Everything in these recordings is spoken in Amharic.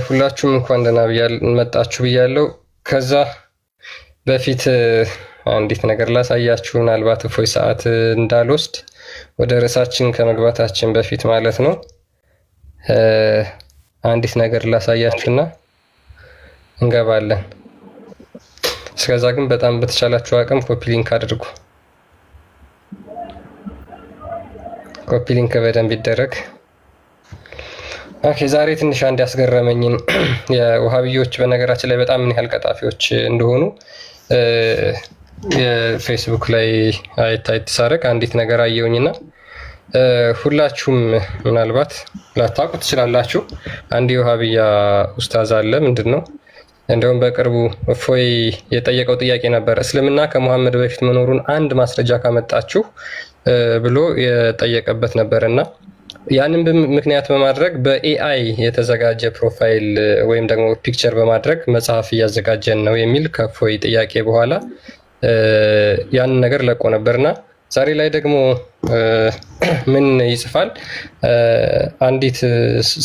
ሁላችሁም እንኳን ደህና መጣችሁ ብያለሁ። ከዛ በፊት አንዲት ነገር ላሳያችሁ፣ ምናልባት እፎይ ሰዓት እንዳልወስድ ወደ ርዕሳችን ከመግባታችን በፊት ማለት ነው። አንዲት ነገር ላሳያችሁና እንገባለን። እስከዛ ግን በጣም በተቻላችሁ አቅም ኮፒ ሊንክ አድርጉ። ኮፒ ሊንክ በደንብ ይደረግ። ኦኬ፣ ዛሬ ትንሽ አንድ ያስገረመኝን የውሃብዮች በነገራችን ላይ በጣም ምን ያህል ቀጣፊዎች እንደሆኑ የፌስቡክ ላይ አይታይት ሳረግ አንዲት ነገር አየውኝና ሁላችሁም ምናልባት ላታውቁ ትችላላችሁ። አንድ የውሃብያ ኡስታዝ አለ። ምንድነው እንደውም በቅርቡ እፎይ የጠየቀው ጥያቄ ነበር፣ እስልምና ከመሐመድ በፊት መኖሩን አንድ ማስረጃ ካመጣችሁ ብሎ የጠየቀበት ነበርና ያንን ምክንያት በማድረግ በኤአይ የተዘጋጀ ፕሮፋይል ወይም ደግሞ ፒክቸር በማድረግ መጽሐፍ እያዘጋጀን ነው የሚል ከእፎይ ጥያቄ በኋላ ያንን ነገር ለቆ ነበርና ዛሬ ላይ ደግሞ ምን ይጽፋል? አንዲት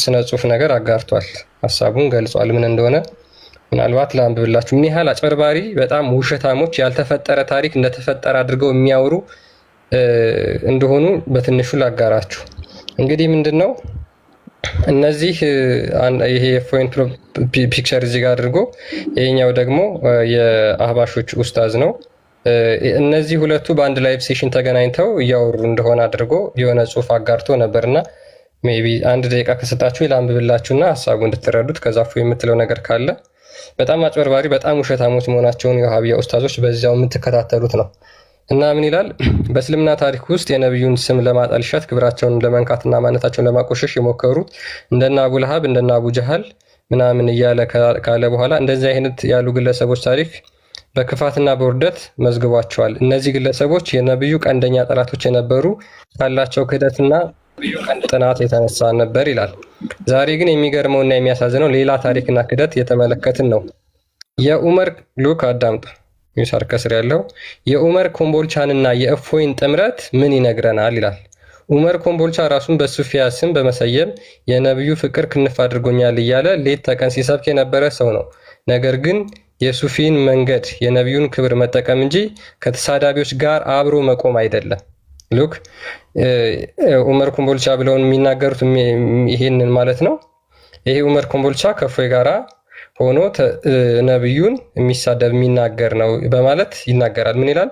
ስነ ጽሁፍ ነገር አጋርቷል። ሀሳቡን ገልጿል። ምን እንደሆነ ምናልባት ላንብብላችሁ። ምን ያህል አጭበርባሪ፣ በጣም ውሸታሞች፣ ያልተፈጠረ ታሪክ እንደተፈጠረ አድርገው የሚያወሩ እንደሆኑ በትንሹ ላጋራችሁ። እንግዲህ ምንድነው እነዚህ ይሄ የፖይንት ፒክቸር እዚህ ጋር አድርጎ ይሄኛው ደግሞ የአህባሾች ኡስታዝ ነው። እነዚህ ሁለቱ በአንድ ላይቭ ሴሽን ተገናኝተው እያወሩ እንደሆነ አድርጎ የሆነ ጽሁፍ አጋርቶ ነበርና ሜቢ አንድ ደቂቃ ከሰጣችሁ ላንብብላችሁና ሀሳቡ እንድትረዱት። ከዛፉ የምትለው ነገር ካለ በጣም አጭበርባሪ፣ በጣም ውሸታሞች መሆናቸውን የውሃብያ ኡስታዞች በዚያው የምትከታተሉት ነው። እና ምን ይላል? በእስልምና ታሪክ ውስጥ የነብዩን ስም ለማጠልሸት ክብራቸውን ለመንካትና ማንነታቸውን ለማቆሸሽ የሞከሩት እንደና አቡ ለሃብ እንደና አቡ ጀሃል ምናምን እያለ ካለ በኋላ እንደዚህ አይነት ያሉ ግለሰቦች ታሪክ በክፋትና በውርደት መዝግቧቸዋል። እነዚህ ግለሰቦች የነብዩ ቀንደኛ ጠላቶች የነበሩ ካላቸው ክህደትና ጥናት የተነሳ ነበር ይላል። ዛሬ ግን የሚገርመውና የሚያሳዝነው ሌላ ታሪክና ክህደት የተመለከትን ነው። የኡመር ሉክ አዳምጡ። ሚሳር ከስር ያለው የኡመር ኮምቦልቻንና የእፎይን ጥምረት ምን ይነግረናል ይላል። ኡመር ኮምቦልቻ ራሱን በሱፊያ ስም በመሰየም የነብዩ ፍቅር ክንፍ አድርጎኛል እያለ ሌት ተቀን ሲሰብክ የነበረ ሰው ነው። ነገር ግን የሱፊን መንገድ የነብዩን ክብር መጠቀም እንጂ ከተሳዳቢዎች ጋር አብሮ መቆም አይደለም። ሉክ ኡመር ኮምቦልቻ ብለውን የሚናገሩት ይሄንን ማለት ነው። ይሄ ኡመር ኮምቦልቻ ከእፎይ ጋራ ሆኖ ነብዩን የሚሳደብ የሚናገር ነው በማለት ይናገራል። ምን ይላል?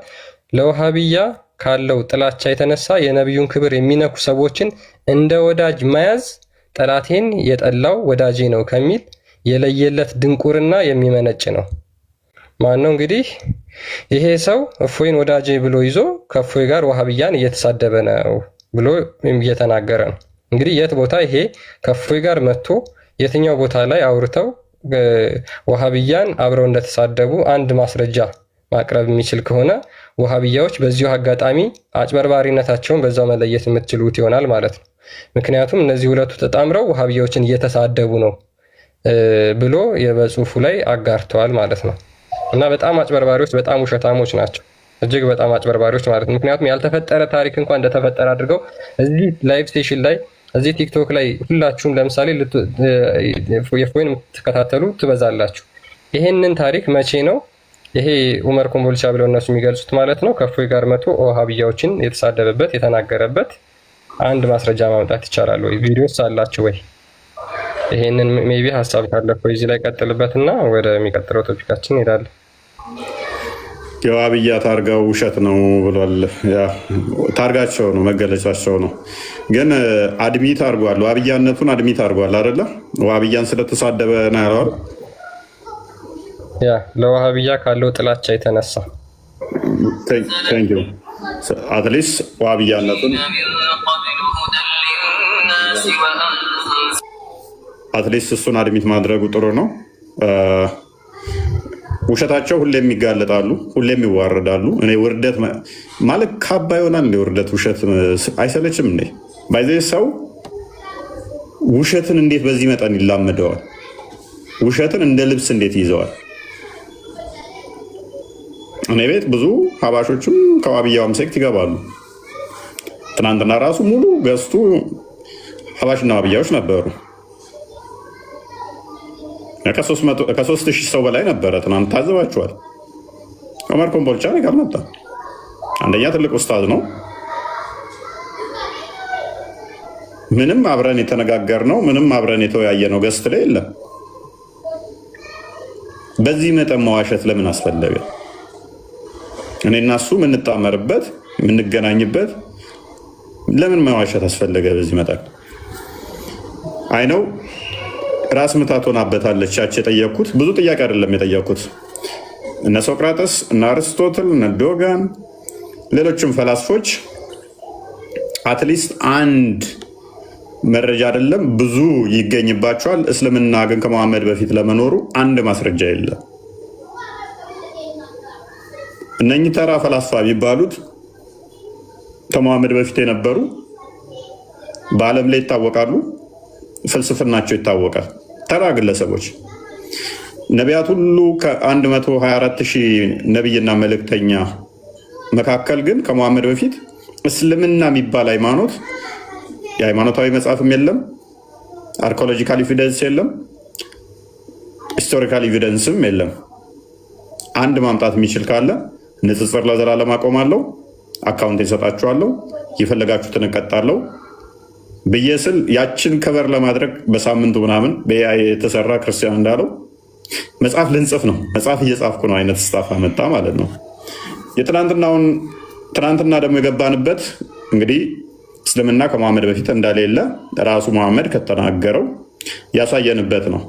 ለውሃብያ ካለው ጥላቻ የተነሳ የነብዩን ክብር የሚነኩ ሰዎችን እንደ ወዳጅ መያዝ ጠላቴን የጠላው ወዳጄ ነው ከሚል የለየለት ድንቁርና የሚመነጭ ነው። ማን ነው እንግዲህ ይሄ ሰው እፎይን ወዳጄ ብሎ ይዞ ከእፎይ ጋር ውሃብያን እየተሳደበ ነው ብሎ እየተናገረ ነው። እንግዲህ የት ቦታ ይሄ ከእፎይ ጋር መጥቶ የትኛው ቦታ ላይ አውርተው ውሃብያን አብረው እንደተሳደቡ አንድ ማስረጃ ማቅረብ የሚችል ከሆነ ውሃብያዎች በዚሁ አጋጣሚ አጭበርባሪነታቸውን በዛው መለየት የምትችሉት ይሆናል ማለት ነው። ምክንያቱም እነዚህ ሁለቱ ተጣምረው ውሃብያዎችን እየተሳደቡ ነው ብሎ በጽሁፉ ላይ አጋርተዋል ማለት ነው። እና በጣም አጭበርባሪዎች፣ በጣም ውሸታሞች ናቸው። እጅግ በጣም አጭበርባሪዎች ማለት ነው። ምክንያቱም ያልተፈጠረ ታሪክ እንኳን እንደተፈጠረ አድርገው እዚህ ላይቭ ስቴሽን ላይ እዚህ ቲክቶክ ላይ ሁላችሁም ለምሳሌ የፎይን የምትከታተሉ ትበዛላችሁ። ይሄንን ታሪክ መቼ ነው ይሄ ኡመር ኮምቦልቻ ብለው እነሱ የሚገልጹት ማለት ነው ከእፎይ ጋር መቶ ውሃብያዎችን የተሳደበበት የተናገረበት አንድ ማስረጃ ማምጣት ይቻላል ወይ? ቪዲዮስ አላችሁ ወይ? ይሄንን ሜቢ ሀሳብ ካለ እፎይ እዚህ ላይ ቀጥልበትና ወደ የሚቀጥለው ቶፒካችን እንሄዳለን። የውሃብያ ታርጋው ውሸት ነው ብሏል። ታርጋቸው ነው መገለጫቸው ነው። ግን አድሚት አድርጓል፣ ውሃብያነቱን አድሚት አድርጓል አይደለ? ውሃብያን ስለተሳደበ ነው ያለው። ያ ለውሃብያ ካለው ጥላቻ የተነሳ አትሊስት ውሃብያነቱን አትሊስት እሱን አድሚት ማድረጉ ጥሩ ነው። ውሸታቸው ሁሌም ይጋለጣሉ፣ ሁሌም ይዋረዳሉ። እኔ ውርደት ማለት ካባ ይሆናል እንደ ውርደት ውሸት አይሰለችም እንዴ? ባይዘ ሰው ውሸትን እንዴት በዚህ መጠን ይላመደዋል? ውሸትን እንደ ልብስ እንዴት ይዘዋል? እኔ ቤት ብዙ ሀባሾችም ከዋብያውም ሴክት ይገባሉ። ትናንትና ራሱ ሙሉ ገዝቱ ሀባሽና ዋብያዎች ነበሩ። ከ3000 ሰው በላይ ነበረ። ትናንት ታዘባችኋል። ዑመር ኮምቦልቻ እኔ ጋር መጣ። አንደኛ ትልቅ ኡስታዝ ነው። ምንም አብረን የተነጋገርነው ምንም አብረን የተወያየነው ገስት ላይ የለም። በዚህ መጠን መዋሸት ለምን አስፈለገ? እኔና እሱ የምንጣመርበት የምንገናኝበት ለምን መዋሸት አስፈለገ? በዚህ መጠን አይነው ራስ ምታት ሆናበታለች። ያች የጠየቅኩት ብዙ ጥያቄ አይደለም የጠየቅኩት። እነ ሶቅራጠስ፣ እነ አርስቶትል፣ እነ ዶጋን፣ ሌሎችም ፈላስፎች አትሊስት አንድ መረጃ አይደለም ብዙ ይገኝባቸዋል። እስልምና ግን ከመሐመድ በፊት ለመኖሩ አንድ ማስረጃ የለም። እነኚህ ተራ ፈላስፋ የሚባሉት ከመሐመድ በፊት የነበሩ በዓለም ላይ ይታወቃሉ። ፍልስፍናቸው ይታወቃል። ተራ ግለሰቦች ነቢያት ሁሉ ከ124,000 ነቢይና መልእክተኛ መካከል ግን ከመሐመድ በፊት እስልምና የሚባል ሃይማኖት የሃይማኖታዊ መጽሐፍም የለም፣ አርኪኦሎጂካል ኤቪደንስ የለም፣ ሂስቶሪካል ኤቪደንስም የለም። አንድ ማምጣት የሚችል ካለ ንጽጽር ለዘላለም አቆማለሁ፣ አካውንት ይሰጣችኋለሁ፣ የፈለጋችሁትን እቀጣለሁ ብዬ ስል ያችን ከበር ለማድረግ በሳምንቱ ምናምን በኤአይ የተሰራ ክርስቲያን እንዳለው መጽሐፍ ልንጽፍ ነው፣ መጽሐፍ እየጻፍኩ ነው አይነት ስታፍ አመጣ ማለት ነው። ትናንትና ደግሞ የገባንበት እንግዲህ እስልምና ከመሐመድ በፊት እንደሌለ ራሱ መሐመድ ከተናገረው ያሳየንበት ነው።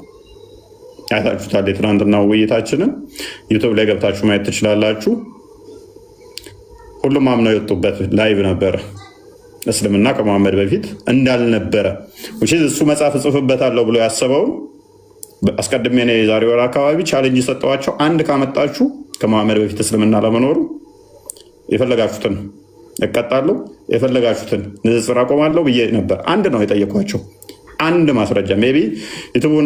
አይታችሁታል። የትናንትናው ውይይታችንን ዩቱብ ላይ ገብታችሁ ማየት ትችላላችሁ። ሁሉም አምነው የወጡበት ላይቭ ነበረ። እስልምና ከመሐመድ በፊት እንዳልነበረ እሱ መጽሐፍ እጽፍበታለሁ ብሎ ያሰበውን አስቀድሜ እኔ የዛሬ ወር አካባቢ ቻሌንጅ የሰጠዋቸው አንድ ካመጣችሁ ከመሐመድ በፊት እስልምና ለመኖሩ የፈለጋችሁትን እቀጣለሁ፣ የፈለጋችሁትን ንጽጽር አቆማለሁ ብዬ ነበር። አንድ ነው የጠየኳቸው፣ አንድ ማስረጃ። ሜይ ቢ ዩቱቡን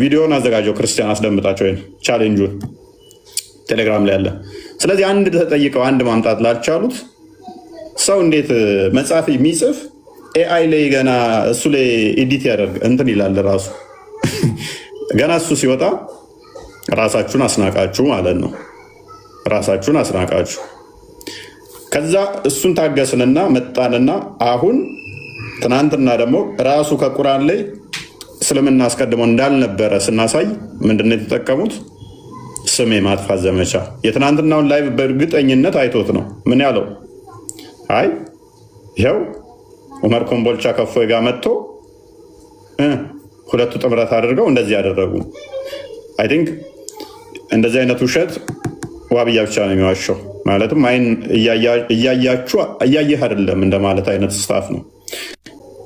ቪዲዮን አዘጋጀው ክርስቲያን አስደምጣቸው፣ ወይም ቻሌንጁን ቴሌግራም ላይ ያለ። ስለዚህ አንድ ተጠይቀው አንድ ማምጣት ላልቻሉት ሰው እንዴት መጽሐፍ የሚጽፍ ኤአይ ላይ ገና እሱ ላይ ኤዲት ያደርግ እንትን ይላል ራሱ ገና እሱ ሲወጣ ራሳችሁን አስናቃችሁ ማለት ነው። ራሳችሁን አስናቃችሁ። ከዛ እሱን ታገስንና መጣንና አሁን ትናንትና ደግሞ ራሱ ከቁርአን ላይ እስልምና አስቀድሞ እንዳልነበረ ስናሳይ ምንድን ነው የተጠቀሙት? ስም የማጥፋት ዘመቻ። የትናንትናውን ላይቭ በእርግጠኝነት አይቶት ነው ምን ያለው? አይ ይኸው ዑመር ኮምቦልቻ ከፎይ ጋር መጥቶ ሁለቱ ጥምረት አድርገው እንደዚህ ያደረጉ። አይ ቲንክ እንደዚህ አይነት ውሸት ዋብያ ብቻ ነው የሚዋሸው። ማለትም አይን እያየህ አይደለም እንደማለት አይነት ስታፍ ነው።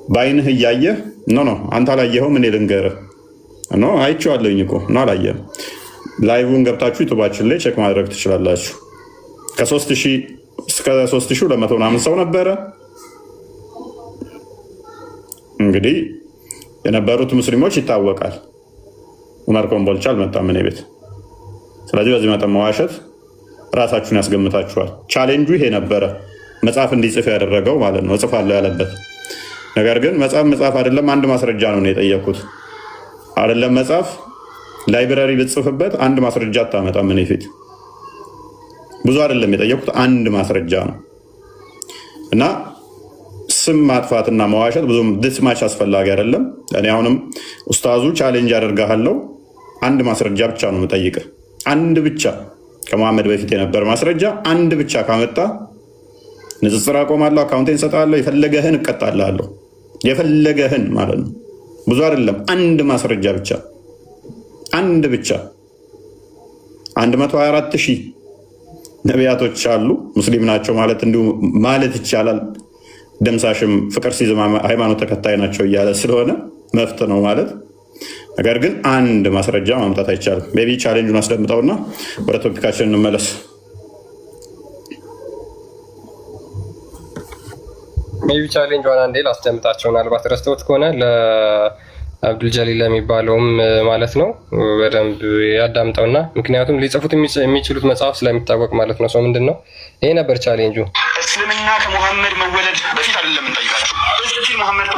በአይንህ እያየህ ኖ አንተ አላየኸውም እኔ ልንገርህ ኖ አይቼዋለሁኝ እኮ ኖ አላየህም። ላይቭን ገብታችሁ ዩቱባችን ላይ ቼክ ማድረግ ትችላላችሁ። ከ3000 እስከ 3200 ምናምን ሰው ነበረ። እንግዲህ የነበሩት ሙስሊሞች ይታወቃል። ዑመር ኮምቦልቻ አልመጣም እኔ ቤት። ስለዚህ በዚህ መጠን መዋሸት ራሳችሁን ያስገምታችኋል። ቻሌንጁ ይሄ ነበረ፣ መጽሐፍ እንዲጽፍ ያደረገው ማለት ነው፣ እጽፋለሁ ያለበት ነገር ግን መጽሐፍ አይደለም። አንድ ማስረጃ ነው የጠየኩት። አይደለም መጽሐፍ ላይብራሪ ብትጽፍበት አንድ ማስረጃ አታመጣም እኔ ፊት። ብዙ አይደለም የጠየኩት፣ አንድ ማስረጃ ነው። እና ስም ማጥፋትና መዋሸት ብዙም ድስማች አስፈላጊ አይደለም። እኔ አሁንም ኡስታዙ ቻሌንጅ ያደርግሃለሁ፣ አንድ ማስረጃ ብቻ ነው የምጠይቅህ፣ አንድ ብቻ ከመሐመድ በፊት የነበረ ማስረጃ አንድ ብቻ ካመጣ ንጽጽር አቆማለሁ፣ አካውንቴን እሰጥሃለሁ፣ የፈለገህን እቀጣልሃለሁ። የፈለገህን ማለት ነው፣ ብዙ አይደለም፣ አንድ ማስረጃ ብቻ፣ አንድ ብቻ። 124,000 ነቢያቶች አሉ፣ ሙስሊም ናቸው ማለት እንዲሁ ማለት ይቻላል። ደምሳሽም ፍቅር ሲዝም ሃይማኖት ተከታይ ናቸው እያለ ስለሆነ መፍት ነው ማለት። ነገር ግን አንድ ማስረጃ ማምጣት አይቻልም። ቤቢ ቻሌንጁን አስደምጠውና ወደ ቶፒካችን እንመለስ። ሜቢ ቻሌንጅ ዋና እንዴ ላስደምጣቸው። ምናልባት ረስተውት ከሆነ አብዱል ጀሊል የሚባለውም ማለት ነው በደንብ ያዳምጠውና ምክንያቱም ሊጽፉት የሚችሉት መጽሐፍ ስለሚታወቅ ማለት ነው። ሰው ምንድነው ይሄ ነበር ቻሌንጁ። እስልምና ከሙሐመድ መወለድ በፊት አይደለም እንጠይቃችሁ። እስቲ ሙሐመድ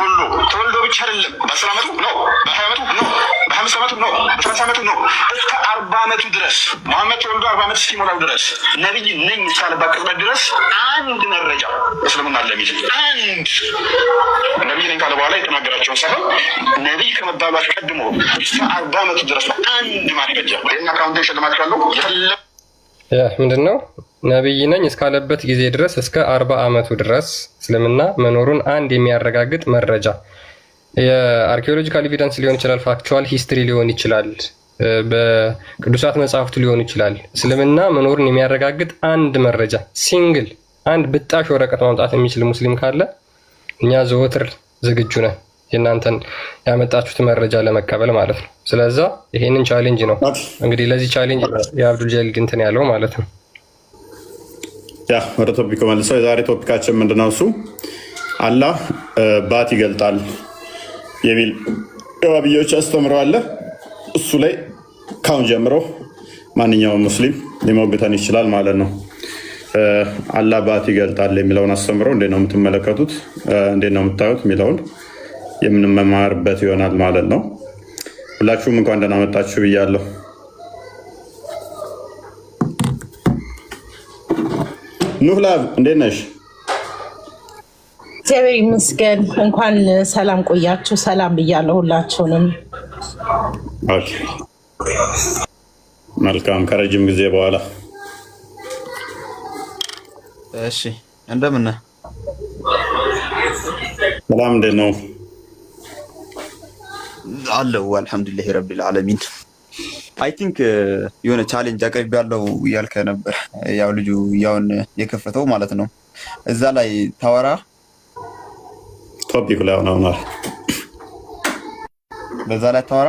ተወልዶ ብቻ አይደለም በ10 ዓመቱ ነው፣ በ20 ዓመቱ ነው፣ በ5 ዓመቱ ነው፣ በ30 ዓመቱ ነው፣ እስከ 40 ዓመቱ ድረስ ሙሐመድ ተወልዶ 40 ዓመት እስኪሞላው ድረስ ነብይ ነኝ እስካለበት ቅጽበት ድረስ አንድ መረጃ እስልምና ለሚል አንድ ነብይ ነኝ ካለ በኋላ የተናገራቸውን ሳይሆን ነብይ ከመባሉ አስቀድሞ እስከ 40 ዓመቱ ድረስ አንድ ማስረጃ ወይና ካውንቴሽን ሽልማት ካለው ምንድነው ነብይ ነኝ እስካለበት ጊዜ ድረስ እስከ 40 ዓመቱ ድረስ እስልምና መኖሩን አንድ የሚያረጋግጥ መረጃ የአርኪኦሎጂካል ኤቪደንስ ሊሆን ይችላል፣ ፋክቹዋል ሂስትሪ ሊሆን ይችላል፣ በቅዱሳት መጽሐፍት ሊሆን ይችላል። እስልምና መኖሩን የሚያረጋግጥ አንድ መረጃ ሲንግል አንድ ብጣሽ ወረቀት ማምጣት የሚችል ሙስሊም ካለ እኛ ዘወትር ዝግጁ ነን የእናንተን ያመጣችሁት መረጃ ለመቀበል ማለት ነው። ስለዛ ይሄንን ቻሌንጅ ነው እንግዲህ ለዚህ ቻሌንጅ የአብዱል ጀሊል እንትን ያለው ማለት ነው። ያ ወደ ቶፒክ መልሰው የዛሬ ቶፒካችን ምንድነው? እሱ አላህ ባት ይገልጣል የሚል የዋብዮች አስተምረዋል። እሱ ላይ ካሁን ጀምሮ ማንኛውም ሙስሊም ሊሞግተን ይችላል ማለት ነው። አላህ ባት ይገልጣል የሚለውን አስተምሮ እንዴት ነው የምትመለከቱት? እንዴት ነው የምታዩት? የሚለውን የምንመማርበት ይሆናል ማለት ነው። ሁላችሁም እንኳን ደህና መጣችሁ ብያለሁ። ኑህላብ እንዴት ነሽ? እግዚአብሔር ይመስገን። እንኳን ሰላም ቆያችሁ። ሰላም ብያለሁ ሁላችሁንም። ኦኬ መልካም፣ ከረጅም ጊዜ በኋላ። እሺ እንደምን ነህ? ሰላም እንዴት ነው? አለው አልሐምዱሊላህ ረቢል ዓለሚን። አይ ቲንክ የሆነ ቻሌንጅ አቅርቤ ያለው እያልከ ነበር። ያው ልጁ ያውን የከፈተው ማለት ነው። እዛ ላይ ታወራ ቶፒክ ላይ ሆኗል። በዛ ላይ ታወራ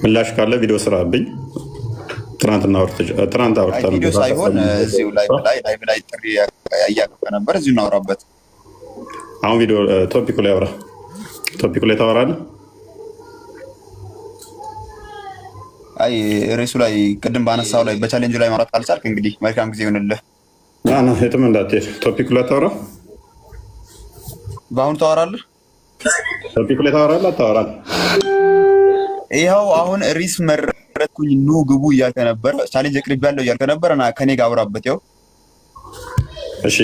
ምላሽ ካለ ቪዲዮ ስራብኝ። ትናንት አውርተን ቪዲዮ ሳይሆን እዚሁ ላይ ጥሪ ያያቀፈ ነበር። እዚሁ እናወራበት። አሁን ቪዲዮ ቶፒኩ ላይ አውራ። ቶፒኩ ላይ ታወራለህ። አይ ርዕሱ ላይ ቅድም ባነሳው ላይ በቻሌንጁ ላይ ማውራት ካልቻልክ እንግዲህ መልካም ጊዜ ይሁንልህ። የትም እንዳትሄድ። ቶፒኩ ላይ ታወራ። በአሁኑ ታወራለህ። ቶፒኩ ላይ ታወራለህ። አታወራለህ። ይኸው አሁን ርዕስ መረጥኩኝ ኑ ግቡ እያልከ ነበር። ቻሌንጅ አቅርቤ ያለው እያልከ ነበር እና ከኔ ጋር አውራበት። ያው እሺ፣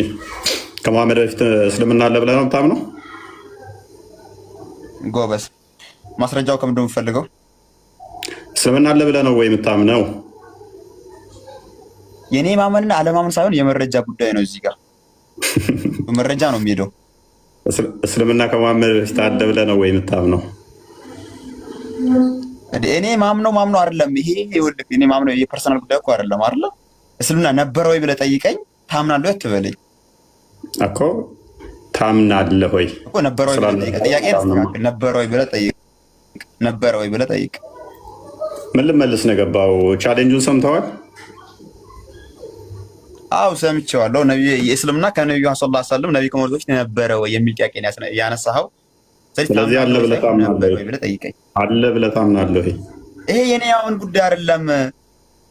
ከመሐመድ በፊት እስልምና አለ ብለህ ነው የምታምነው? ጎበዝ። ማስረጃው ከምንድን ነው የምፈልገው? እስልምና አለ ብለህ ነው ወይ የምታምነው? የኔ ማመንና አለማመን ሳይሆን የመረጃ ጉዳይ ነው። እዚህ ጋር በመረጃ ነው የሚሄደው። እስልምና ከመሐመድ በፊት አለ ብለህ ነው ወይ የምታምነው? እኔ ማምነው አይደለም። ይሄ ይኸውልህ እኔ ማምነው የፐርሰናል ጉዳይ እኮ አይደለም አይደለ? እስልምና ነበረ ወይ ብለህ ጠይቀኝ። ታምናለህ አትበለኝ እኮ። ታምናለህ ወይ እኮ ነበረ ወይ ብለህ ጠይቅ። ጥያቄ ተስተካክል። ነበረ ወይ ብለህ ጠይቅ። ነበረ ወይ ብለህ ጠይቅ። ምን ልመልስ ነው የገባው? ቻሌንጁን ሰምተዋል? አው ሰምቼዋለሁ። ነብዩ የእስልምና ከነብዩ ሰለላሁ ዐለይሂ ወሰለም ነብዩ ከመሞቱ በፊት ነበረ ወይ የሚል ጥያቄ ያነሳኸው። ስለዚህ አለ ብለህ ታምናለህ ወይ ብለህ ጠይቀኝ። አለ ብለህ ታምናለህ ወይ? ይሄ የኔ አሁን ጉዳይ አይደለም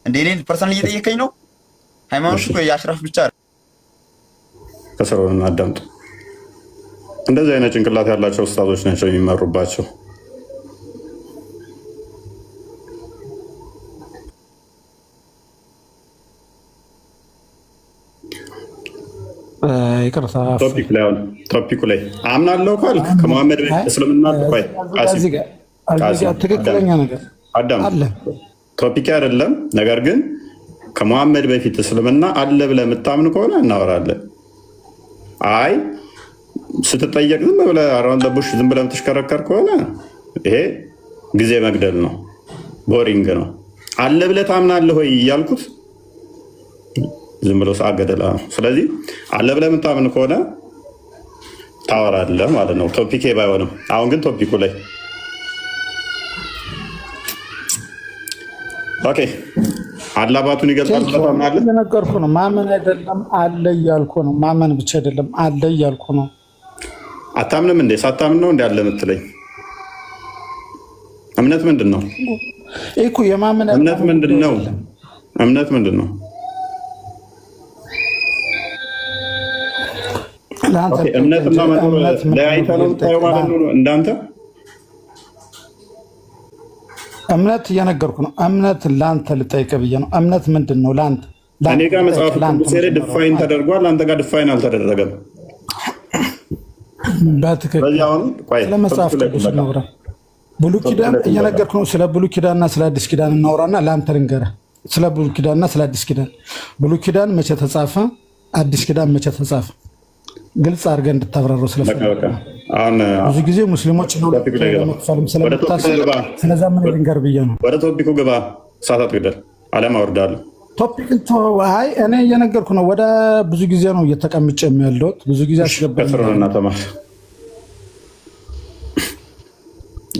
እንዴ። እኔ ፐርሰናል እየጠየቀኝ ነው። ሃይማኖት እኮ የአሽራፍ ብቻ አይደል። ከስሩን አዳምጡ። እንደዚህ አይነት ጭንቅላት ያላቸው ኡስታዞች ናቸው የሚመሩባቸው። ቶፒኩ ላይ አምናለሁ ካልክ ከመሐመድ በፊት እስልምና ትክክለኛ ነገር አለ። ቶፒክ አይደለም። ነገር ግን ከመሐመድ በፊት እስልምና አለ ብለህ የምታምን ከሆነ እናወራለን። አይ ስትጠየቅ ዝም ብለህ አራውንድ ዘ ቡሽ ዝም ብለህ የምትሽከረከር ከሆነ ይሄ ጊዜ መግደል ነው፣ ቦሪንግ ነው። አለ ብለህ ታምናለህ ወይ እያልኩት ዝም ብሎ ሰዓት ገደላ ነው። ስለዚህ አለ ብለህ የምታምን ከሆነ ታወራለህ ማለት ነው። ቶፒኬ ባይሆንም አሁን ግን ቶፒኩ ላይ ኦኬ። አላባቱን ይገልጻል። ነገርኩ ነው። ማመን አይደለም አለ እያልኩ ነው። ማመን ብቻ አይደለም አለ እያልኩ ነው። አታምንም እንዴ? ሳታምን ነው እንዲ አለ የምትለኝ? እምነት ምንድን ነው? እኮ የማመን እምነት ምንድን ነው? እምነት ምንድን ነው? እምነትና መኖር ለያይተህ ነው የምታየው ማለት ነው እንዳንተ? እምነት እየነገርኩ ነው። እምነት ለአንተ ልጠይቅህ ብዬ ነው። እምነት ምንድን ነው ለአንተ? እኔ ጋር መጽሐፍ ቅዱስ ላይ ድፋይን ተደርጓል፣ አንተ ጋር ድፋይን አልተደረገም። በትክክል ስለ መጽሐፍ ቅዱስ እናውራ። ብሉይ ኪዳን እየነገርኩ ነው። ስለ ብሉይ ኪዳንና ስለ አዲስ ኪዳን እናውራና ለአንተ ልንገርህ። ስለ ብሉይ ኪዳንና ስለ አዲስ ኪዳን፣ ብሉይ ኪዳን መቼ ተጻፈ? አዲስ ኪዳን መቼ ተጻፈ? ግልጽ አድርገህ እንድታብራራው ስለፈለግ። ብዙ ጊዜ ሙስሊሞች ነው ለመክፈልም ስለምታስብ ስለዛ ምን ልንገር ብዬ ነው። ወደ ቶፒኩ ግባ። ሳታት ግደል አለም አወርዳለሁ። ቶፒክ አይ እኔ እየነገርኩ ነው። ወደ ብዙ ጊዜ ነው እየተቀምጬ የሚያለሁት። ብዙ ጊዜ አስገባና ተማር።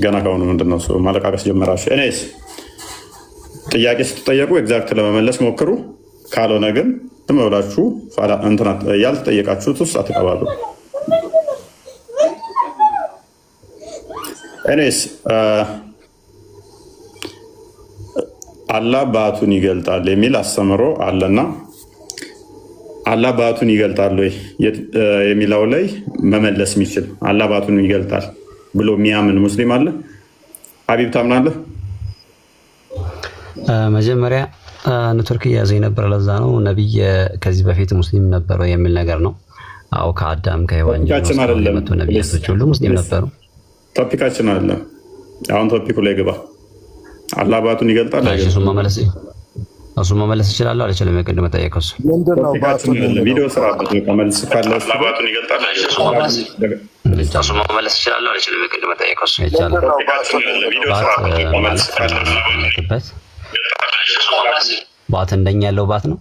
ገና ከሆኑ ምንድነው ማለቃቀስ ጀመራችሁ? እኔስ ጥያቄ ስትጠየቁ ኤግዛክት ለመመለስ ሞክሩ። ካልሆነ ግን ዝም ብላችሁ ያልተጠየቃችሁት ውስጥ አትቀባሉ። እኔስ አላህ ባቱን ይገልጣል የሚል አስተምሮ አለና አላህ ባቱን ይገልጣል ወይ የሚለው ላይ መመለስ የሚችል አላህ ባቱን ይገልጣል ብሎ የሚያምን ሙስሊም አለ? ሀቢብ ታምናለህ? መጀመሪያ ኔትወርክ እያዘኝ ነበር፣ ለዛ ነው። ነብይ ከዚህ በፊት ሙስሊም ነበረው የሚል ነገር ነው። አዎ ከአዳም ከሔዋን ጀምሮ የመጡ ነብያቶች ሁሉ ሙስሊም ነበሩ። ቶፒካችን አለ። አሁን ቶፒኩ ላይ ግባ። አላህ ባቱን ይገልጣል። እሱ መመለስ ይችላል አልችልም? የቅድመ ጠየቀው እሱ ምንድነው? ቪዲዮ ስራበት መልስ ካለ አላህ ባቱን ይገልጣል። እሱ መመለስ ይችላል አልችልም? የቅድመ ጠየቀው እሱ ይቻላል። ባት እንደኛ ያለው ባት ነው።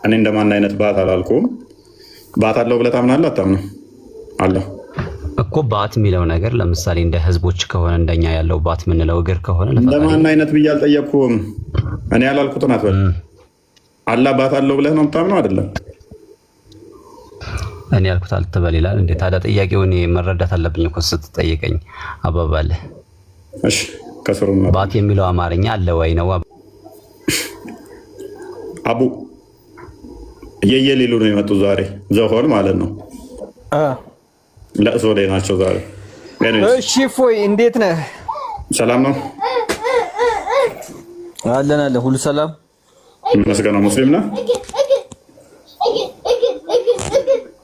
እኔ እንደማን አይነት ባት አላልኩም። ባት አለው ብለህ ታምናለህ አታምነው? አለው እኮ ባት የሚለው ነገር ለምሳሌ እንደ ህዝቦች ከሆነ እንደኛ ያለው ባት የምንለው እግር ከሆነ እንደማን አይነት ብዬ አልጠየቅኩም። እኔ ያላልኩትን አትበል። አላህ ባት አለው ብለህ ነው የምታምነው? አይደለም እኔ ያልኩት አልተበል ይላል እንዴ? ታዲያ ጥያቄውን መረዳት አለብኝ እኮ ስትጠይቀኝ አባባልህ። እሺ ከስሩ ባት የሚለው አማርኛ አለ ወይ ነው? አቡ የየሌሉ ነው የመጡ ዛሬ ዘሆን ማለት ነው። ለእሶ ላይ ናቸው ዛሬ። እሺ ፎይ እንዴት ነህ? ሰላም ነው አለን አለ ሁሉ ሰላም መስገና። ሙስሊም ነህ?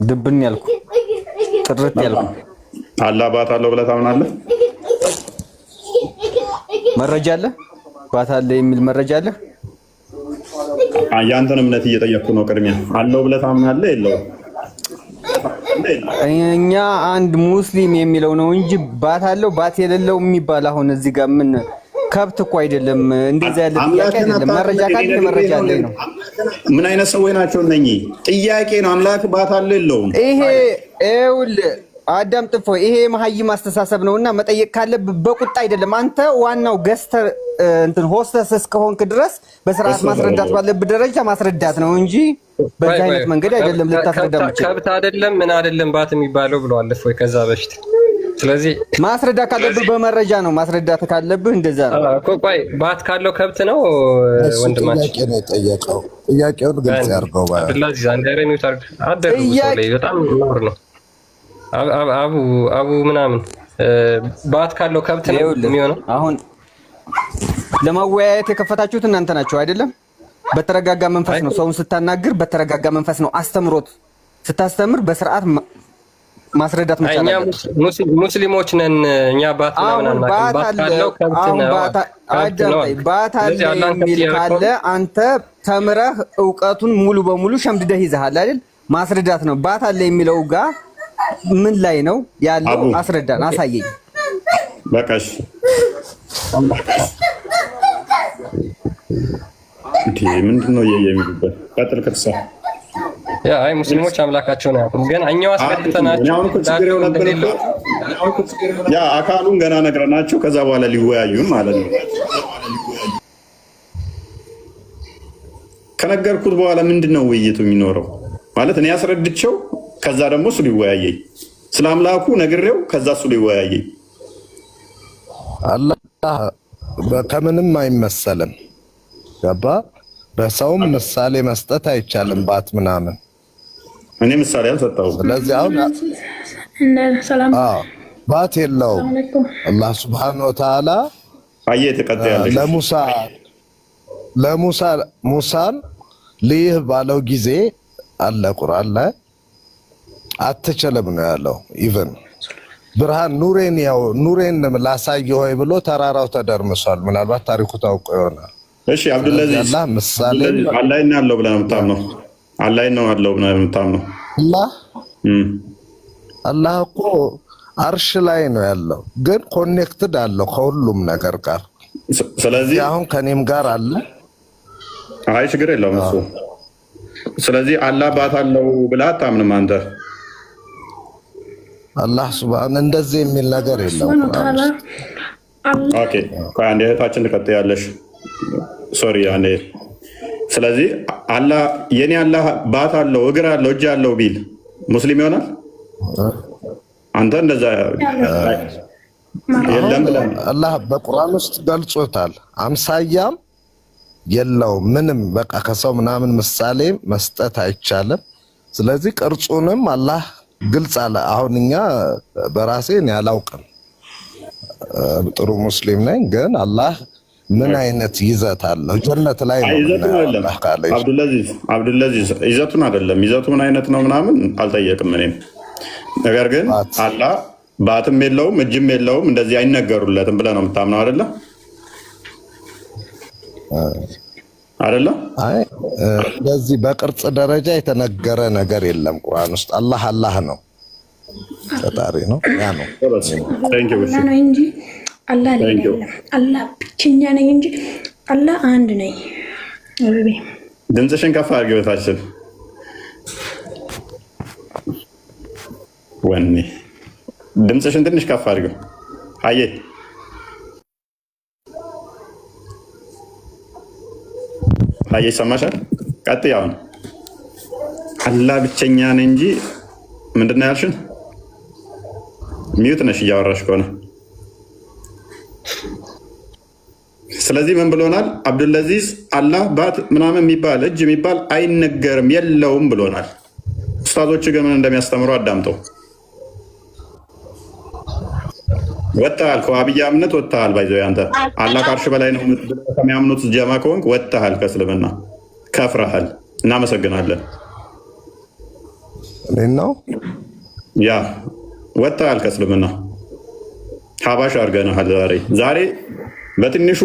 ድብን ያልኩ ጥርት ያልኩ አላህ ባት አለው ብለህ ታምናለህ? መረጃ አለ? ባት አለ የሚል መረጃ አለ? ያንተን እምነት እየጠየቅኩ ነው። ቅድሚያ አለው ብለህ ታምናለህ የለውም? እኛ አንድ ሙስሊም የሚለው ነው እንጂ ባት አለው ባት የሌለው የሚባል አሁን እዚህ ጋር ምን ከብት እኮ አይደለም። እንደዛ ያለ ጥያቄ አይደለም። መረጃ ካለ መረጃ አለ ነው። ምን አይነት ሰዎች ናቸው እነኚህ? ጥያቄ ነው። አምላክ ባት አለው የለውም? ይሄ ይኸውልህ አዳም ጥፎ ይሄ መሀይም አስተሳሰብ ነውና መጠየቅ ካለብህ በቁጣ አይደለም። አንተ ዋናው ገስተር እንትን ሆስተስ እስከሆንክ ድረስ በስርዓት ማስረዳት ባለብህ ደረጃ ማስረዳት ነው እንጂ በዛ አይነት መንገድ አይደለም ልታስረዳ የምችል። ከብት አይደለም ምን አይደለም ባት የሚባለው ብለዋል እፎይ ከዛ በፊት። ስለዚህ ማስረዳት ካለብህ በመረጃ ነው ማስረዳት ካለብህ እንደዛ ነው እኮ። ቆይ ባት ካለው ከብት ነው ወንድማችን ጥያቄ ነው የጠየቀው። ጥያቄውን ግልጽ ያድርገው ባይ አብዱላዚ ዛንዳሬ ነው ታርግ አደረጉ ሰው ላይ በጣም ኖር ነው። አቡ ምናምን ባት ካለው ከብት ነው የሚሆነው። አሁን ለማወያየት የከፈታችሁት እናንተ ናችሁ አይደለም? በተረጋጋ መንፈስ ነው ሰውን ስታናግር፣ በተረጋጋ መንፈስ ነው አስተምሮት ስታስተምር በስርዓት ማስረዳት መቻል አለበት። ሙስሊሞች ነን እኛ ባት ምናምን ባት ካለው ከብት ነው። ባት አለ የሚል ካለ አንተ ተምረህ ዕውቀቱን ሙሉ በሙሉ ሸምድደህ ይዘሃል አይደል? ማስረዳት ነው። ባት አለ የሚለው ጋር ምን ላይ ነው ያለው? አስረዳን፣ አሳየኝ። በቃሽ እንዴ ምንድን ነው የሚሉበት? ቀጥል ከተሳ ያ አይ ሙስሊሞች አምላካቸው ነው ያቁም። ግን እኛው አስቀድተናቸው ያ አካሉን ገና ነግረናቸው ከዛ በኋላ ሊወያዩን ማለት ነው። ከነገርኩት በኋላ ምንድን ነው ውይይቱ የሚኖረው? ማለት እኔ ያስረድቸው ከዛ ደግሞ እሱ ሊወያየኝ፣ ስለ አምላኩ ነግሬው ከዛ እሱ ሊወያየኝ። አላህ ከምንም አይመሰልም። ገባ? በሰውም ምሳሌ መስጠት አይቻልም። ባት ምናምን እኔ ምሳሌ አልሰጠሁም። ስለዚህ አሁን ባት የለውም። አላህ ሱብሓነሁ ወተዓላ ሙሳን ልይህ ባለው ጊዜ አለ ቁርአን ላይ አትችልም ነው ያለው። ኢቭን ብርሃን ኑሬን ላሳየ ሆይ ብሎ ተራራው ተደርምሷል። ምናልባት ታሪኩ ታውቆ ይሆናል። እሺ አብዱልአዚዝ አላህ ምሳሌ አላህ ነው ያለው ብለህ ነው የምታምነው? አላህ ነው ያለው ብለህ ነው የምታምነው? አላህ እኮ አርሽ ላይ ነው ያለው፣ ግን ኮኔክትድ አለው ከሁሉም ነገር ጋር። ስለዚህ አሁን ከኔም ጋር አለ። አይ ችግር የለውም እሱ። ስለዚህ አላህ ባት አለው ብለህ አታምንም አንተ? አላህ ሱብሃነሁ እንደዚህ የሚል ነገር የለም። ኦኬ አንዴ እህታችን ትቀጥያለሽ። ሶሪ አንዴ። ስለዚህ አላህ የኔ አላህ ባት አለው እግር አለው እጅ አለው ቢል ሙስሊም ይሆናል? አንተ እንደዛ የለም ብለህ አላህ በቁርአን ውስጥ ገልጾታል። አምሳያም የለውም ምንም። በቃ ከሰው ምናምን ምሳሌ መስጠት አይቻልም። ስለዚህ ቅርጹንም አላህ ግልጽ አለ። አሁን እኛ በራሴ እኔ አላውቅም፣ ጥሩ ሙስሊም ነኝ፣ ግን አላህ ምን አይነት ይዘት አለው ጀነት ላይ ነው አብዱልአዚዝ ይዘቱን አይደለም ይዘቱ ምን አይነት ነው ምናምን አልጠየቅም እኔም። ነገር ግን አላህ ባትም የለውም እጅም የለውም እንደዚህ አይነገሩለትም ብለህ ነው የምታምነው አይደለ? አይደለ? አይ እንደዚህ በቅርጽ ደረጃ የተነገረ ነገር የለም ቁርአን ውስጥ። አላህ አላህ ነው፣ ፈጣሪ ነው። ያ ነው እንጂ አላህ አይደለም። አላህ ብቸኛ ነኝ እንጂ አላህ አንድ ነኝ። ድምፅሽን ከፍ አድርጊ በታችን ወኔ ድምፅሽን ትንሽ ከፍ አድርጊው። አየ ይሰማሻል? ቀጥይ። አሁን አላህ ብቸኛ ነኝ እንጂ ምንድን ነው ያልሽን? ሚዩት ነሽ እያወራሽ ከሆነ። ስለዚህ ምን ብሎናል አብዱልአዚዝ? አላህ ባት ምናምን የሚባል እጅ የሚባል አይነገርም የለውም ብሎናል። ኡስታዞች ግን ምን እንደሚያስተምሩ አዳምጠው። ወጥተሃል፣ ከዋህብያ እምነት ወጥተሃል። ባይዘው አንተ አላህ ከአርሽ በላይ ነው ከሚያምኑት ጀማ ከሆንክ ወጥተሃል፣ ከእስልምና ከፍረሃል። እናመሰግናለን። ነው ያ ወጥተሃል ከእስልምና ሀባሽ አድርገናል። ዛሬ በትንሹ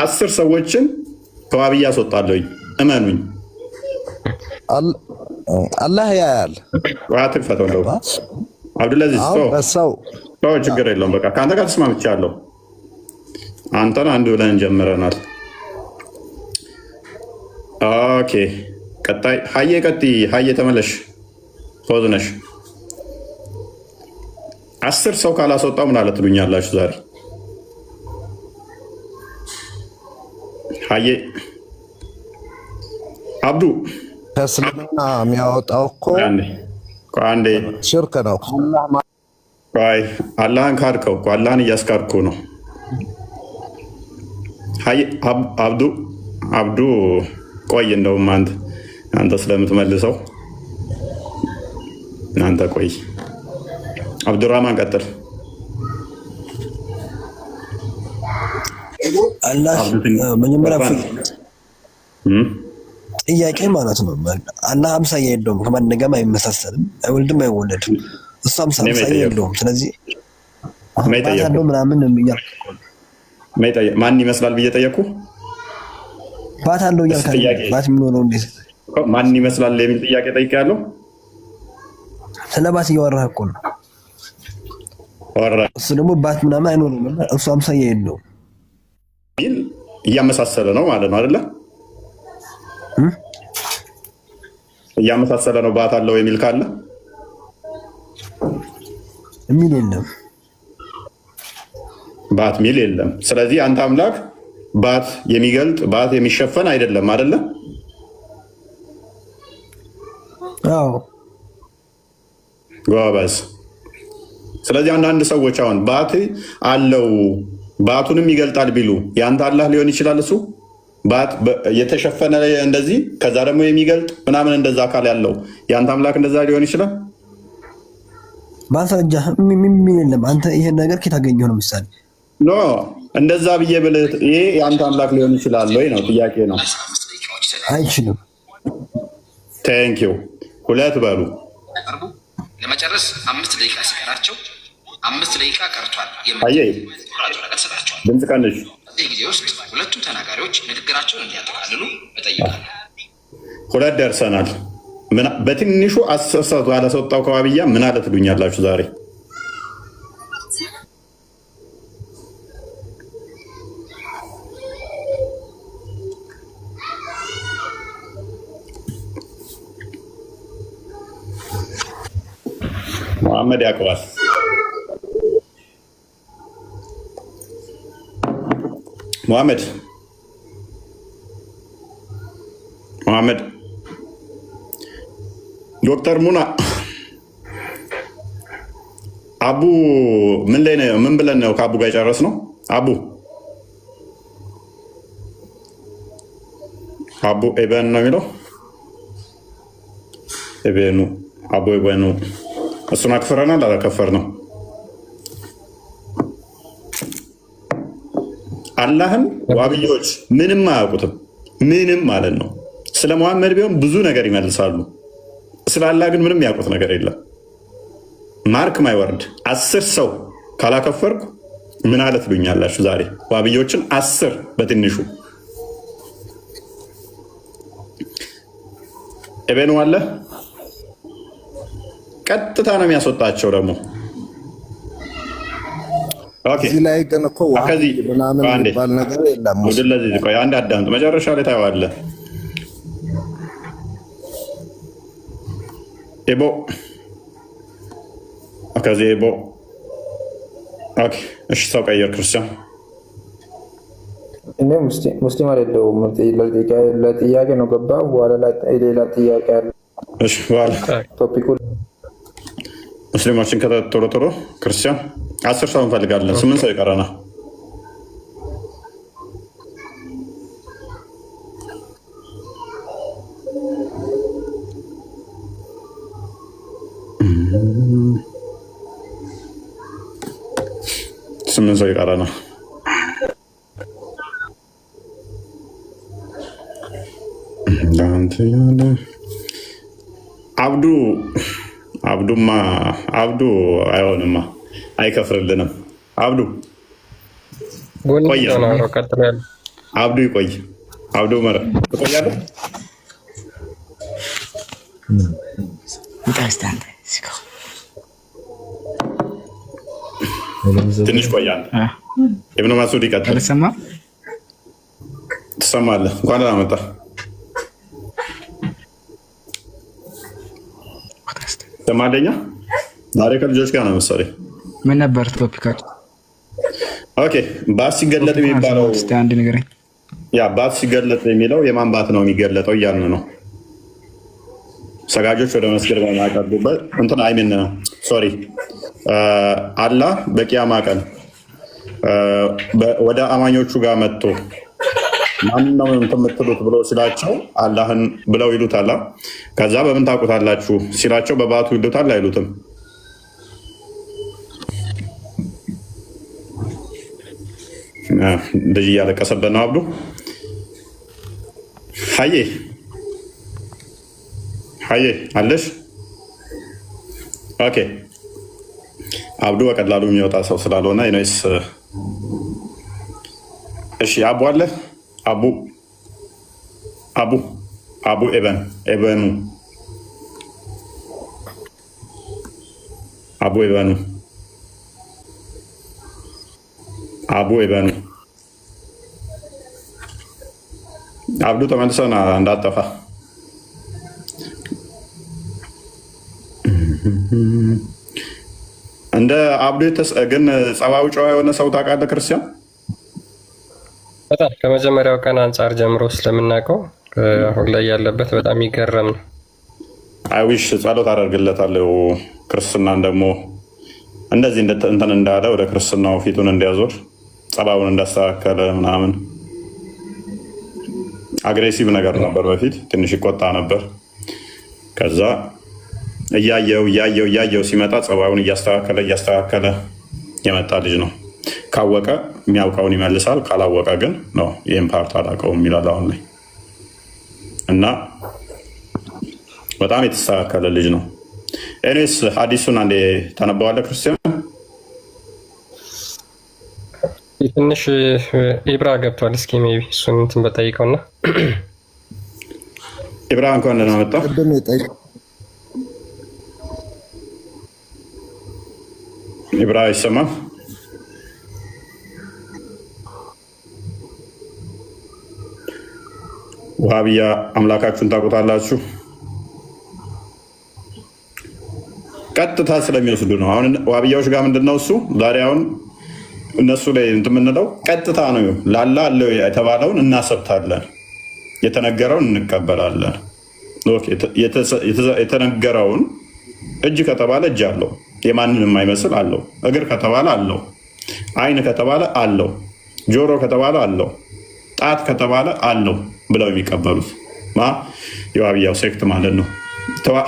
10 ሰዎችን ከዋህብያ አስወጣለሁኝ። እመኑኝ። አላህ ያያል። ዋትፈተው እንደው አብዱልአዚዝ ሰው ችግር የለውም። በቃ ከአንተ ጋር ተስማምቻለሁ። አንተን አንድ ብለን ጀምረናል። ኦኬ ቀጣይ ሀዬ ቀጥይ። ሀዬ ተመለሽ። ፖዝ ነሽ። 10 ሰው ካላስወጣው ምን አለ ትሉኛላችሁ ዛሬ? ሀዬ አብዱ ከእስልምና የሚያወጣው እኮ አንዴ ሽርክ ነው። አላህን ካድከው እኮ አላህን እያስካድኩ ነው። አብዱ ቆይ፣ እንደውም አንተ ስለምትመልሰው እናንተ ቆይ። አብዱራህማን ቀጥል። አላህ መጀመሪያ ጥያቄ ማለት ነው። አላህ አምሳያ የለውም፣ ከማን ጋርም አይመሳሰልም፣ አይወልድም፣ አይወለድም። እሱ አምሳያ የለውም። ስለዚህ አለው ምናምን ማን ይመስላል ብዬ ጠየኩ። ባት አለው እያልክ ባት የሚኖረው እንዴት ማን ይመስላል የሚል ጥያቄ ጠይቄያለሁ። ስለ ባት እያወራህ እኮ ነው። እሱ ደግሞ ባት ምናምን አይኖርም፣ እሱ አምሳያ የለውም። እያመሳሰለ ነው ማለት ነው አይደለ? እያመሳሰለ ነው። ባት አለው የሚል ካለ የሚል የለም። ባት ሚል የለም። ስለዚህ አንተ አምላክ ባት የሚገልጥ ባት የሚሸፈን አይደለም አይደለ? አዎ ጎበዝ። ስለዚህ አንዳንድ ሰዎች አሁን ባት አለው ባቱንም ይገልጣል ቢሉ ያንተ አላህ ሊሆን ይችላል። እሱ ባት የተሸፈነ እንደዚህ ከዛ ደግሞ የሚገልጥ ምናምን እንደዛ አካል ያለው ያንተ አምላክ እንደዛ ሊሆን ይችላል። ማስረጃ ምን የለም። አንተ ይሄን ነገር ከየት አገኘው ነው? ምሳሌ ኖ እንደዛ ብዬ ብልህ ይሄ ያንተ አምላክ ሊሆን ይችላል ወይ ነው ጥያቄ ነው። አይችልም። ቴንክ ዩ። ሁለት በሉ ለመጨረስ 5 ደቂቃ ሲቀራቸው 5 ደቂቃ ቀርቷል። ድምፅ ቀንሽ። በዚህ ጊዜ ውስጥ ሁለቱ ተናጋሪዎች ንግግራቸውን እንዲያጠቃልሉ እጠይቃለሁ። ሁለት ደርሰናል። በትንሹ 10 ሰዓት ባለሰወጣው ከዋብያ ምን አለ ትሉኛላችሁ ዛሬ? መሐመድ ያውቀዋል። መሐመድ ዶክተር ሙና አቡ ምን ላይ ነው? ምን ብለን ነው ከአቡ ጋር የጨረስነው? አቡ ኤበን ነው የሚለው ኤበኑ አቡ ኤበኑ እሱን አክፍረናል አላከፈርነው? አላህን ዋብዮች ምንም አያውቁትም። ምንም ማለት ነው። ስለ መሐመድ ቢሆን ብዙ ነገር ይመልሳሉ። ስለ አላህ ግን ምንም ያውቁት ነገር የለም። ማርክ ማይ ወርድ 10 ሰው ካላከፈርኩ ምን አለ ትሉኛላችሁ ዛሬ? ዋብዮችን 10 በትንሹ ኤቤኑ አለ ቀጥታ ነው የሚያስወጣቸው። ደግሞ እዚህ ላይ ግን እኮ ምናምን የሚባል ነገር የለም። ለዚህ ቆይ አንድ አዳምጥ፣ መጨረሻ ላይ ታየዋለህ። ኤቦ ከዚህ ኤቦ እሺ፣ ሰው ቀየር ክርስቲያን። እኔ ሙስሊም አይደለሁም። ለጥያቄ ነው ገባ። በኋላ ላይ ሌላ ጥያቄ አለ። እሺ፣ በኋላ ቶፒኩ ሙስሊሞችን ቶሎ ቶሎ ክርስቲያን 10 ሰው እንፈልጋለን። 8 ሰው ይቀረናል። አብዱ አይሆንማ፣ አይከፍርልንም። አብዱ ይቆይ። አብዱ መረ ትቆያለህ። ትንሽ ቆያለህ። ኢብኑ መስዑድ ይቀጥል። ትሰማለህ? እንኳን ደህና መጣህ። ተማደኛ ዛሬ ከልጆች ጋር ነው መሰለኝ። ምን ነበር ቶፒካችሁ? ኦኬ፣ ባት ሲገለጥ የሚባለው አንድ ነገር ባት ሲገለጥ የሚለው የማን ባት ነው የሚገለጠው እያልን ነው። ሰጋጆች ወደ መስጊድ በማያቀርቡበት እንትን አይሚን ነው ሶሪ፣ አላህ በቂያማ ቀን ወደ አማኞቹ ጋር መጥቶ ማንን ነው የምትሉት ብሎ ሲላቸው አላህን ብለው ይሉታል። ከዛ በምን ታውቁታላችሁ ሲላቸው በባቱ ይሉታል አይሉትም? እንደዚህ እያለቀሰበት ነው አብዱ። ሀዬ አለሽ? ኦኬ፣ አብዱ በቀላሉ የሚወጣ ሰው ስላልሆነ ይነስ። እሺ፣ አቡ አለ? አቡ ኤበኑ አብዱ ተመልሰና እንዳጠፋ እንደ አብዱ ግን ጸባዩ ጨዋ የሆነ ሰው ታውቃለህ ክርስቲያን? በጣም ከመጀመሪያው ቀን አንጻር ጀምሮ ስለምናውቀው አሁን ላይ ያለበት በጣም ይገርም ነው። አይዊሽ ጸሎት አደርግለታለሁ ክርስትናን ደግሞ እንደዚህ እንትን እንዳለ ወደ ክርስትናው ፊቱን እንዲያዞር ጸባውን እንዳስተካከለ ምናምን አግሬሲቭ ነገር ነበር። በፊት ትንሽ ይቆጣ ነበር። ከዛ እያየው ሲመጣ ጸባውን እያስተካከለ የመጣ ልጅ ነው። ካወቀ የሚያውቀውን ይመልሳል፣ ካላወቀ ግን ነው ይህን ፓርት አላውቀውም ይላል አሁን ላይ። እና በጣም የተስተካከለ ልጅ ነው። ኤኒዌይስ ሐዲሱን አንዴ ታነባዋለህ ክርስቲያን? ትንሽ ኢብራ ገብቷል። እስኪ ሜይ ቢ እሱን እንትን በጠይቀውና ኢብራ እንኳን ደህና መጣ። ኢብራ ይሰማል? ውሃብያ አምላካችሁን ታውቁታላችሁ? ቀጥታ ስለሚወስዱ ነው። አሁን ውሃብያዎች ጋር ምንድን ነው እሱ ዛሬ አሁን እነሱ ላይ እንትን የምንለው ቀጥታ ነው። ላላ አለው የተባለውን እናሰብታለን፣ የተነገረውን እንቀበላለን። የተነገረውን እጅ ከተባለ እጅ አለው፣ የማንንም የማይመስል አለው። እግር ከተባለ አለው፣ ዓይን ከተባለ አለው፣ ጆሮ ከተባለ አለው፣ ጣት ከተባለ አለው ብለው የሚቀበሉት የዋህብያው ሴክት ማለት ነው።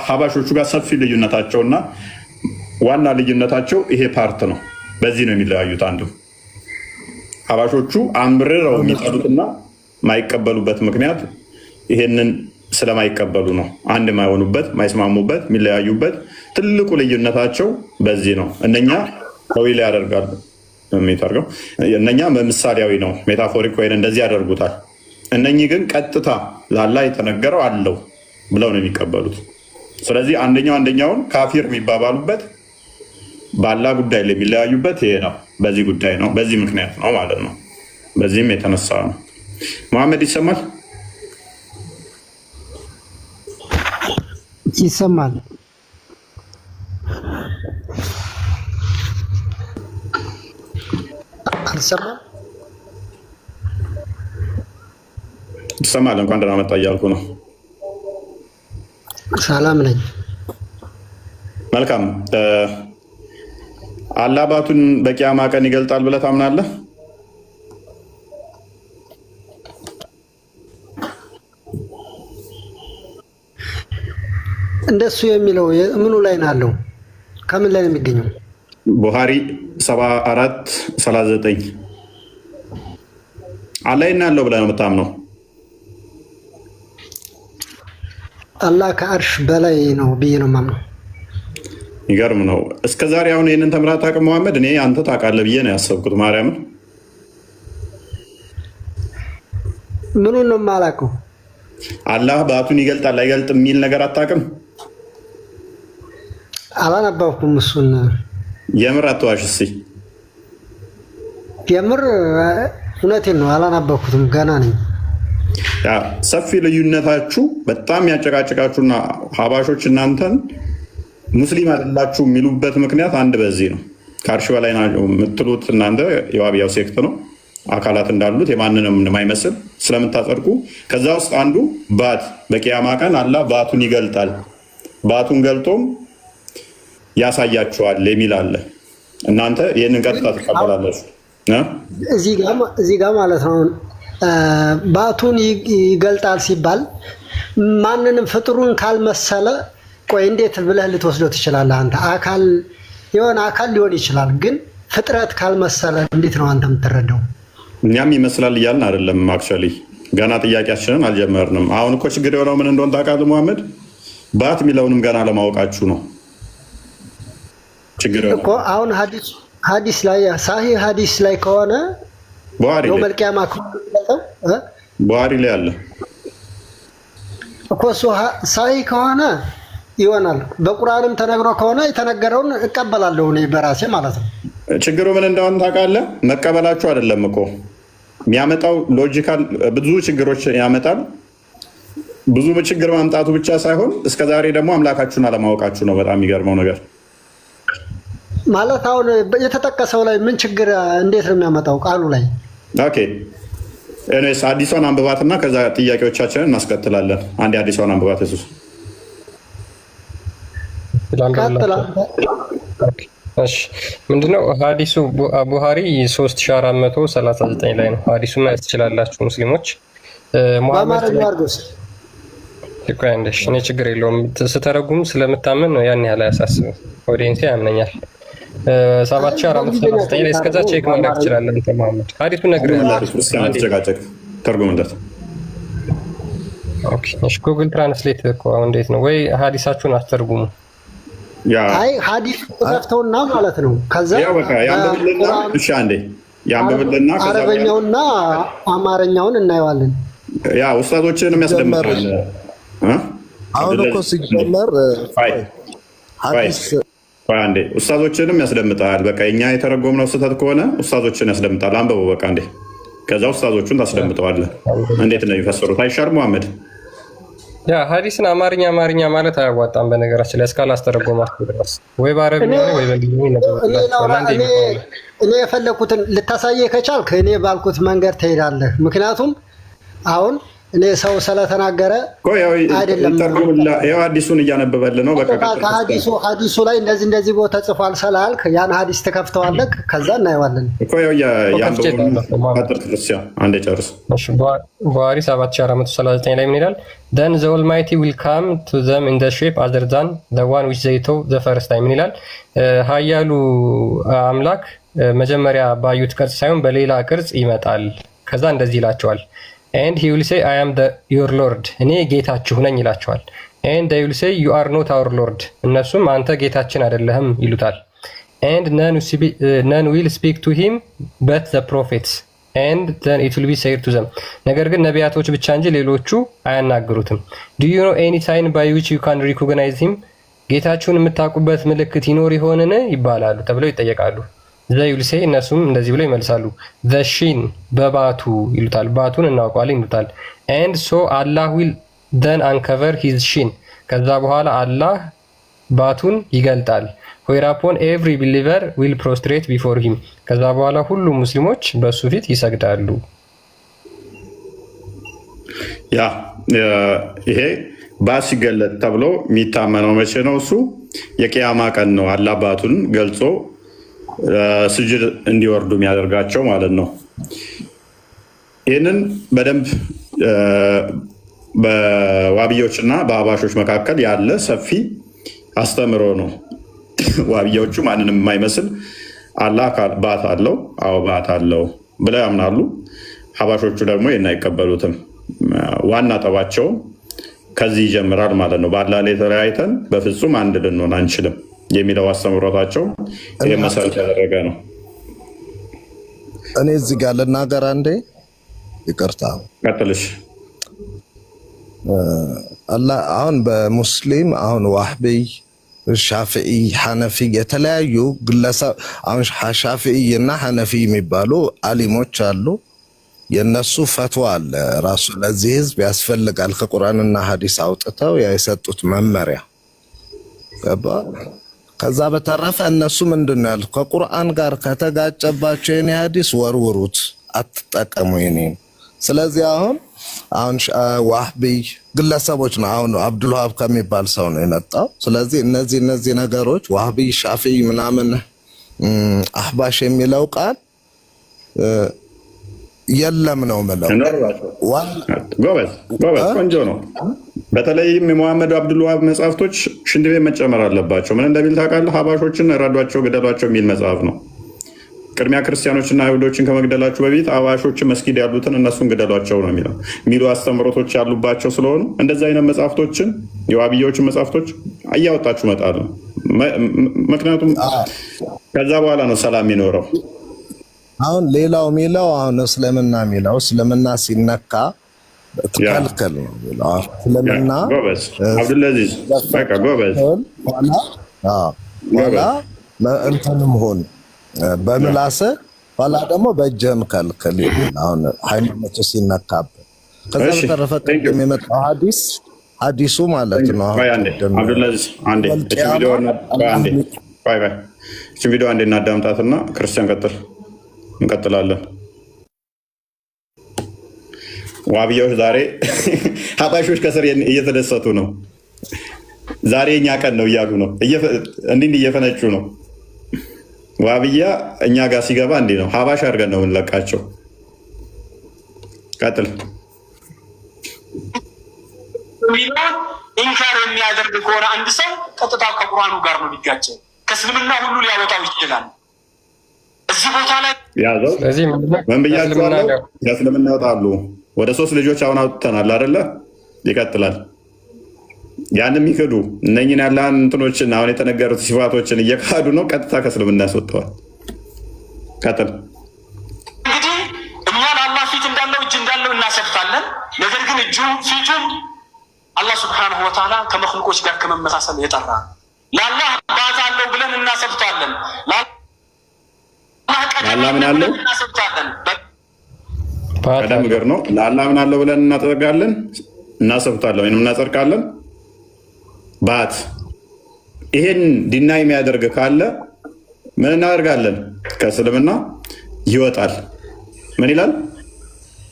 ሀባሾቹ ጋር ሰፊ ልዩነታቸውና ዋና ልዩነታቸው ይሄ ፓርት ነው። በዚህ ነው የሚለያዩት። አንዱ ሀባሾቹ አምርረው የሚጠሉትና የማይቀበሉበት ምክንያት ይሄንን ስለማይቀበሉ ነው። አንድ የማይሆኑበት፣ የማይስማሙበት፣ የሚለያዩበት ትልቁ ልዩነታቸው በዚህ ነው። እነኛ ተዊል ያደርጋሉ የሚታርገው እነኛ በምሳሌያዊ ነው፣ ሜታፎሪክ ወይ እንደዚህ ያደርጉታል። እነኚህ ግን ቀጥታ ላላ የተነገረው አለው ብለው ነው የሚቀበሉት። ስለዚህ አንደኛውን ካፊር የሚባባሉበት ባላ ጉዳይ ላይ የሚለያዩበት ይሄ ነው። በዚህ ጉዳይ ነው፣ በዚህ ምክንያት ነው ማለት ነው። በዚህም የተነሳ ነው። መሐመድ ይሰማል? ይሰማል። አልሰማም? ይሰማል። እንኳን ደህና መጣ እያልኩ ነው። ሰላም ነኝ። መልካም። አላህ ባቱን በቂያማ ቀን ይገልጣል ብለህ ታምናለህ? እንደሱ የሚለው ምኑ ላይ ነው ያለው? ከምን ላይ ነው የሚገኘው? ቡሃሪ 74:39 አላህ ያለው ብለህ ነው የምታምነው? አላህ ከአርሽ በላይ ነው ብዬ ነው የማምነው። ይገርም ነው። እስከ ዛሬ አሁን ይህንን ተምረህ አታውቅም መሐመድ? እኔ አንተ ታውቃለህ ብዬ ነው ያሰብኩት። ማርያምን ምኑን ነው የማላውቀው? አላህ ባቱን ይገልጣል አይገልጥም የሚል ነገር አታውቅም? አላነበብኩም እሱን። የምር አትዋሽ እስኪ። የምር እውነቴን ነው፣ አላነበብኩትም፣ ገና ነኝ። ሰፊ ልዩነታችሁ በጣም ያጨቃጨቃችሁና ሀባሾች እናንተን ሙስሊም አይደላችሁ የሚሉበት ምክንያት አንድ በዚህ ነው። ከአርሽ በላይ የምትሉት እናንተ የዋህብያው ሴክት ነው። አካላት እንዳሉት የማንንም የማይመስል ስለምታጸድቁ፣ ከዛ ውስጥ አንዱ ባት በቂያማ ቀን አላህ ባቱን ይገልጣል፣ ባቱን ገልጦም ያሳያችኋል የሚል አለ። እናንተ ይህንን ቀጥታ ትቀበላላችሁ። እዚህ ጋር ማለት ነው ባቱን ይገልጣል ሲባል ማንንም ፍጥሩን ካልመሰለ፣ ቆይ እንዴት ብለህ ልትወስደው ትችላለህ? አንተ አካል የሆነ አካል ሊሆን ይችላል፣ ግን ፍጥረት ካልመሰለ እንዴት ነው አንተ የምትረዳው? እኛም ይመስላል እያልን አይደለም። አክቹዋሊ ገና ጥያቄያችንን አልጀመርንም። አሁን እኮ ችግር የሆነው ምን እንደሆነ ታውቃለህ መሐመድ? ባት የሚለውንም ገና ለማወቃችሁ ነው ችግር እኮ። አሁን ሀዲስ ላይ ሳሂህ ሀዲስ ላይ ከሆነ ቡሃሪ ላይ አለ እኮ እሱ ሳሂህ ከሆነ ይሆናል። በቁርአንም ተነግሮ ከሆነ የተነገረውን እቀበላለሁ እኔ በራሴ ማለት ነው። ችግሩ ምን እንደሆነ ታውቃለህ? መቀበላችሁ አይደለም እኮ የሚያመጣው ሎጂካል ብዙ ችግሮች ያመጣል። ብዙ ችግር ማምጣቱ ብቻ ሳይሆን እስከዛሬ ደግሞ አምላካችሁን አለማወቃችሁ ነው በጣም የሚገርመው ነገር። ማለት አሁን የተጠቀሰው ላይ ምን ችግር እንዴት ነው የሚያመጣው ቃሉ ላይ? ኦኬ እኔስ አዲሷን አንብባትና ከዛ ጥያቄዎቻችንን እናስከትላለን። አንድ አዲሷን አንብባት። እሱ እሺ ምንድነው ሐዲሱ ቡሃሪ 3439 ላይ ነው። ሐዲሱን ማየት ትችላላችሁ ሙስሊሞች። በአማርኛ አድርጎስ ይቆያንደሽ እኔ ችግር የለውም ስተረጉም ስለምታመን ነው ያን ያህል አያሳስብም። ኦዲየንስ ያምነኛል። 7439 ላይ እስከዛ ቼክ ማድረግ ትችላለህ። እንተ መሐመድ ሐዲሱን ነግሬሃለሁ። ክርስቲያን አትጨቃጨቅ ተርጉምለት። ኦኬ እሺ ጉግል ትራንስሌት እኮ እንዴት ነው ወይ ሐዲሳችሁን አስተርጉሙ። አይ ሐዲስ ተከፍተውና ማለት ነው። ከዛ ያው በቃ ያንብብልና እሺ አንዴ ያንብብልና ከዛ አረበኛውና አማርኛውን እናየዋለን። ያ ኡስታዞችንም ያስደምጣል። አሁን እኮ ሲጀመር ሐዲስ አንዴ ኡስታዞችንም ያስደምጣል። በቃ እኛ የተረጎምነው ስህተት ከሆነ ኡስታዞችን ያስደምጣል። አንብበው በቃ አንዴ ከዛ ኡስታዞቹን ታስደምጠዋለህ። እንዴት ነው የሚፈሰሩት? አይሻር መሐመድ ያ ሐዲስን አማርኛ ማለት አያዋጣም። በነገራችን ላይ እስካላስተረጎማችሁ ድረስ ወይ በአረብኛ ወይ በእንግሊዝኛ ነው። እኔ የፈለኩትን ልታሳየህ ከቻልክ እኔ ባልኩት መንገድ ትሄዳለህ። ምክንያቱም አሁን እኔ ሰው ስለተናገረ አይደለም። ያው ሐዲሱን እያነበበልህ ነው። በቃ ሐዲሱ ላይ እንደዚህ ቦታ ጽፏል ስላልክ ያን ሐዲስ ትከፍተዋለህ። ከዛ እናየዋለን እኮ ያው ያንብበው ክርስቲያን አንዴ ጨርስ። እሺ ቡሃሪ 7439 ላይ ምን ይላል? then the almighty will come to them in the shape other than the one which they saw the first time ምን ይላል? ኃያሉ አምላክ መጀመሪያ ባዩት ቅርጽ ሳይሆን በሌላ ቅርጽ ይመጣል። ከዛ እንደዚህ ይላቸዋል and he will say I am your lord እኔ ጌታችሁ ነኝ ይላቸዋል። and they will say you are not our lord እነሱም አንተ ጌታችን አይደለህም ይሉታል። and none will speak to him but the prophets and then it will be said to them ነገር ግን ነቢያቶች ብቻ እንጂ ሌሎቹ አያናግሩትም። do you know any sign by which you can recognize him ጌታችሁን የምታውቁበት ምልክት ይኖር ይሆንን ይባላሉ ተብለው ይጠየቃሉ። they will say እነሱም እንደዚህ ብለው ይመልሳሉ the shin በባቱ ይሉታል። ባቱን እናውቀዋለን ይሉታል። and so Allah will then uncover his shin ከዛ በኋላ አላህ ባቱን ይገልጣል። whereupon every believer will prostrate before him ከዛ በኋላ ሁሉም ሙስሊሞች በሱ ፊት ይሰግዳሉ። ያ ይሄ ባስ ይገለጥ ተብሎ የሚታመነው መቼ ነው? እሱ የቂያማ ቀን ነው። አላህ ባቱን ገልጾ ስጅድ እንዲወርዱ የሚያደርጋቸው ማለት ነው። ይህንን በደንብ በዋብዮችና በአባሾች መካከል ያለ ሰፊ አስተምሮ ነው። ዋብዮቹ ማንንም የማይመስል አላህ ባት አለው፣ አዎ ባት አለው ብለው ያምናሉ። ሀባሾቹ ደግሞ ይህን አይቀበሉትም። ዋና ጠባቸው ከዚህ ይጀምራል ማለት ነው። በአላህ ላይ ተለያይተን በፍጹም አንድ ልንሆን አንችልም የሚለው አስተምሮታቸው ይህ መሰረት ያደረገ ነው። እኔ እዚህ ጋር ልናገር አንዴ፣ ይቅርታ ቀጥልሽ። አሁን በሙስሊም አሁን ዋህብይ፣ ሻፊዒ፣ ሐነፊ የተለያዩ ግለሰብ አሁን ሻፊዒ እና ሐነፊ የሚባሉ አሊሞች አሉ። የነሱ ፈትዋ አለ ራሱ ለዚህ ህዝብ ያስፈልጋል ከቁርአንና ሐዲስ አውጥተው የሰጡት መመሪያ ገባ። ከዛ በተረፈ እነሱ ምንድነው ያሉት? ከቁርአን ጋር ከተጋጨባቸው የኔ ሐዲስ ወርውሩት፣ አትጠቀሙ የኔ። ስለዚህ አሁን ዋህብይ ግለሰቦች ነው። አሁን አብዱልዋሃብ ከሚባል ሰው ነው የመጣው። ስለዚህ እነዚህ ነገሮች ዋህብይ፣ ሻፊዒ ምናምን አህባሽ የሚለው ቃል የለም ነው የምለው። ጎበዝ ቆንጆ ነው። በተለይም የሙሐመድ አብዱልዋሃብ መጽሐፍቶች ሽንት ቤት መጨመር አለባቸው። ምን እንደሚል ታውቃለህ? ሀባሾችን ረዷቸው፣ ግደሏቸው የሚል መጽሐፍ ነው። ቅድሚያ ክርስቲያኖችና አይሁዶችን ከመግደላችሁ በፊት አባሾችን መስጊድ ያሉትን እነሱን ግደሏቸው ነው የሚሉ አስተምሮቶች ያሉባቸው ስለሆኑ እንደዚህ አይነት መጽሐፍቶችን የዋብያዎችን መጽሐፍቶች እያወጣችሁ መጣል ነው። ምክንያቱም ከዛ በኋላ ነው ሰላም የሚኖረው። አሁን ሌላው ሚለው አሁን እስልምና ሚለው እስልምና ሲነካ ትከልከል ነው ሚለው እስልምና ጎበዝ አብዱልአዚዝ በቃ ጎበዝ ኋላ እንትንም ሆን በምላስ ኋላ ደግሞ በእጅም ከልከል ይላል። አሁን ሃይማኖት ሲነካበት ከዛ በተረፈ ቅድም የመጣው ሐዲሱ ማለት ነው። አብዱልአዚዝ አንዴ እቺ ቪዲዮ አንዴ እናዳምጣትና ክርስቲያን ቀጥል እንቀጥላለን። ዋብያዎች ዛሬ ሀባሾች ከስር እየተደሰቱ ነው። ዛሬ እኛ ቀን ነው እያሉ ነው። እንዲህ እየፈነጩ ነው። ዋብያ እኛ ጋር ሲገባ እንዲህ ነው፣ ሀባሽ አድርገን ነው የምንለቃቸው። ቀጥል። ኢንካር የሚያደርግ ከሆነ አንድ ሰው ቀጥታ ከቁርአኑ ጋር ነው የሚጋጨው፣ ከእስልምና ሁሉ ሊያወጣው ይችላል። እዚህ ቦታ ላይ ያዘው። ምን ብያቸዋለሁ? ከእስልምና ያወጣሉ። ወደ 3 ልጆች አሁን አውጥተናል አይደለ? ይቀጥላል። ያን የሚክዱ እነኝን ያለን እንትኖችን አሁን የተነገሩት ሲፋቶችን እየካዱ ነው፣ ቀጥታ ከእስልምና ያስወጥተዋል። ቀጥል። እንግዲህ እኛ ለአላህ ፊት እንዳለው እጅ እንዳለው እናሰብታለን። ነገር ግን እጁ ፊቱም አላህ ስብሐነሁ ወተዓላ ከመክሉቆች ጋር ከመመሳሰል የጠራ ለአላህ አባት አለው ብለን እናሰብታለን። ለአላህ ምን አለው? ቀደም ገር ነው። ለአላህ ምን አለው ብለን እናጠርጋለን፣ እናሰብታለን ወይም እናጸድቃለን። ባት ይሄን ዲና የሚያደርግ ካለ ምን እናደርጋለን? ከእስልምና ይወጣል። ምን ይላል?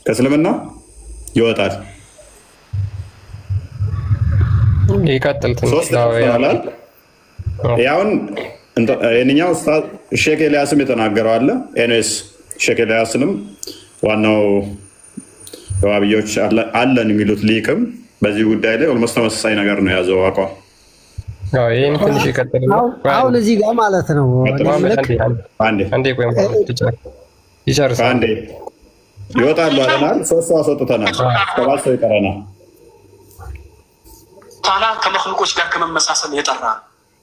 ከእስልምና ይወጣል። ይቀጥል። ያውን የእኛው ኡስታዝ ሼክ ኤልያስም የተናገረው አለ። ኤንኤስ ሼክ ኤልያስንም ዋናው ዋብዮች አለን የሚሉት ሊቅም በዚህ ጉዳይ ላይ ኦልሞስት ተመሳሳይ ነገር ነው የያዘው አቋም። ይህም ትንሽ ይቀጥል። አሁን እዚህ ጋር ማለት ነው አንዴ ይወጣሉ አለናል። 3 ሰው አስወጥተናል፣ 7 ሰው ይቀረናል። ታላ ከመክሉቆች ጋር ከመመሳሰል የጠራ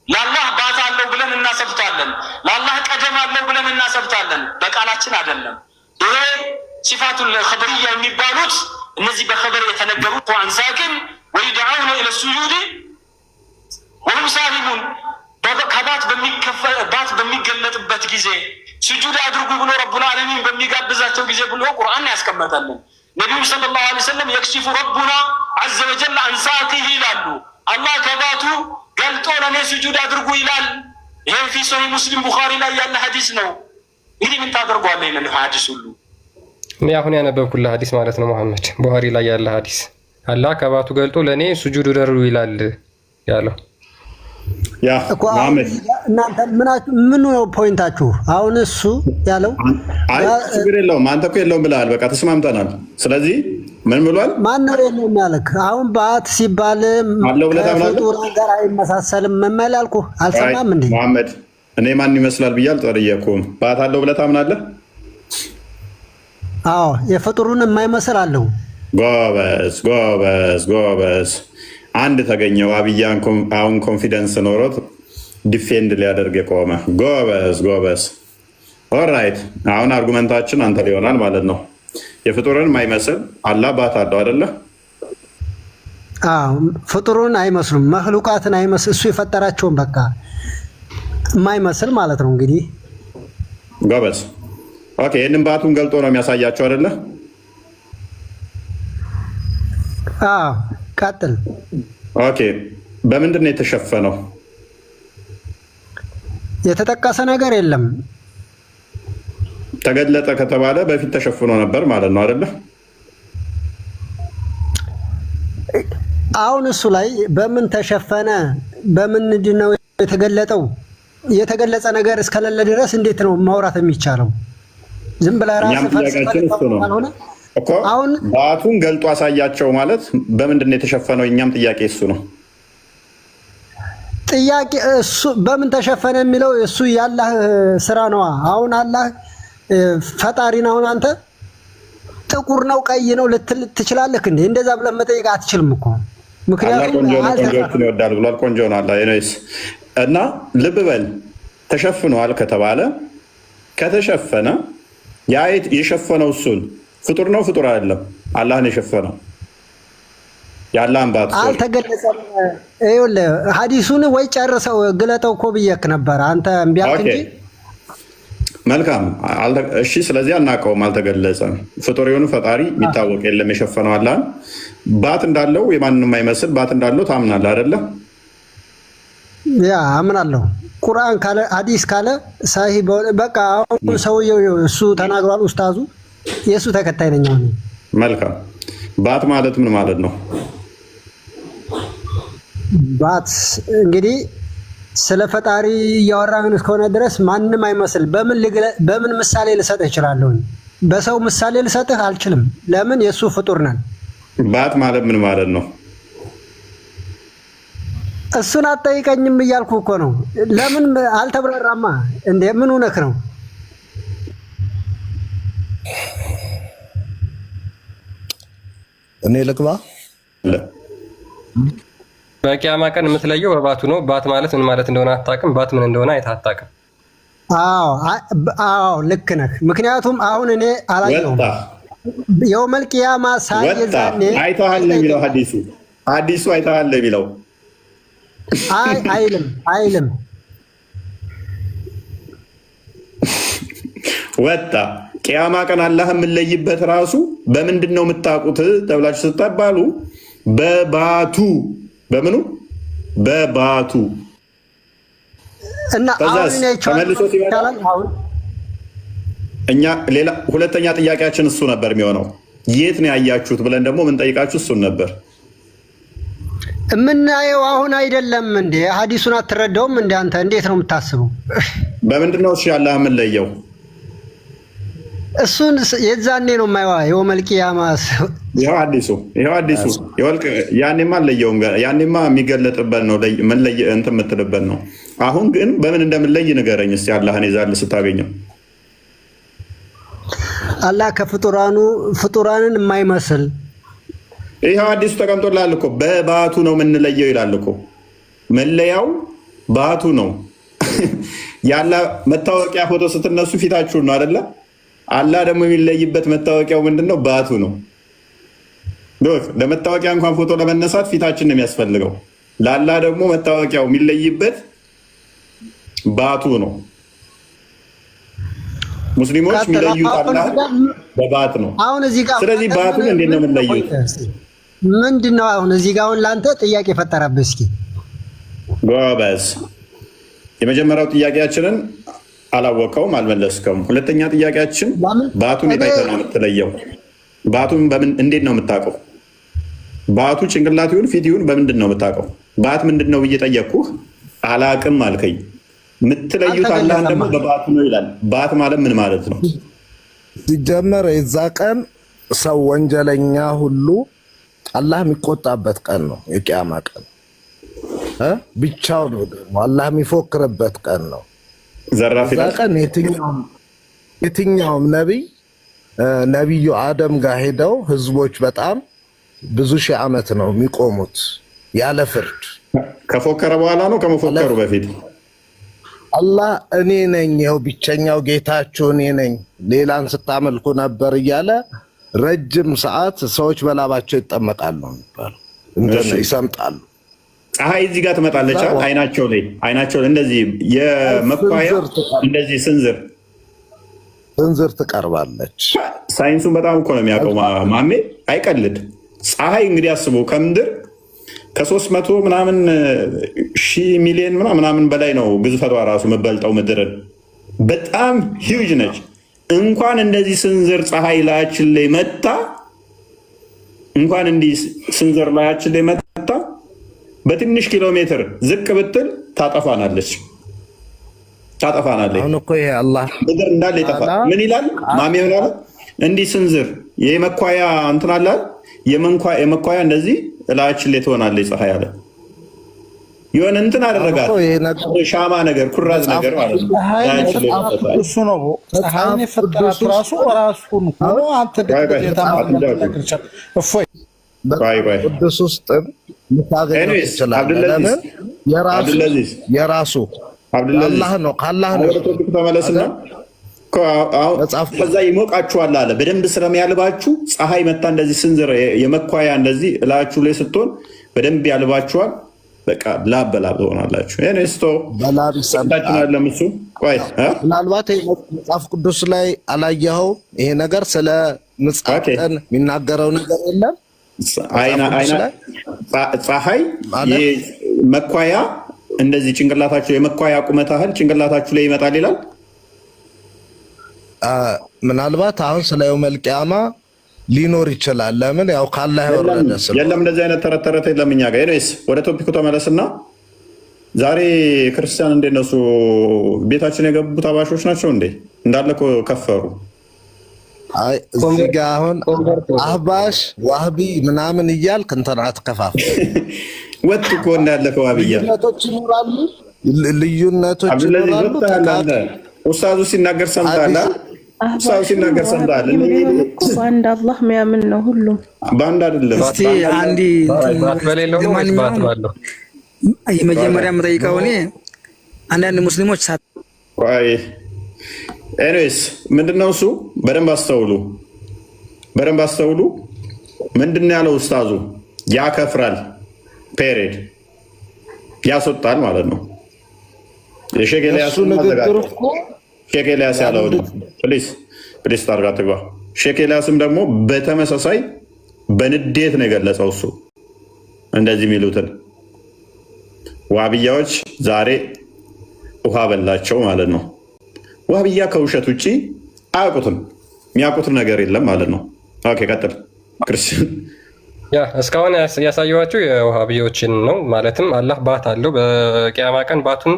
ለአላህ ባት አለው ብለን እናሰብታለን፣ ለአላህ ቀደም አለው ብለን እናሰብታለን። በቃላችን አይደለም። ይሄ ሲፋቱል ኸበርያ የሚባሉት እነዚህ በኸበር የተነገሩት አንሳክን ወይድዓውነ ኢለ ሱጁድ ወሁም ሳሊሙን ባት በሚገለጥበት ጊዜ ስጁድ አድርጉ ብሎ ረቡል ዓለሚን በሚጋብዛቸው ጊዜ ብሎ ቁርአን ያስቀመጠልን። ነቢዩ ሰለላሁ ዐለይሂ ወሰለም የክሽፉ ረቡና ዐዘ ወጀል አንሳኪህ ይላሉ። አላህ ከባቱ ገልጦ ለእኔ ስጁድ አድርጉ ይላል። ይሄ ፊ ሶሒህ ሙስሊም ቡኻሪ ላይ ያለ ሀዲስ ነው። እንግዲህ ምን ታደርጓለህ? ይሄንን ሀዲስ ሁሉ እኔ አሁን ያነበብኩልህ ሀዲስ ማለት ነው መሐመድ፣ ቡኻሪ ላይ ያለ ሀዲስ አላህ ከባቱ ገልጦ ለእኔ ስጁድ አድርጉ ይላል ያለው። እናንተ ምን ነው ፖይንታችሁ? አሁን እሱ ያለው ችግር የለውም አንተ እኮ የለውም ብለሃል። በቃ ተስማምተናል። ስለዚህ ምን ብሏል? ማን ነው የለውም ያለክ? አሁን ባት ሲባል ከፍጡራን ጋር አይመሳሰልም መመል ያልኩህ አልሰማም እንዴ? መሐመድ እኔ ማን ይመስላል ብዬ አልጠየኩም። ባት አለው ብለህ ታምናለህ? አዎ የፍጡሩን የማይመስል አለው። ጎበዝ አንድ ተገኘው። አብያን አሁን ኮንፊደንስ ኖሮት ዲፌንድ ሊያደርግ የቆመ ጎበዝ። ኦራይት አሁን አርጉመንታችን አንተ ሊሆናል ማለት ነው። የፍጡርን የማይመስል አላህ ባት አለው አይደለ? ፍጡሩን አይመስሉም፣ መክሉቃትን አይመስል እሱ የፈጠራቸውን በቃ የማይመስል ማለት ነው። እንግዲህ ጎበዝ ኦኬ። ይህንን ባቱን ገልጦ ነው የሚያሳያቸው አይደለ? ቀጥል። ኦኬ በምንድን ነው የተሸፈነው? የተጠቀሰ ነገር የለም። ተገለጠ ከተባለ በፊት ተሸፍኖ ነበር ማለት ነው አይደለ? አሁን እሱ ላይ በምን ተሸፈነ፣ በምንድን ነው የተገለጠው? የተገለጸ ነገር እስከሌለ ድረስ እንዴት ነው ማውራት የሚቻለው? ዝም ብለህ ራስህ ፈልስፈህ እኮ አሁን ባቱን ገልጦ አሳያቸው ማለት በምንድን ነው የተሸፈነው? እኛም ጥያቄ እሱ ነው። ጥያቄ እሱ በምን ተሸፈነ የሚለው እሱ ያላህ ስራ ነዋ። አሁን አላህ ፈጣሪ ነው። አሁን አንተ ጥቁር ነው ቀይ ነው ልትል ትችላለህ እንዴ? እንደዛ ብለህ መጠየቅ አትችልም እኮ። ምክንያቱም ቆንጆችን ይወዳል ብሏል። ቆንጆ ነው አላህ ነው። እና ልብ በል ተሸፍኗል ከተባለ ከተሸፈነ የአይት የሸፈነው እሱን ፍጡር ነው ፍጡር አይደለም? አላህ ነው የሸፈነው። የአላህን ባት አልተገለጸም። ይኸውልህ ሐዲሱን ወይ ጨርሰው ግለጠው እኮ ብዬሽ ነበር አንተ እምቢ አልክ እንጂ። መልካም እሺ። ስለዚህ አናውቀውም፣ አልተገለጸም። ፍጡር የሆኑ ፈጣሪ የሚታወቅ የለም። የሸፈነው አላህን ባት እንዳለው የማንንም አይመስል ባት እንዳለው ታምናለህ አይደለ? ያ አምናለሁ። ቁርአን ካለ ሐዲስ ካለ ሳሂ በቃ አሁን ሰውየው እሱ ተናግሯል። ኡስታዙ የእሱ ተከታይ ነኝ አሁን። መልካም ባት ማለት ምን ማለት ነው? ባት እንግዲህ ስለ ፈጣሪ እያወራን እስከሆነ ድረስ ማንም አይመስል። በምን ምሳሌ ልሰጥህ እችላለሁ? በሰው ምሳሌ ልሰጥህ አልችልም። ለምን? የእሱ ፍጡር ነን። ባት ማለት ምን ማለት ነው? እሱን አትጠይቀኝም እያልኩ እኮ ነው። ለምን አልተብራራማ እንዴ? ምን ሆነህ ነው? እኔ ልግባ። በቂያማ ቀን የምትለየው በባቱ ነው። ባት ማለት ምን ማለት እንደሆነ አታውቅም። ባት ምን እንደሆነ አይተህ አታውቅም። አዎ ልክ ነህ። ምክንያቱም አሁን እኔ አላየሁም። የውመል ቂያማ ሳይዛኔ አይተሃል የሚለው ሐዲሱ አይተሃል የሚለው አይልም። ወጣ ቂያማ ቀን አላህ የምንለይበት ራሱ በምንድን ነው የምታውቁት ተብላችሁ ስትባሉ በባቱ በምኑ በባቱ እና አሁን ተመልሶ ሲመጣ እኛ ሌላ ሁለተኛ ጥያቄያችን እሱ ነበር የሚሆነው። የት ነው ያያችሁት ብለን ደግሞ ምን ጠይቃችሁ እሱን ነበር የምናየው። አሁን አይደለም እንዴ? ሐዲሱን አትረዳውም እንዴ አንተ? እንዴት ነው የምታስበው? በምንድን ነው እሺ አላህ የምንለየው? እሱን የዛኔ ነው የማይዋ የውመል ቂያማ ይሄው አዲሱ ያኔማ አለየውም። ያኔማ የሚገለጥበት ነው መለየ እንትን የምትልበት ነው። አሁን ግን በምን እንደምንለይ ንገረኝ እስቲ አላህን ይዛል ስታገኘው። አላህ ፍጡራንን የማይመስል ይሄው አዲሱ ተቀምጦልሃል እኮ በባቱ ነው የምንለየው ይላል እኮ። መለያው ባቱ ነው። ያላ መታወቂያ ፎቶ ስትነሱ ፊታችሁን ነው አይደለ? አላህ ደግሞ የሚለይበት መታወቂያው ምንድነው? ባቱ ነው። ለመታወቂያ እንኳን ፎቶ ለመነሳት ፊታችን ነው የሚያስፈልገው። ለአላህ ደግሞ መታወቂያው የሚለይበት ባቱ ነው። ሙስሊሞች የሚለዩት አላህ በባት ነው። ስለዚህ ባቱን እንዴት ነው የምንለዩት? ምንድነው አሁን እዚህ ጋር አሁን ለአንተ ጥያቄ ፈጠረብህ። እስኪ ጎበዝ፣ የመጀመሪያው ጥያቄያችንን አላወቀውም፣ አልመለስከውም። ሁለተኛ ጥያቄያችን ባቱን የታይተ ነው የምትለየው? ባቱን በምን እንዴት ነው የምታውቀው? ባቱ ጭንቅላት ይሁን ፊት ይሁን በምንድን ነው የምታውቀው? ባት ምንድን ነው ብዬ ጠየቅኩህ፣ አላቅም አልከኝ። የምትለዩት አላህን ደግሞ በባቱ ነው ይላል። ባት ማለት ምን ማለት ነው? ሲጀመር የዛ ቀን ሰው ወንጀለኛ ሁሉ አላህ የሚቆጣበት ቀን ነው። የቂያማ ቀን ብቻው ነው ደግሞ አላህ የሚፎክርበት ቀን ነው። እዛ ቀን የትኛውም ነቢዩ አደም ጋር ሄደው ህዝቦች በጣም ብዙ ሺህ ዓመት ነው የሚቆሙት ያለ ፍርድ። ከፎከረ በኋላ ነው ከመፎከሩ በፊት አላህ እኔ ነኝ ይኸው ብቸኛው ጌታችሁ እኔ ነኝ ሌላን ስታመልኩ ነበር እያለ ረጅም ሰዓት ሰዎች በላባቸው ይጠመቃሉ የሚባለው ይሰምጣሉ። ፀሐይ እዚህ ጋር ትመጣለች አይናቸው ላይ እንደዚህ የመኳያ እንደዚህ ስንዝር ትቀርባለች። ሳይንሱን በጣም እኮ ነው የሚያውቀው ማሜ፣ አይቀልድ። ፀሐይ እንግዲህ አስበው ከምድር ከ300 ምናምን ሺህ ሚሊዮን ምናምን በላይ ነው ግዝፈቷ ራሱ የምበልጠው ምድርን። በጣም ሂውጅ ነች። እንኳን እንደዚህ ስንዝር ፀሐይ ላያችን ላይ መታ በትንሽ ኪሎ ሜትር ዝቅ ብትል ታጠፋናለች። አሁን እኮ ይሄ አላህ ምድር እንዳለ ይጠፋል። ምን ይላል ማሜ? ሆናለ እንዲህ ስንዝር የመኳያ እንትን አለ የመኳያ እንደዚህ እላችን ላይ ትሆናለች ፀሐይ አለ። የሆነ እንትን አደረጋት ሻማ ነገር ኩራዝ ነገር ማለት ነው። እሱ ነው ፀሐይን የፈጠራት ራሱን ሆኖ አንተ ቅዱስ ውስጥ ልታገኘው ትችላለህ። የራሱ አላህ ነው። ከአላህ ነው። ተመለስና ከዛ ይሞቃችኋል አለ። በደንብ ስለሚያልባችሁ ፀሐይ መታ እንደዚህ ስንዝር የመኳያ እንደዚህ እላችሁ ላይ ስትሆን በደንብ ያልባችኋል። በቃ ላብ በላብ ትሆናላችሁ። ስቶ ለምሱ ምናልባት መጽሐፍ ቅዱስ ላይ አላየኸው? ይሄ ነገር ስለ ምጽአት ቀን የሚናገረው ነገር የለም። ፀሐይ መኳያ እንደዚህ ጭንቅላታችሁ የመኳያ ቁመት ያህል ጭንቅላታችሁ ላይ ይመጣል ይላል። ምናልባት አሁን ስለ የውመል ቂያማ ሊኖር ይችላል። ለምን ያው ካላህ የወረደ የለም እንደዚህ አይነት ተረት የለም እኛ ጋር። ኤኒዌይስ ወደ ቶፒኩ ተመለስና ዛሬ ክርስቲያን እንደነሱ ቤታችን የገቡት አባሾች ናቸው እንዴ? እንዳለ እኮ ከፈሩ። አይ እዚህ ጋ አሁን አህባሽ ዋህቢ ምናምን እያልክ እንትን አትከፋፍል። ወጥ እኮ እንዳለ ከዋህብያ ልዩነቶች ይኖራሉ፣ ልዩነቶች ይኖራሉ። ኡስታዙ ሲናገር ሰምታላ። ኡስታዙ ሲናገር ሰምታላ። በአንድ አላህ የሚያምን ነው ሁሉም በአንድ አይደለም። እስቲ አንዲ የመጀመሪያ የምጠይቀው እኔ አንዳንድ ሙስሊሞች ኤኒዌይስ ምንድነው እሱ? በደንብ አስተውሉ። ምንድን ያለው ኡስታዙ? ያከፍራል፣ ፔሬድ ያስወጣል ማለት ነው። የሼክ ኤልያስ ያለው ፕሊስ ታርጋ ትግባ። ሼክ ኤልያስም ደግሞ በተመሳሳይ በንዴት ነው የገለጸው። እሱ እንደዚህ የሚሉትን ዋህብያዎች ዛሬ ውሃ በላቸው ማለት ነው። ዋህብያ ከውሸት ውጭ አያውቁትም፣ የሚያውቁትም ነገር የለም ማለት ነው። ኦኬ ቀጥል ክርስቲያን። እስካሁን ያሳየኋቸው የዋህብያዎችን ነው። ማለትም አላህ ባት አለው፣ በቂያማ ቀን ባቱን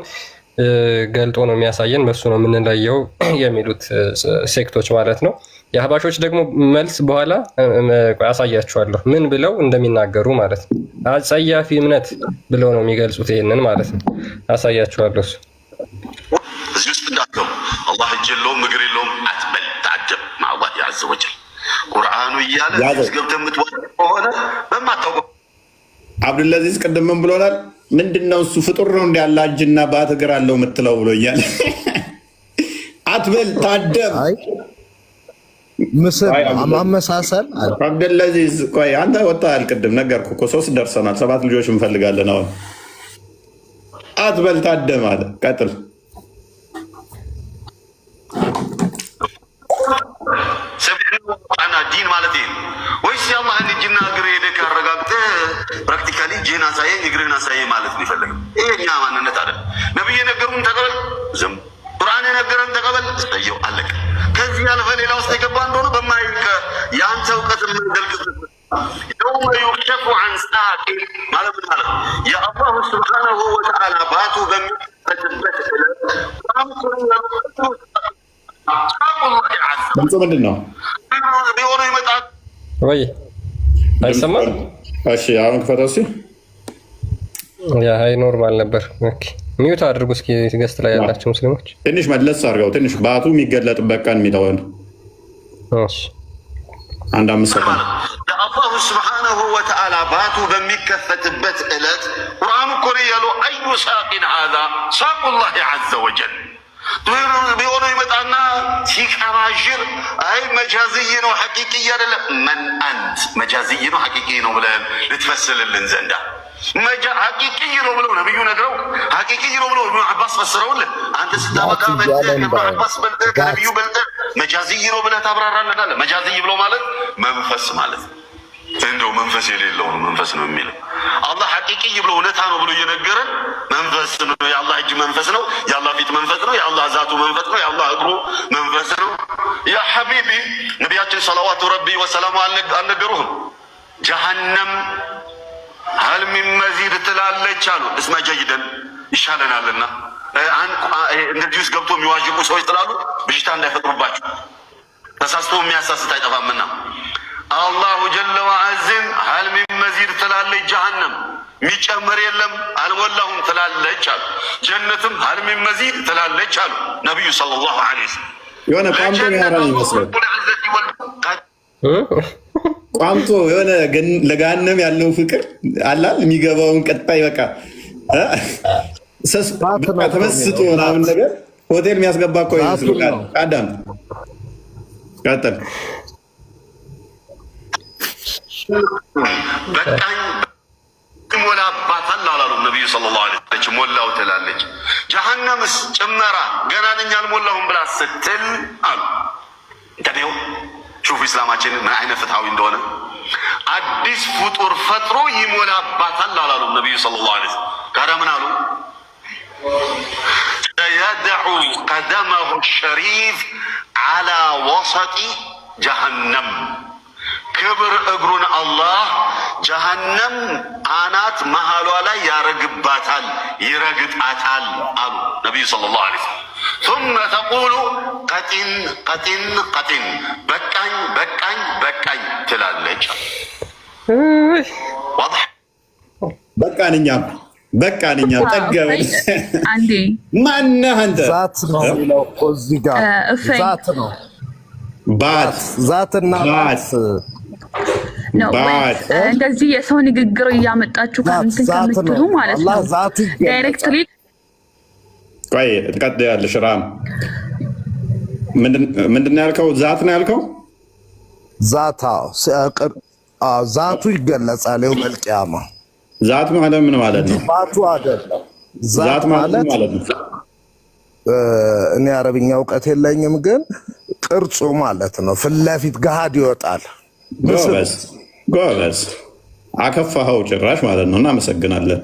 ገልጦ ነው የሚያሳየን፣ በሱ ነው የምንለየው የሚሉት ሴክቶች ማለት ነው። የአህባሾች ደግሞ መልስ በኋላ አሳያችኋለሁ ምን ብለው እንደሚናገሩ ማለት ነው። አጸያፊ እምነት ብለው ነው የሚገልጹት ይሄንን ማለት ነው። አሳያችኋለሁ። እዚህ ውስጥ እንዳለው አላህ እጅ የለውም እግር የለውም አትበል፣ ተአደብ ማአላህ ዐዘ ወጀል። ቁርአኑ እያለ ገብተህ የምትወድ ከሆነ በማታውቀው አብዱልአዚዝ ቅድም ምን ብሎናል? ምንድነው እሱ ፍጡር ነው እንዳለ እጅና ባት እግር አለው የምትለው ብሎ እያለ አትበል፣ ታደብ ምስል ማመሳሰል። አብዱልአዚዝ ቆይ አንተ ወጣሃል። ቅድም ነገርኩህ እኮ 3 ደርሰናል። 7 ልጆች እንፈልጋለን አሁን። አትበል ታደም አለ። ቀጥል። ዲን ማለት ይሄ ወይስ የአላህን እጅና እግር ሄደህ ካረጋግጠህ ፕራክቲካሊ እጅህን አሳየኝ እግርህን አሳየኝ ማለት ነው የፈለገው? ይሄ እኛ ማንነት አለ። ነብይ የነገሩን ተቀበል፣ ዝም። ቁርአን የነገረን ተቀበል፣ እሰየው፣ አለቀ። ከዚህ ያለፈ ሌላ ውስጥ የገባ እንደሆነ በማይቀ የአንተ እውቀት የምንገልጽበት የውመ ዩክሸፉ ዐን ሳቅ ማለት ምን ማለት ነው? የአላሁ ስብሓነሁ ወተዓላ ባቱ በሚፈትበት ዕለት ድምፁ ምንድን ነው? ቢሆኑ ይመጣል ወይ አይሰማም? እሺ አሁን ክፈተው እስኪ። አይ ኖርማል ነበር። ኦኬ ሚዩት አድርጉ እስኪ ገስት ላይ ያላችሁ ሙስሊሞች ትንሽ መለስ አድርገው። ትንሽ ባቱ የሚገለጥበት ቀን የሚተወን እሺ፣ አንድ 5 ሰከንድ። የአላሁ ስብሓነሁ ወተዓላ ባቱ በሚከፈትበት ዕለት ቁርአኑ እኮ ነው ያለው አዩ ሳቂን ሀዛ ሳቁላሂ ዐዘ ወጀል ቢሆኑ ይመጣና ሲቀባዥር አይ መጃዝይ ነው ሐቂቅይ አይደለም። መን አንት መጃዝይ ነው ሐቂቅይ ነው ብለን ልትፈስልልን ዘንዳ ሐቂቅይ ነው ብለው ነብዩ ነግረው ሐቂቅይ ነው ብለው ኢብኑ አባስ ፈስረውልን አንተ ስታበቃ ኢብኑ አባስ በልጠህ ከነብዩ በልጠህ መጃዝይ ነው ብለህ ታብራራለናለህ። መጃዝይ ብሎ ማለት መንፈስ ማለት ነው። እንደው መንፈስ የሌለው ነው መንፈስ ነው የሚለው አላህ ሐቂቅይ ብሎ እውነታ ነው ብሎ እየነገረን መንፈስ ነው። የአላህ እጅ መንፈስ ነው፣ የአላህ ፊት መንፈስ ነው፣ የአላህ ዛቱ መንፈስ ነው፣ የአላህ እግሩ መንፈስ ነው። ያ ሐቢቢ ነቢያችን ሰለዋቱ ረቢ ወሰላሙ አልነገሩህም? ጀሀነም ሀል ሚን መዚድ ትላለች አሉ። እስማ ጀይደን ይሻለናልና እንደዚህ ውስጥ ገብቶ የሚዋዥቁ ሰዎች ስላሉ ብሽታ እንዳይፈጥሩባቸው ተሳስቶ የሚያሳስት አይጠፋምና አላሁ ጀለ ወዐዝን ሀል ሚን መዚድ ትላለች። ጀሀነም የሚጨመር የለም አልሞላሁም ትላለች አሉ። ጀነትም ሀል ሚን መዚድ ትላለች አሉ ነቢዩ ሰለላሁ ዐለይሂ ወሰለም። የሆነ ቋንቶ ያራን ይመስላል። ቋንቶ የሆነ ለገሃነም ያለው ፍቅር አላል የሚገባውን ቀጣይ በቃ ተመስጦ ምናምን ነገር ሆቴል የሚያስገባ እኮ ይመስላል። አዳም ቀጥል። በቃኝ ሞላባታል አላሉ ነቢዩ ሰለላሁ ዐለይሂ ወሰለም። ሞላው ትላለች። ጀሀነምስ ጭመራ ገና ነኝ አልሞላሁም ብላ ስትል አሉ። እንግዲህ ሹፉ ኢስላማችን ምን አይነት ፍትሃዊ እንደሆነ አዲስ ፍጡር ፈጥሮ ይሞላባታል አላሉ ነቢዩ ሰለላሁ ዐለይሂ ወሰለም። ታዲያ ምን አሉ? ሰየድዑ ቀደመሁ ሸሪፍ ዐላ ወሰጢ ጀሀነም ክብር እግሩን አላህ ጀሃነም አናት መሃሏ ላይ ያረግባታል፣ ይረግጣታል አሉ ነቢዩ ሰለላሁ ዐለይሂ ወሰለም። ثم تقول ቀጢን ቀጢን ቀጢን በቃኝ በቃኝ በቃኝ ትላለች። በቃን እኛም ጠገበን። አንዴ ማነህ አንተ? ዛት ነው የሚለው እኮ እዚህ ጋር ዛት ነው። ዛትና እንደዚህ የሰው ንግግር እያመጣችሁ ከእንትን ከምትሉ ማለት ነው ዳይሬክትሊ ቆይ ትቀጥያለሽ። ራም ምንድን ነው ያልከው? ዛት ነው ያልከው? ዛቱ ይገለጻል የውመል ቂያማ። ዛት ማለት ምን ማለት ነው? ባቱ አይደለም። ዛት ማለት ነው። እኔ አረብኛ እውቀት የለኝም፣ ግን ቅርጹ ማለት ነው። ፊት ለፊት ገሃድ ይወጣል። ጎበዝ አከፋኸው ጭራሽ ማለት ነው። እናመሰግናለን።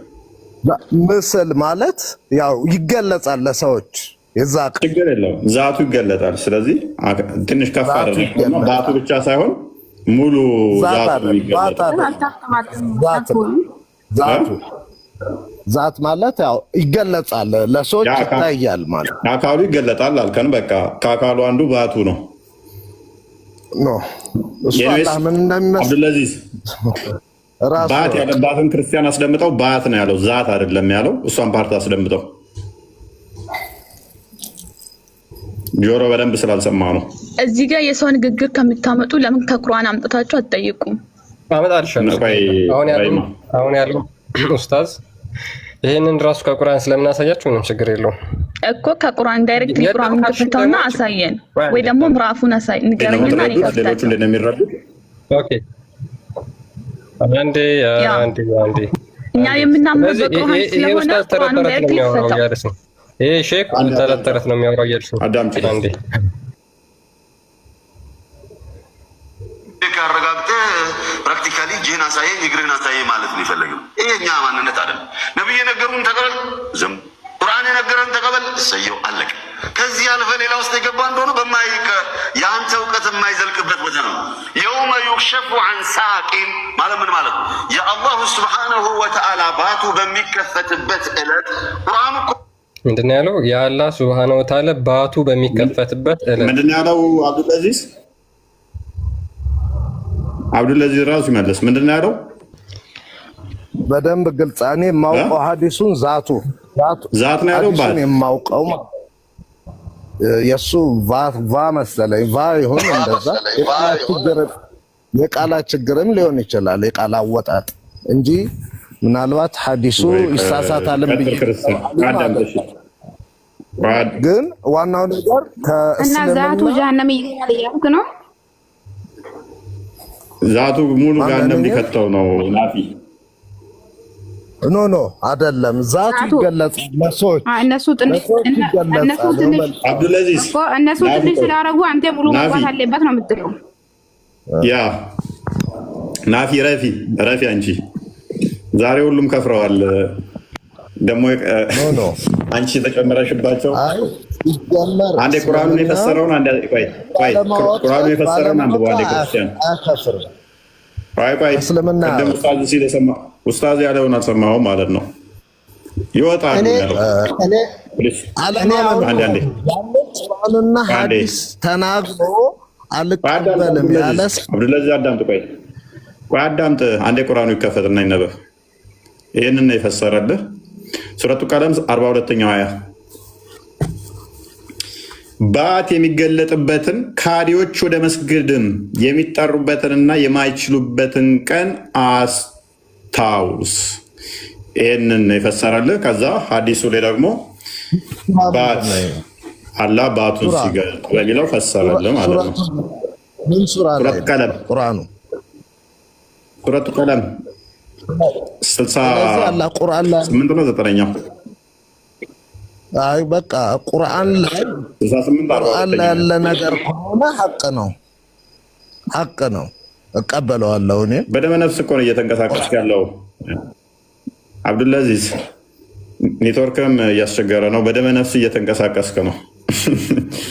ምስል ማለት ያው ይገለጻል ለሰዎች። የዛ ችግር የለውም፣ ዛቱ ይገለጣል። ስለዚህ ትንሽ ከፍ አደረግና ባቱ ብቻ ሳይሆን ሙሉ ዛት ማለት ያው ይገለጻል ለሰዎች ይታያል ማለት አካሉ ይገለጣል አልከን። በቃ ከአካሉ አንዱ ባቱ ነው። አብዱልአዚዝ ባት ያለባትን ክርስቲያን አስደምጠው ባት ነው ያለው፣ ዛት አይደለም ያለው። እሷን ፓርት አስደምጠው። ጆሮ በደንብ ስላልሰማ ነው። እዚህ ጋር የሰው ንግግር ከምታመጡ ለምን ከቁርአን አምጥታችሁ አትጠይቁም? አሁን ያለው ኡስታዝ ይህንን ራሱ ከቁርአን ስለምናሳያችሁ ምንም ችግር የለውም እኮ። ከቁርአን ዳይሬክት ቁርአን ከፍተውና አሳየን፣ ወይ ደግሞ ምዕራፉን አሳይ ንገረኝና እኔ ከፍታለሁ። ኦኬ አንዴ እኛ የምናምነው በቁርአን ስለሆነ ቁርአን ዳይሬክት ይፈታው። ይሄ ሼክ ተረት ነው የሚያወራው እያልሽ ነው። አዳምጪ አንዴ ካረጋግጠህ ፕራክቲካሊ ጂን አሳየኝ እግርህን አሳየኝ ማለት ነው የፈለገው። ይሄ እኛ ማንነት አይደለም። ነብይ የነገሩን ተቀበል፣ ዝም። ቁርአን የነገረን ተቀበል፣ እሰየው፣ አለቀ። ከዚህ ያልፈ ሌላ ውስጥ የገባ እንደሆነ የአንተ እውቀት የማይዘልቅበት ቦታ ነው። የውመ ዩክሸፉ አን ሳቂን ማለት ምን ማለት ነው? የአላሁ ስብሓነሁ ወተዓላ ባቱ በሚከፈትበት ዕለት ቁርአኑ ምንድን ነው ያለው? የአላህ ሱብሃነሁ ወተዓላ ባቱ በሚከፈትበት ዕለት ምንድን ነው ያለው? አብዱልአዚዝ ራሱ ይመለስ። ምንድን ነው ያለው? በደንብ ግልጽ። እኔ የማውቀው ሐዲሱን ዛት ነው ያለው። ባት የማውቀው የእሱ ቫ መሰለኝ፣ ቫ ይሁን እንደዛ። የቃላት ችግርም ሊሆን ይችላል፣ የቃል አወጣጥ እንጂ ምናልባት ሐዲሱ ይሳሳታልም ብዬ ግን ዋናው ነገር እና ዛቱ ጀሃነም ይገኛል እያልክ ነው። ዛቱ ሙሉ ጀሃነም ሊከተው ነው። ናፊ ኖ አይደለም። ዛቱ ይገለጻል ለሰዎች። እነሱ ትንሽ አብዱልአዚዝ እነሱ ትንሽ ስላደረጉ አንተ ሙሉ መግባት አለበት ነው የምትለው። ያ ናፊ ረፊ አንቺ ዛሬ ሁሉም ከፍረዋል። ደግሞ አንቺ ተጨመረሽባቸው። አንዴ ቁርአኑን የፈሰረውን ቁርአኑን የፈሰረውን አንድ በኋላ ክርስቲያን እስልምና ኡስታዝ ሲል የሰማው ኡስታዝ ያለውን አልሰማሁም ማለት ነው። ይወጣል ቁርአንና ሐዲስ ተናግሮ አልቀበልም ያለስ አብዱልአዚዝ አዳምጥ። አንዴ ቁርአኑ ይከፈትና ይነበብ። ይህንን የፈሰረልህ ሱረቱ ቀለም 42ኛው አያ ባት የሚገለጥበትን ካዲዎች ወደ መስጊድም የሚጠሩበትንና የማይችሉበትን ቀን አስታውስ። ይህንን የፈሰረልህ። ከዛ ሀዲሱ ላይ ደግሞ ባት አላህ ባቱን ሲገልጥ በሚለው ፈሰረልህ ማለት ነው። ሱረቱ ቀለም 68 ነው 9ኛው። አይ በቃ ቁርአን ላይ ያለ ነገር ከሆነ ሐቅ ነው እቀበለዋለሁ። እኔ በደመ ነፍስ እኮ ነው እየተንቀሳቀስክ ያለው አብዱልአዚዝ። ኔትወርክም እያስቸገረ ነው። በደመ ነፍስ እየተንቀሳቀስክ ነው።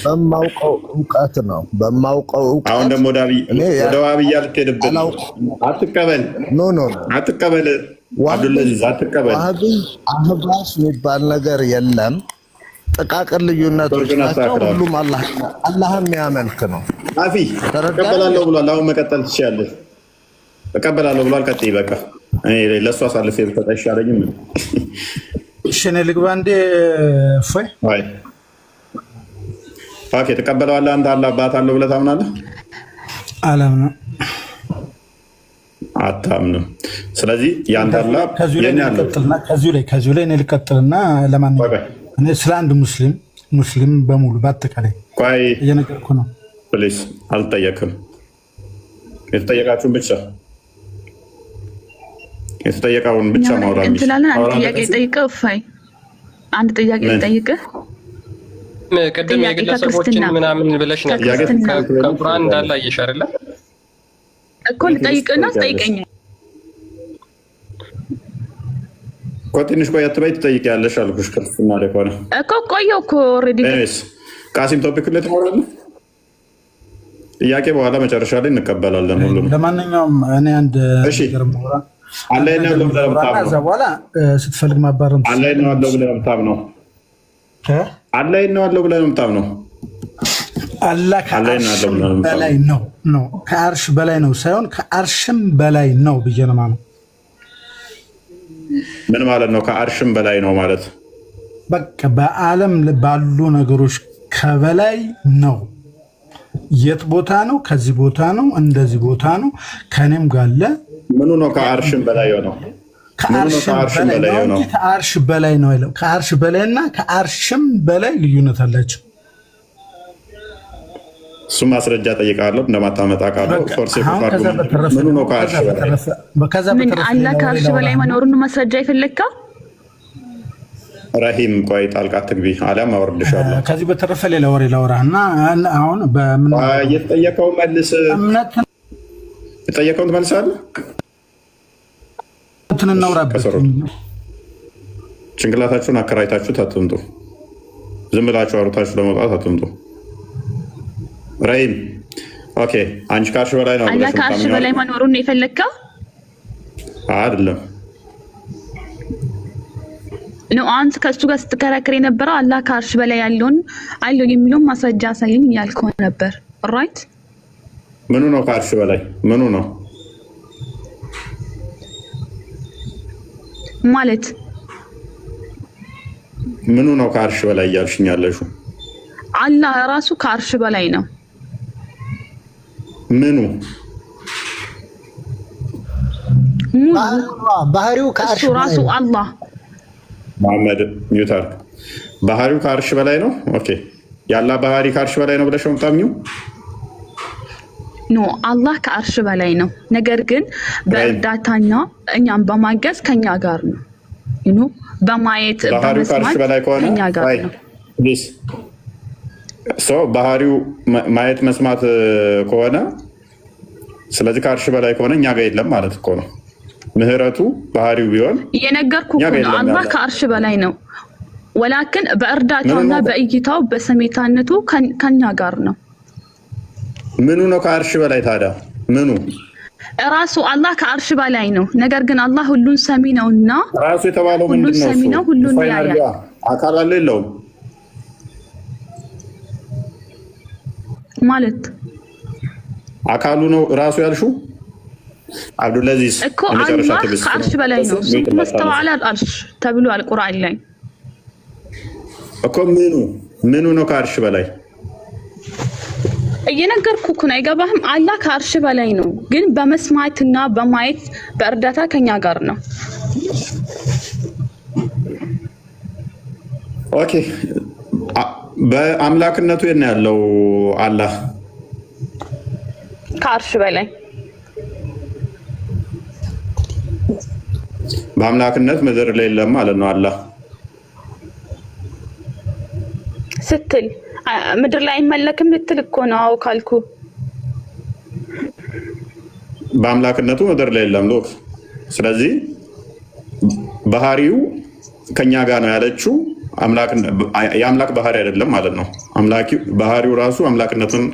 በማውቀው እውቀት ነው። በማውቀው እውቀት አሁን ደግሞ ወደ ዋብያ ልትሄድብን አትቀበል። ኖ አትቀበል። አብዱልአዚዝ አትቀበል። አህባሽ የሚባል ነገር የለም። ጥቃቅን ልዩነቶች ናቸው። ሁሉም አላህን የሚያመልክ ነው። አፊ እቀበላለሁ ብሏል። አሁን መቀጠል ትችያለሽ። እቀበላለሁ ብሏል። ቀጥይ። በቃ እኔ ለእሱ አሳልፌ ብሰጥ አይሻለኝም? እሺ እኔ ልግባ እንዴ? እፎይ ኦኬ፣ ተቀበለዋለህ አንተ? አላህ አባት አለው ብለህ ታምናለህ? አላምንም። አታምንም። ስለዚህ ያንተ አላህ ከዚሁ ላይ እኔ ልቀጥልና ለማንኛውም እኔ ስለ አንድ ሙስሊም በሙሉ በአጠቃላይ እየነገርኩ ነው። ፕሊዝ አልጠየቅም። የተጠየቃችሁን ብቻ የተጠየቀውን ብቻ ማውራት እንችላለን። አንድ ጥያቄ ጠይቀህ እፎይ፣ አንድ ጥያቄ ጠይቀህ ቅድም የግለሰቦችን ምናምን ብለሽ ነበር። ከቁርአን እንዳለ አየሽ አይደለ እኮ ልጠይቅህና ትጠይቀኛለህ እኮ። ትንሽ ቆይ አትበይ፣ ትጠይቂያለሽ አልኩሽ። ክርስትና ለኮነ እኮ ቆየሁ እኮ ኦልሬዲ። ቃሲም ቶፒክ ላይ ታወራለህ። ጥያቄ በኋላ መጨረሻ ላይ እንቀበላለን ሁሉም። ለማንኛውም እኔ አንድ ነገር ማውራ አላህ ነው ያለው ብለህ የምታምነው ከዛ በኋላ ስትፈልግ ማባረም አላህ ነው ያለው ብለህ የምታምነው አላህ ነው ያለው ብለህ የምታምነው አላህ ከአርሽ በላይ ነው ከአርሽ በላይ ነው ሳይሆን ከአርሽም በላይ ነው ብዬ ነው ማለት። ምን ማለት ነው? ከአርሽም በላይ ነው ማለት በቃ በዓለም ባሉ ነገሮች ከበላይ ነው። የት ቦታ ነው? ከዚህ ቦታ ነው፣ እንደዚህ ቦታ ነው፣ ከኔም ጋለ ምኑ ነው ከአርሽም በላይ ነው? ከአርሽ በላይ ነው ያለው። ከአርሽ በላይና ከአርሽም በላይ ልዩነት አላቸው። እሱ ማስረጃ ጠይቃለሁ እንደማታመጣ ቃለሁ። ምኑ ነው ከአርሽ በላይ? ምን አላህ ከአርሽ በላይ መኖሩን ማስረጃ የፈለግከው? ረሂም ቆይ ጣልቃ ትግቢ አሊያም አወርድሻለሁ። ከዚህ በተረፈ ሌላ ወሬ ላውራና አሁን የተጠየቀው መልስ። የጠየቀውን ትመልሳለህ። እናውራበት። ጭንቅላታችሁን አከራይታችሁት አትምጡ። ዝም ብላችሁ አውርታችሁ ለመውጣት አትምጡ። ረሂም ኦኬ፣ አንቺ ከአርሽ በላይ ነው። አላህ ከአርሽ በላይ መኖሩን የፈለግከው አይደለም ነው? አንተ ከእሱ ጋር ስትከራከር የነበረው አላህ ከአርሽ በላይ ያለውን አለው የሚለውን ማስረጃ አሳየኝ ያልከው ነበር። ራይት? ምኑ ነው ከአርሽ በላይ? ምኑ ነው ማለት? ምኑ ነው ከአርሽ በላይ እያልሽኝ ያለሽው? አላህ ራሱ ከአርሽ በላይ ነው። ምኑ? ባህሪው ከአርሽ ራሱ አላህ መሐመድ ሚውታር ባህሪው ከአርሽ በላይ ነው። ኦኬ፣ የአላህ ባህሪ ከአርሽ በላይ ነው ብለሽ ነው የምታምኚው? ኖ፣ አላህ ከአርሽ በላይ ነው። ነገር ግን በእርዳታና እኛም በማገዝ ከኛ ጋር ነው። ዩ በማየት በመስማት ከኛ ጋር ነው። ባህሪው ማየት መስማት ከሆነ ስለዚህ ከአርሽ በላይ ከሆነ እኛ ጋር የለም ማለት እኮ ነው። ምህረቱ ባህሪው ቢሆን እየነገርኩህ ነው። አላህ ከአርሽ በላይ ነው። ወላክን በእርዳታውና በእይታው በስሜታነቱ ከኛ ጋር ነው። ምኑ ነው ከአርሽ በላይ ታዲያ? ምኑ? ራሱ አላህ ከአርሽ በላይ ነው። ነገር ግን አላህ ሁሉን ሰሚ ነውና ራሱ የተባለው ምንድን ነው? ሰሚ ነው፣ ሁሉን ያያል። አካል አለ የለውም ማለት አካሉ ነው ራሱ ያልሽው? አብዱልአዚዝ እኮ አላህ ከአርሽ በላይ ነው። ሱም መስተዋዕለ አልአርሽ ተብሏል ቁርአን ላይ እኮ። ምኑ ነው ከአርሽ በላይ? እየነገርኩህ እኮ ነው። አይገባህም? አላህ ከአርሽ በላይ ነው፣ ግን በመስማትና በማየት በእርዳታ ከኛ ጋር ነው። ኦኬ፣ በአምላክነቱ የት ነው ያለው አላህ? ከአርሽ በላይ በአምላክነት ምድር ላይ የለም ማለት ነው አላህ ስትል ምድር ላይ አይመለክም ልትል እኮ ነው። አዎ ካልኩ በአምላክነቱ ምድር ላይ የለም ሎክ። ስለዚህ ባህሪው ከኛ ጋር ነው ያለችው የአምላክ ባህሪ አይደለም ማለት ነው ባህሪው ራሱ አምላክነቱን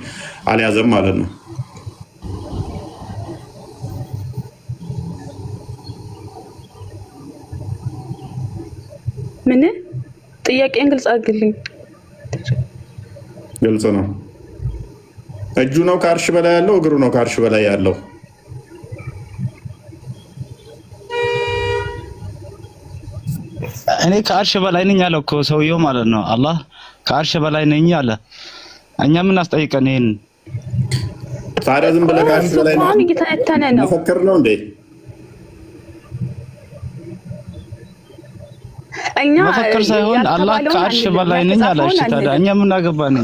አልያዘም ማለት ነው። ምን ጥያቄን ግልጽ አድርግልኝ። ግልጽ ነው። እጁ ነው ከአርሽ በላይ ያለው፣ እግሩ ነው ከአርሽ በላይ ያለው። እኔ ከአርሽ በላይ ነኝ አለ እኮ ሰውየው ማለት ነው። አላህ ከአርሽ በላይ ነኝ አለ። እኛ ምን አስጠይቀን? ይሄን ታዲያ ዝም ብለህ ከአርሽ በላይ ነኝ እየተነተነ ነው መፈክር ነው እንዴ? እኛ መፈክር ሳይሆን አላህ ከአርሽ በላይ ነኝ አለ። እሺ ታዲያ እኛ ምን አገባን?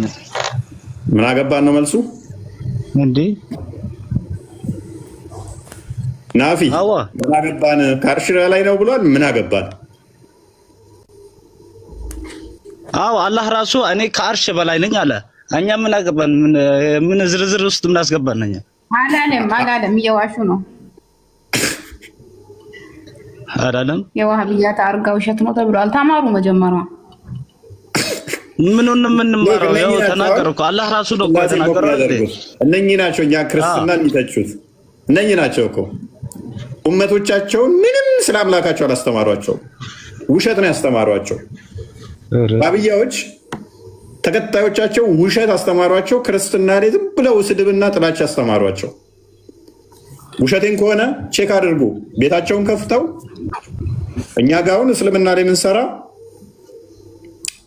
ምን አገባን ነው መልሱ እንዴ? ናፊ ምን አገባን? ከአርሽ ላይ ነው ብሏል። ምን አገባን? አዎ አላህ ራሱ እኔ ከአርሽ በላይ ነኝ አለ። እኛ ምን አገባን? ምን ዝርዝር ውስጥ ምን አስገባን? እኛ አላለም። እየዋሹ ነው አይደለም። የዋህብያ ታርጋ ውሸት ነው ተብሏል። ተማሩ መጀመሪያ ምኑን የምንማረው? ያው ተናገር እኮ አላህ ራሱ ነው እኮ ተናገረው። እነኚህ ናቸው እኛ ክርስትናን የሚተቹት። እነኚህ ናቸው እኮ ኡመቶቻቸውን ምንም ስለ አምላካቸው አላስተማሯቸው፣ ውሸት ነው ያስተማሯቸው። ዋህብያዎች ተከታዮቻቸው ውሸት አስተማሯቸው። ክርስትና ላይ ዝም ብለው ስድብና ጥላቻ አስተማሯቸው። ውሸቴን ከሆነ ቼክ አድርጉ። ቤታቸውን ከፍተው እኛ ጋር አሁን እስልምና ላይ የምንሰራ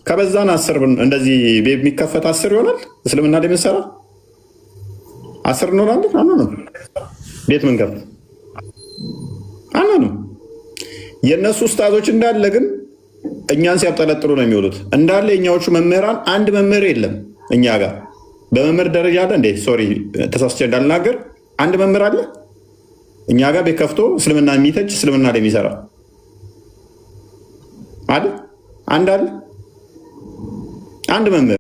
ከበዛን 10 ብር እንደዚህ የሚከፈት 10 ይሆናል። እስልምና ላይ የምንሰራ 10 እንሆናለን። አንሆንም። ቤት ምን ከፍት አንሆንም። የእነሱ ኡስታዞች እንዳለ ግን እኛን ሲያብጠለጥሉ ነው የሚውሉት። እንዳለ የኛዎቹ መምህራን አንድ መምህር የለም እኛ ጋር በመምህር ደረጃ አለ እንዴ? ሶሪ ተሳስቼ እንዳልናገር አንድ መምህር አለ እኛ ጋር ቤት ከፍቶ እስልምና የሚተች እስልምና ላይ የሚሰራ አለ? አንድ አለ? አንድ መምህር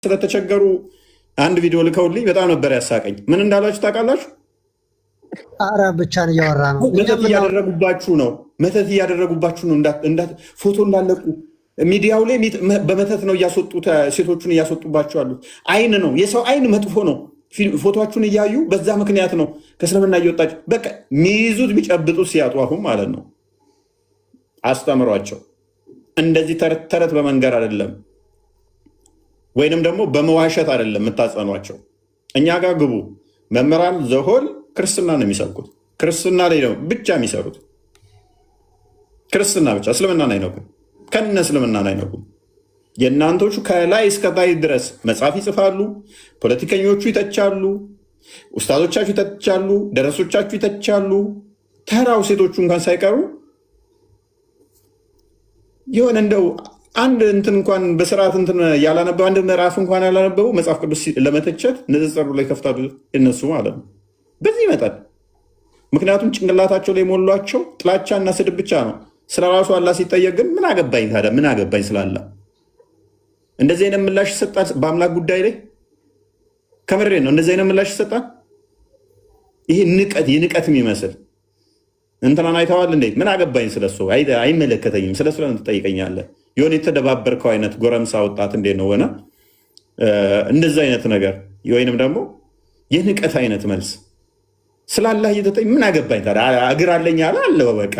ስለተቸገሩ አንድ ቪዲዮ ልከውልኝ በጣም ነበር ያሳቀኝ። ምን እንዳላችሁ ታውቃላችሁ? አረ ብቻን እያወራ ነው። መተት እያደረጉባችሁ ነው። መተት እያደረጉባችሁ ነው። ፎቶ እንዳለቁ ሚዲያው ላይ በመተት ነው እያስወጡት፣ ሴቶቹን እያስወጡባችሁ አሉት። አይን ነው የሰው አይን መጥፎ ነው። ፎቶችሁን እያዩ በዛ ምክንያት ነው ከእስልምና እየወጣችሁ። በቃ ሚይዙት ቢጨብጡት ሲያጡ አሁን ማለት ነው። አስተምሯቸው። እንደዚህ ተረት ተረት በመንገር አይደለም ወይንም ደግሞ በመዋሸት አይደለም የምታጸኗቸው። እኛ ጋር ግቡ። መምህራን ዘሆል ክርስትና ነው የሚሰብኩት። ክርስትና ላይ ነው ብቻ የሚሰሩት። ክርስትና ብቻ፣ እስልምናን አይነኩም። ከነ እስልምናን አይነኩም። የእናንቶቹ ከላይ እስከታይ ድረስ መጽሐፍ ይጽፋሉ። ፖለቲከኞቹ ይተቻሉ። ኡስታዞቻችሁ ይተቻሉ። ደረሶቻችሁ ይተቻሉ። ተራው ሴቶቹ እንኳን ሳይቀሩ የሆነ እንደው አንድ እንትን እንኳን በስርዓት እንትን ያላነበው አንድ ምዕራፍ እንኳን ያላነበቡ መጽሐፍ ቅዱስ ለመተቸት ንጽጽሩ ላይ ከፍታሉ እነሱ ማለት ነው። በዚህ ይመጣል። ምክንያቱም ጭንቅላታቸው ላይ የሞሏቸው ጥላቻና ስድብ ብቻ ነው። ስለ ራሱ አላህ ሲጠየቅ ግን ምን አገባኝ ታዲያ ምን አገባኝ ስላለ እንደዚህ አይነት ምላሽ ይሰጣል። በአምላክ ጉዳይ ላይ ከምሬ ነው እንደዚህ አይነት ምላሽ ይሰጣል። ይሄ ንቀት የሚመስል እንትናን አይተዋል እንዴ? ምን አገባኝ ስለሱ አይመለከተኝም። ስለሱ ለምን ትጠይቀኛለህ? የሆነ የተደባበርከው አይነት ጎረምሳ ወጣት እንዴት ነው ሆነ እንደዚ አይነት ነገር ወይንም ደግሞ የንቀት አይነት መልስ ስላላህ እየተጠኝ ምን አገባኝ ታዲያ እግር አለኝ አለ አለ በቃ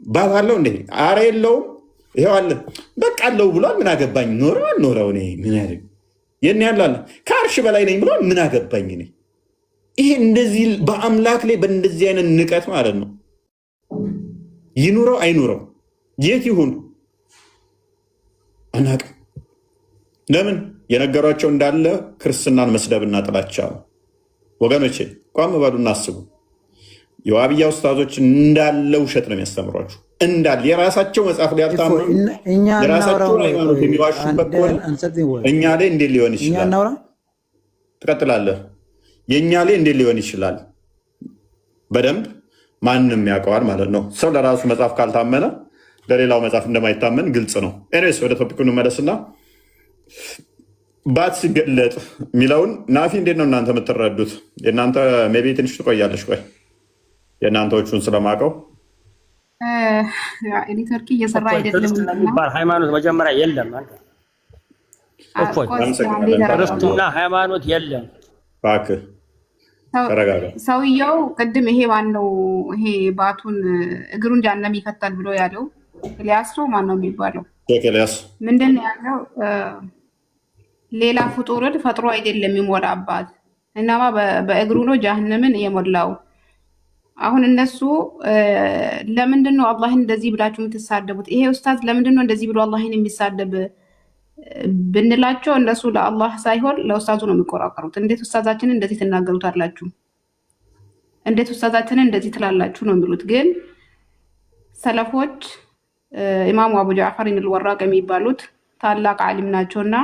ባት አለው እንዴ? አረ የለውም ይሄው አለ በቃ አለው ብሏል። ምን አገባኝ ኖረው አልኖረው እኔ ምን ያደርግ የኔ ያላለ ከአርሽ በላይ ነኝ ብሏል። ምን አገባኝ እኔ። ይሄ እንደዚህ በአምላክ ላይ በእንደዚህ አይነት ንቀት ማለት ነው። ይኑረው አይኑረው የት ይሁን አናውቅም። ለምን የነገሯቸው እንዳለ ክርስትናን መስደብና ጥላቻ ነው ወገኖቼ። ቆም በሉና አስቡ። የዋብያ ኡስታዞች እንዳለ ውሸት ነው የሚያስተምሯችሁ። እንዳለ የራሳቸው መጽሐፍ ላይ ያልታመኑ የራሳቸውን ሃይማኖት የሚዋሹበት ከሆነ እኛ ላይ እንዴት ሊሆን ይችላል? ትቀጥላለህ። የእኛ ላይ እንዴት ሊሆን ይችላል? በደንብ ማንም ያውቀዋል ማለት ነው። ሰው ለራሱ መጽሐፍ ካልታመነ ለሌላው መጽሐፍ እንደማይታመን ግልጽ ነው። ኤኒዌይስ ወደ ቶፒኩ እንመለስና ባት ሲገለጥ የሚለውን ናፊ እንዴት ነው እናንተ የምትረዱት? የእናንተ ሜይ ቢ ትንሽ ትቆያለች። ቆይ የእናንተዎቹን ስለማውቀው ኔትወርክ እየሰራ አይደለም። ሃይማኖት መጀመሪያ የለም ክርስትና ሃይማኖት የለም። እባክህ ተረጋጋ። ሰውየው ቅድም ይሄ ማነው ይሄ ባቱን እግሩን ጃነም ይከተል ብሎ ያለው ኤልያስ ነው። ማን ነው የሚባለው? ኤልያስ ምንድን ነው ያለው? ሌላ ፍጡርን ፈጥሮ አይደለም የሚሞላባት እናማ በእግሩ ነው ጀሃነምን የሞላው። አሁን እነሱ ለምንድን ነው አላህን እንደዚህ ብላችሁ የምትሳደቡት? ይሄ ኡስታዝ ለምንድን ነው እንደዚህ ብሎ አላህን የሚሳደብ ብንላቸው እነሱ ለአላህ ሳይሆን ለኡስታዙ ነው የሚቆራቀሩት። እንዴት ኡስታዛችንን እንደዚህ ትናገሩታላችሁ? እንዴት ኡስታዛችንን እንደዚህ ትላላችሁ ነው የሚሉት። ግን ሰለፎች ኢማሙ አቡ ጃዕፈር አልወራቅ የሚባሉት ታላቅ ዓሊም ናቸውና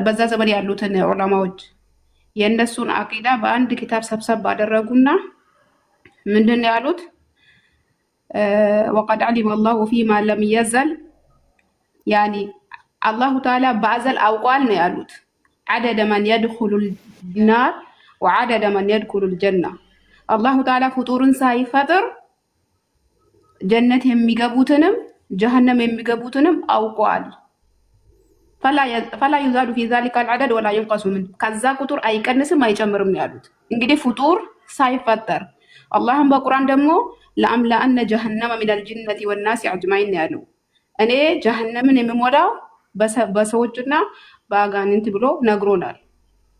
በዛ ዘመን ያሉትን ዑለማዎች የእነሱን አቂዳ በአንድ ኪታብ ሰብሰብ ባደረጉና ምንድን ነው ያሉት? ወቀድ ዓሊመ አላሁ ፊማ ለም የዘል ያኒ አላሁ ተዓላ በአዘል አውቋል ነው ያሉት። ዓደደ መን የድኹሉ ናር ወዓደደ መን የድኹሉ ልጀና። አላሁ ተዓላ ፍጡርን ሳይፈጥር ጀነት የሚገቡትንም ጀሃነም የሚገቡትንም አውቋል። ፈላ ዩዛዱ ፊ ዛሊከ አልዓደድ ወላ ይንቀሱ ምን፣ ከዛ ቁጥር አይቀንስም አይጨምርም ነው ያሉት። እንግዲህ ፍጡር ሳይፈጠር አላህም በቁርአን ደግሞ ለአምለአነ ጀሃነመ ሚነል ጅነቲ ወናሲ አጅማኢን ነው ያለው። እኔ ጀሃነምን የሚሞላው በሰዎችና በአጋንንት ብሎ ነግሮናል።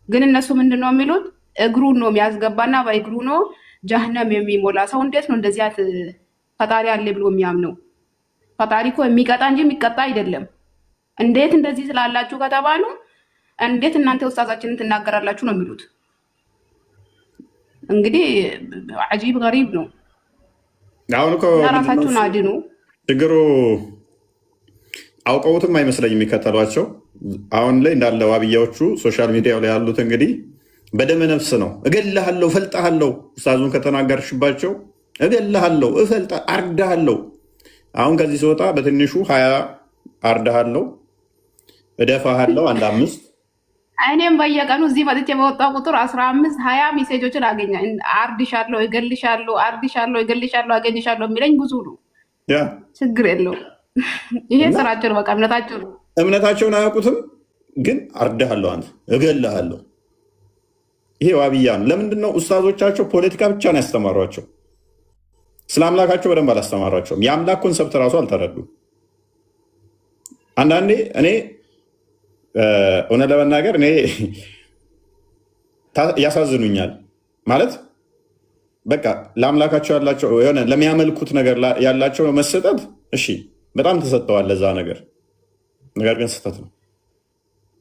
ግን እነሱ ምንድን ነው የሚሉት? እግሩን ነው የሚያስገባና በእግሩ ነው ጀሃነም የሚሞላ። ሰው እንዴት ነው እንደዚያት ፈጣሪ አለ ብሎ የሚያምነው? ፈጣሪ እኮ የሚቀጣ እንጂ የሚቀጣ አይደለም። እንዴት እንደዚህ ስላላችሁ ከተባሉ እንዴት እናንተ ኡስታዛችንን ትናገራላችሁ ነው የሚሉት። እንግዲህ አጂብ ገሪብ ነው። አሁን እኮ ራሳችሁን አድኑ። ችግሩ አውቀውትም አይመስለኝም የሚከተሏቸው። አሁን ላይ እንዳለ ዋብያዎቹ ሶሻል ሚዲያው ላይ ያሉት እንግዲህ በደመ ነፍስ ነው። እገልሃለሁ፣ እፈልጥሃለሁ፣ ኡስታዙን ከተናገርሽባቸው እገልሃለሁ፣ አርዳሃለሁ። አሁን ከዚህ ሲወጣ በትንሹ 20 አርዳሃለሁ፣ እደፋሃለሁ፣ 1-5 እኔም በየቀኑ እዚህ መጥቼ በወጣው ቁጥር 15-20 ሜሴጆችን አገኛ። አርድሻለሁ፣ እገልሻለሁ፣ አርድሻለሁ፣ እገልሻለሁ፣ አገኝሻለሁ የሚለኝ ብዙ ነው። ችግር የለውም። ይሄ ስራቸው ነው። በቃ እምነታቸው ነው። እምነታቸውን አያውቁትም፣ ግን አርዳሃለሁ፣ አንተ እገልሃለሁ። ይሄ ዋብያ ነው። ለምንድን ነው ኡስታዞቻቸው ፖለቲካ ብቻ ነው ያስተማሯቸው? ስለ አምላካቸው በደንብ አላስተማሯቸውም። የአምላክ ኮንሰፕት እራሱ አልተረዱም። አንዳንዴ እኔ እውነት ለመናገር እኔ ያሳዝኑኛል። ማለት በቃ ለአምላካቸው ያላቸው የሆነ ለሚያመልኩት ነገር ያላቸው መሰጠት፣ እሺ በጣም ተሰጥተዋል ለዛ ነገር። ነገር ግን ስህተት ነው፣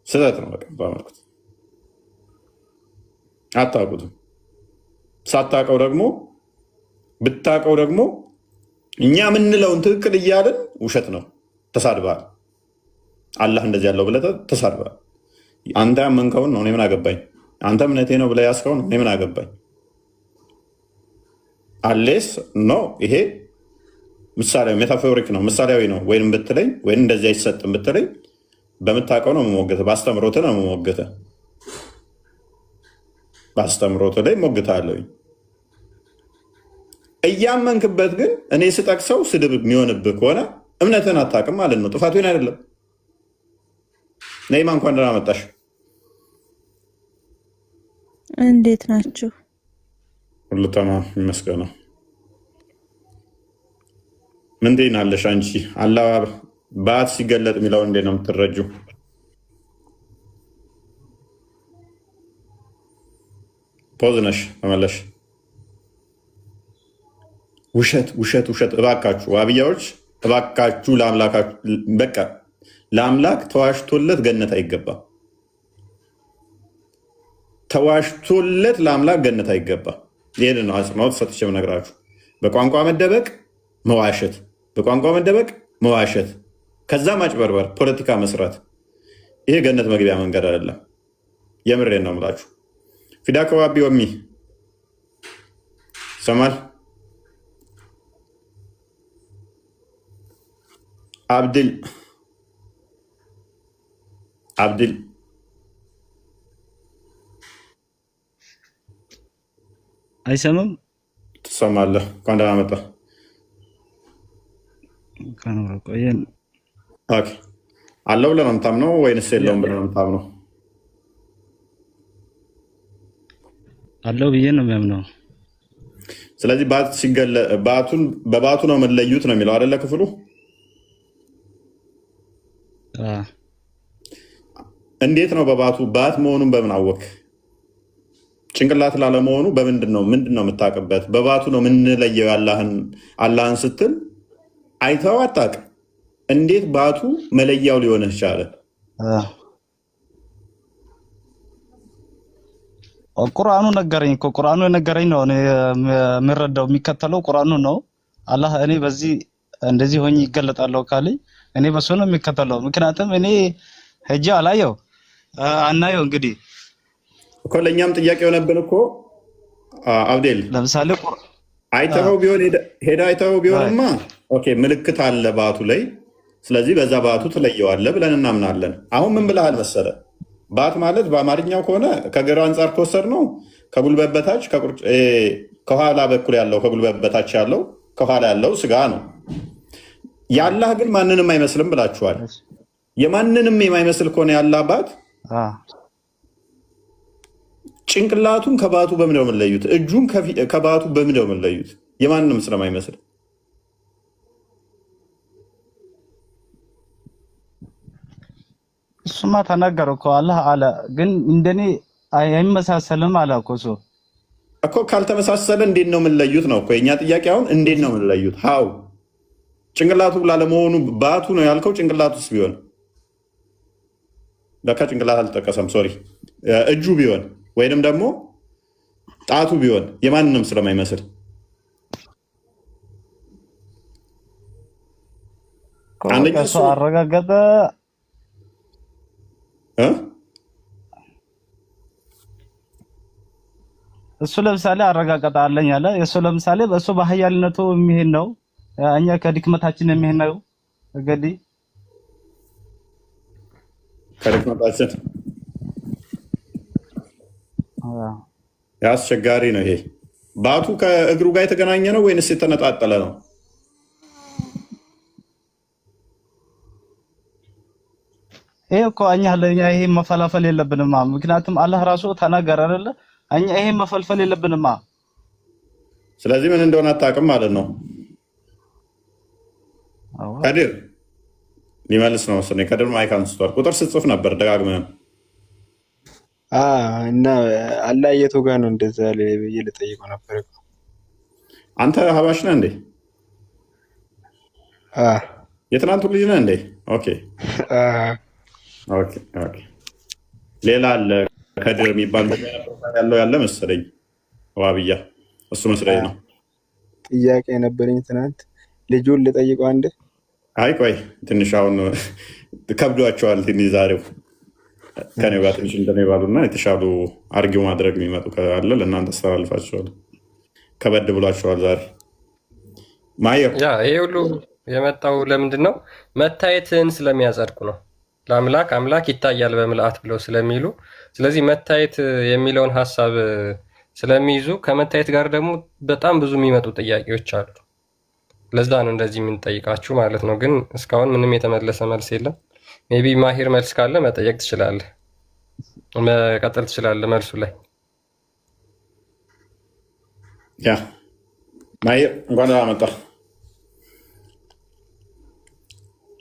ስህተት ነው። በቃ ባመልኩት አታውቁትም። ሳታውቀው ደግሞ ብታውቀው ደግሞ እኛ የምንለውን ትክክል እያልን ውሸት ነው። ተሳድበሃል። አላህ እንደዚህ ያለው ብለህ ተሳድበሃል። አንተ ያመንከውን ነው እኔ ምን አገባኝ? አንተ እምነቴ ነው ብለህ ያስከውን እኔ ምን አገባኝ? አሌስ ኖ ይሄ ምሳሌያዊ ሜታፎሪክ ነው፣ ምሳሌያዊ ነው ወይም ብትለኝ ወይም እንደዚህ አይሰጥም ብትለኝ በምታውቀው ነው የምሞግትህ፣ በአስተምሮትህ ነው የምሞግትህ። በአስተምሮትህ ላይ እሞግትሃለሁኝ። እያመንክበት ግን እኔ ስጠቅሰው ስድብ የሚሆንብህ ከሆነ እምነትህን አታውቅም ማለት ነው። ጥፋቱን አይደለም። ነይማ እንኳን ደህና መጣሽ። እንዴት ናችሁ? ሁሉ ተማም ይመስገነው። ምን ትይናለሽ አንቺ? አላህ በአት ሲገለጥ የሚለውን እንዴት ነው የምትረጂው? ፖዝ ነሽ ተመለሽ። ውሸት ውሸት ውሸት። እባካችሁ ዋብያዎች፣ እባካችሁ ለአምላካችሁ በቃ ለአምላክ ተዋሽቶለት ገነት አይገባም። ተዋሽቶለት ለአምላክ ገነት አይገባ። ይህን ነው አጽንኦት ሰጥቼ የምነግራችሁ። በቋንቋ መደበቅ መዋሸት፣ በቋንቋ መደበቅ መዋሸት፣ ከዛ ማጭበርበር፣ ፖለቲካ መስራት፣ ይሄ ገነት መግቢያ መንገድ አይደለም። የምሬን ነው የምላችሁ። ፊዳ ከባቢ ወሚ ሰማል አብድል አይሰማም? ትሰማለህ? እንኳን ደህና መጣህ። አለው ብለህ ነው የምታምነው ወይንስ የለውም ብለህ ነው የምታምነው? አለው ብዬ ነው የሚያምነው። ስለዚህ በባቱ ነው የምንለዩት ነው የሚለው አይደለ ክፍሉ? እንዴት ነው በባቱ ባት መሆኑን በምን አወቅ? ጭንቅላት ላለመሆኑ ምንድን ነው የምታውቅበት? በባቱ ነው የምንለየው አላህን ስትል አይተው አታውቅም። እንዴት ባቱ መለያው ሊሆንህ ቻለ? ቁርአኑ ነገረኝ እኮ። ቁርአኑ የነገረኝ ነው የምረዳው፣ የሚከተለው ቁርአኑ ነው። አላህ እኔ በዚህ እንደዚህ ሆኜ ይገለጣለሁ ካለኝ እኔ በሱ ነው የሚከተለው። ምክንያቱም እኔ ሄጄ አላየው አናየው። እንግዲህ እኮ ለእኛም ጥያቄ የሆነብን እኮ አብዴል፣ ለምሳሌ አይተኸው ቢሆን ሄዳ አይተኸው ቢሆንማ ኦኬ ምልክት አለ ባቱ ላይ፣ ስለዚህ በዛ ባቱ ትለየዋለህ ብለን እናምናለን። አሁን ምን ብለሃል መሰለ? ባት ማለት በአማርኛው ከሆነ ከግራ አንጻር ከወሰድ ነው ከጉልበት በታች ከኋላ በኩል ያለው ከጉልበት በታች ያለው ከኋላ ያለው ስጋ ነው። የአላህ ግን ማንንም አይመስልም ብላችኋል። የማንንም የማይመስል ከሆነ ያላህ ባት ጭንቅላቱን ከባቱ በምን ነው የምንለዩት? እጁን ከባቱ በምን ነው የምንለዩት? የማንንም ስለማይመስል እሱማ ተናገረ እኮ አላህ አለ። ግን እንደኔ አይመሳሰልም አለ እኮ እሱ እኮ። ካልተመሳሰለ እንዴት ነው የምንለዩት ነው እኮ የኛ ጥያቄ። አሁን እንዴት ነው የምንለዩት? ሀው ጭንቅላቱ ላለመሆኑ ባቱ ነው ያልከው። ጭንቅላቱስ ቢሆን ለካ ጭንቅላት አልተጠቀሰም፣ ሶሪ። እጁ ቢሆን ወይንም ደግሞ ጣቱ ቢሆን የማንንም ስለማይመስል አንደኛ እሱ አረጋገጠ። እሱ ለምሳሌ አረጋገጠ አለኝ አለ። እሱ ለምሳሌ በእሱ በኃያልነቱ የሚሄድ ነው፣ እኛ ከድክመታችን የሚሄድ ነው። እንግዲህ ከድክመታችን አስቸጋሪ ነው። ይሄ ባቱ ከእግሩ ጋር የተገናኘ ነው ወይንስ የተነጣጠለ ነው? ይሄ እኮ እኛ ለኛ ይሄ መፈላፈል የለብንማ። ምክንያቱም አላህ ራሱ ተናገረ አይደለ? እኛ ይሄ መፈልፈል የለብንማ። ስለዚህ ምን እንደሆነ አታውቅም ማለት ነው። ከድር ሊመልስ ነው መሰለኝ። ከድር ማይክ አንስቷል። ቁጥር ስትጽፍ ነበር ደጋግመህ እና አላህ የቱ ጋር ነው እንደዛ ብዬ ልጠይቀው ነበር። አንተ ሀባሽ ነህ እንዴ? የትናንቱ ልጅ ነህ እንዴ? ኦኬ ሌላ አለ ከድር የሚባል ያለው ያለ መሰለኝ ዋብያ፣ እሱ መስለኝ ነው። ጥያቄ የነበረኝ ትናንት ልጁን ልጠይቀው አንድ። አይ ቆይ ትንሽ አሁን ከብዷቸዋል ትንሽ ዛሬው ከኔ ጋር ትንሽ እንደኔ ባሉና የተሻሉ አርጊው ማድረግ የሚመጡ ካለ ለእናንተ አስተላልፋቸዋል። ከበድ ብሏቸዋል ዛሬ ማየው። ይሄ ሁሉ የመጣው ለምንድን ነው? መታየትን ስለሚያጸድቁ ነው። ለአምላክ አምላክ ይታያል በምልአት ብለው ስለሚሉ፣ ስለዚህ መታየት የሚለውን ሀሳብ ስለሚይዙ ከመታየት ጋር ደግሞ በጣም ብዙ የሚመጡ ጥያቄዎች አሉ። ለዛ ነው እንደዚህ የምንጠይቃችሁ ማለት ነው። ግን እስካሁን ምንም የተመለሰ መልስ የለም። ሜቢ ማሂር መልስ ካለ መጠየቅ ትችላለህ፣ መቀጠል ትችላለህ መልሱ ላይ። ያ ማሂር እንኳን መጣ።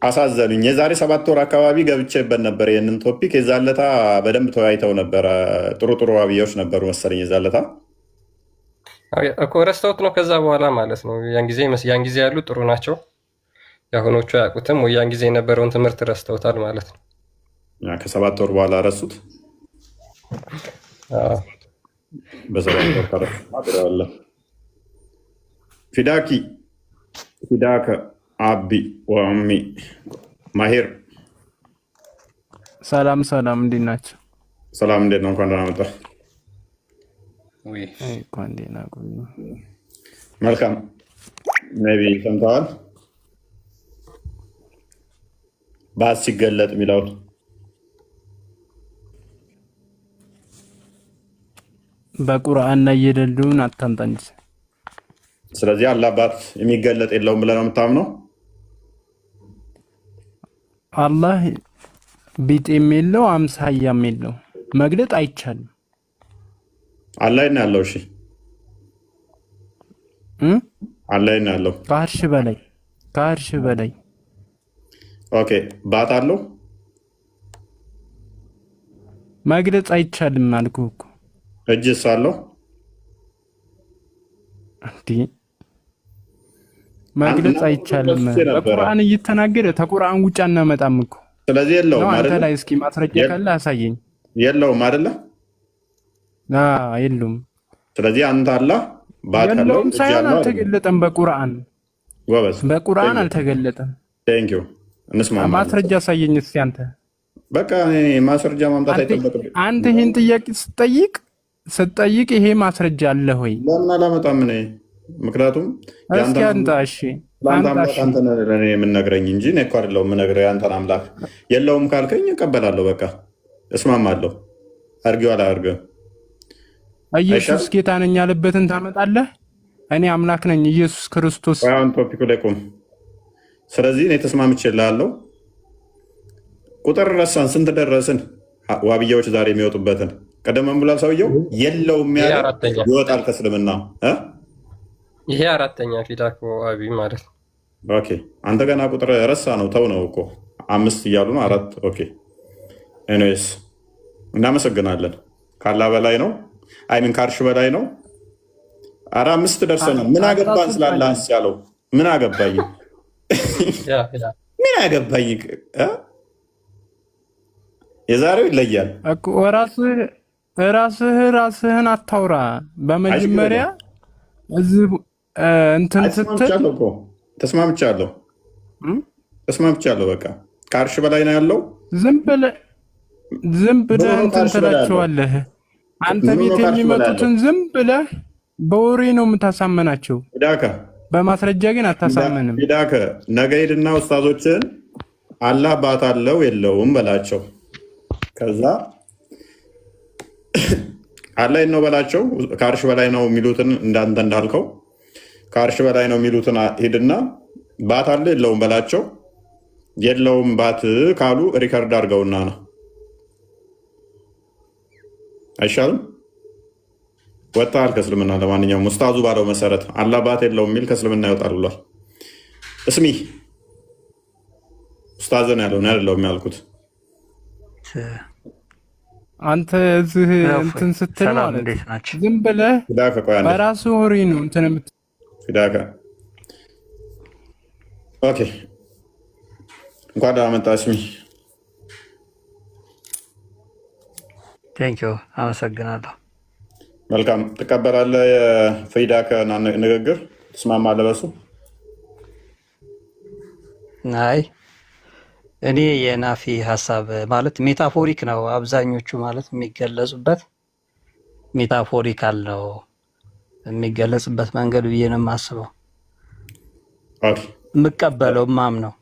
አሳዘኑኝ። የዛሬ 7 ወር አካባቢ ገብቼበት ነበር ይህንን ቶፒክ። የዛለታ በደንብ ተወያይተው ነበረ። ጥሩ ጥሩ ዋብያዎች ነበሩ መሰለኝ የዛለታ እኮ ረስተውት ነው ከዛ በኋላ ማለት ነው። ያን ጊዜ ያሉ ጥሩ ናቸው፣ የአሁኖቹ አያውቁትም ወይ ያን ጊዜ የነበረውን ትምህርት ረስተውታል ማለት ነው። ከ7 ወር በኋላ ረሱት። በሰላም ተከረ አድራለ ፊዳኪ ፊዳከ አቢ ወአሚ ማሂር ሰላም ሰላም፣ እንዴት ናችሁ? ሰላም እንዴት ነው? እንኳን ደህና መጣ። እንኳን ደህና ቆዩ። መልካም ነቢ ሰምተዋል? ባስ ሲገለጥ የሚለው በቁርአን ላይ የሌለውን አታምጣኝ። ስለዚህ አላህ አባት የሚገለጥ የለውም ብለህ ነው የምታምነው? አላህ ቢጤም የለው አምሳያም የለው፣ መግለጥ አይቻልም። አላህ ነው ያለው። እሺ አላህ ነው ያለው ከአርሽ በላይ። ኦኬ ባት አለው? መግለጽ አይቻልም አልኩህ እኮ። እጅስ አለው? መግለጽ አይቻልም። በቁርአን እየተናገረ ተቁርአን ውጭ አናመጣም እኮ። ስለዚህ የለውም አይደል? አንተ ላይ እስኪ ማስረጃ ካለ አሳየኝ። የለውም አይደለ? የለውም። ስለዚህ አንተ አላህ ባት አለው? የለውም ሳይሆን አልተገለጠም በቁርአን። ጎበዝ፣ በቁርአን አልተገለጠም። ቴንክ ዩ። እንስማማ። ማስረጃ አሳየኝ እስኪ አንተ። በቃ ማስረጃ ማምጣት አይጠበቅብኝ። አንተ ይሄን ጥያቄ ስትጠይቅ ይሄ ማስረጃ አለ ሆይ? ለምን አላመጣም? ምክንያቱም እስኪ አንተ እሺ አንተ ለእኔ የምነግረኝ እንጂ እኔ እኮ አይደለሁም የምነግረው የአንተን አምላክ። የለውም ካልከኝ እቀበላለሁ። በቃ እስማማለሁ። አድርጌው አላደርግም። ኢየሱስ ጌታ ነኝ ያለበትን ታመጣለህ? እኔ አምላክ ነኝ ኢየሱስ ክርስቶስ። አሁን ቶፒኩ ላይ ቁም። ስለዚህ እኔ ተስማምቼልሃለሁ። ቁጥር ረሳን። ስንት ደረስን? ዋብያዎች ዛሬ የሚወጡበትን ቀደም ብሏል ሰውየው። የለውም ያለ ይወጣል ከእስልምና። ይሄ አራተኛ ፊዳክ ዋቢ ማለት ነው። ኦኬ አንተ ገና ቁጥር ረሳ ነው። ተው ነው እኮ 5 እያሉ ነው 4። ኦኬ ኤኒዌይስ እናመሰግናለን። ካላ በላይ ነው አይምን ካርሽ በላይ ነው። 5 ደርሰናል። ምን አገባን ስላለ አንስ ያለው ምን አገባኝ? ምን አገባኝ? የዛሬው ይለያል እኮ። ራስህን አታውራ። በመጀመሪያ እዚህ እንትን ስትል ተስማምቻለሁ። በቃ ከአርሽ በላይ ነው ያለው። ዝም ብለህ እንትን ትላቸዋለህ። አንተ ቤት የሚመጡትን ዝም ብለህ በወሬ ነው የምታሳመናቸው፣ በማስረጃ ግን አታሳመንም። ሂዳከ ነገ ሂድና ኡስታዞችን አላህ ባት አለው የለውም በላቸው። ከዛ አላህ ነው በላቸው። ከአርሽ በላይ ነው የሚሉትን እንዳንተ እንዳልከው ከአርሽ በላይ ነው የሚሉትን ሂድና ባት አለ የለውም በላቸው። የለውም ባት ካሉ ሪከርድ አድርገውና ነው አይሻልም? ወጣል ከእስልምና። ለማንኛውም ኡስታዙ ባለው መሰረት አላህ ባት የለውም የሚል ከእስልምና ይወጣል ብሏል። እስሚ ኡስታዝን ያለው ነው አይደለም ያልኩት። አንተ እዚህ እንትን ስትል ማለት ዝም ብለህ በራስህ ወሬ ነው እንትን ፊዳከ። ኦኬ እንኳን ደህና መጣህ እስሚ። ቴንኪው አመሰግናለሁ። መልካም ትቀበላለህ የፊዳከን ንግግር? ትስማማለህ በሱ? አይ እኔ የናፊ ሀሳብ ማለት ሜታፎሪክ ነው። አብዛኞቹ ማለት የሚገለጹበት ሜታፎሪካል ነው የሚገለጽበት መንገድ ብዬ ነው የማስበው፣ የምቀበለው ማምነው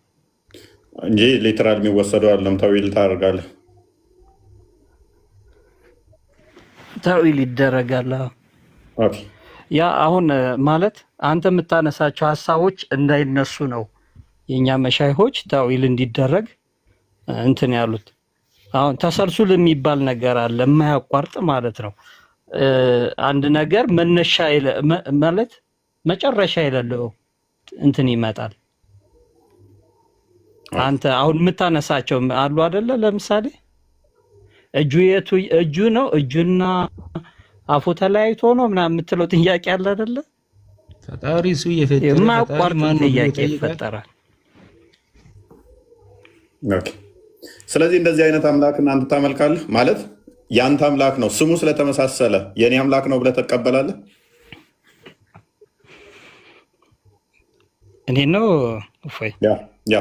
እንጂ ሊትራል የሚወሰደው አለም። ተዊል ታደርጋለህ? ተዊል ይደረጋል። ያ አሁን ማለት አንተ የምታነሳቸው ሀሳቦች እንዳይነሱ ነው የኛ መሻይሆች ተዊል እንዲደረግ እንትን ያሉት። አሁን ተሰልሱል የሚባል ነገር አለ የማያቋርጥ ማለት ነው። አንድ ነገር መነሻ ማለት መጨረሻ የሌለው እንትን ይመጣል። አንተ አሁን የምታነሳቸው አሉ አይደለ? ለምሳሌ እጁ ነው እጁና አፉ ተለያይቶ ነው ምናምን የምትለው ጥያቄ አለ አይደለ? ፈጣሪ እሱ የፈጠረ የማያቋርጥ ጥያቄ ይፈጠራል። ስለዚህ እንደዚህ አይነት አምላክ እናንተ ታመልካለህ ማለት ያንተ አምላክ ነው ስሙ ስለተመሳሰለ የኔ አምላክ ነው ብለህ ትቀበላለህ? እኔ ነው እፎይ ያ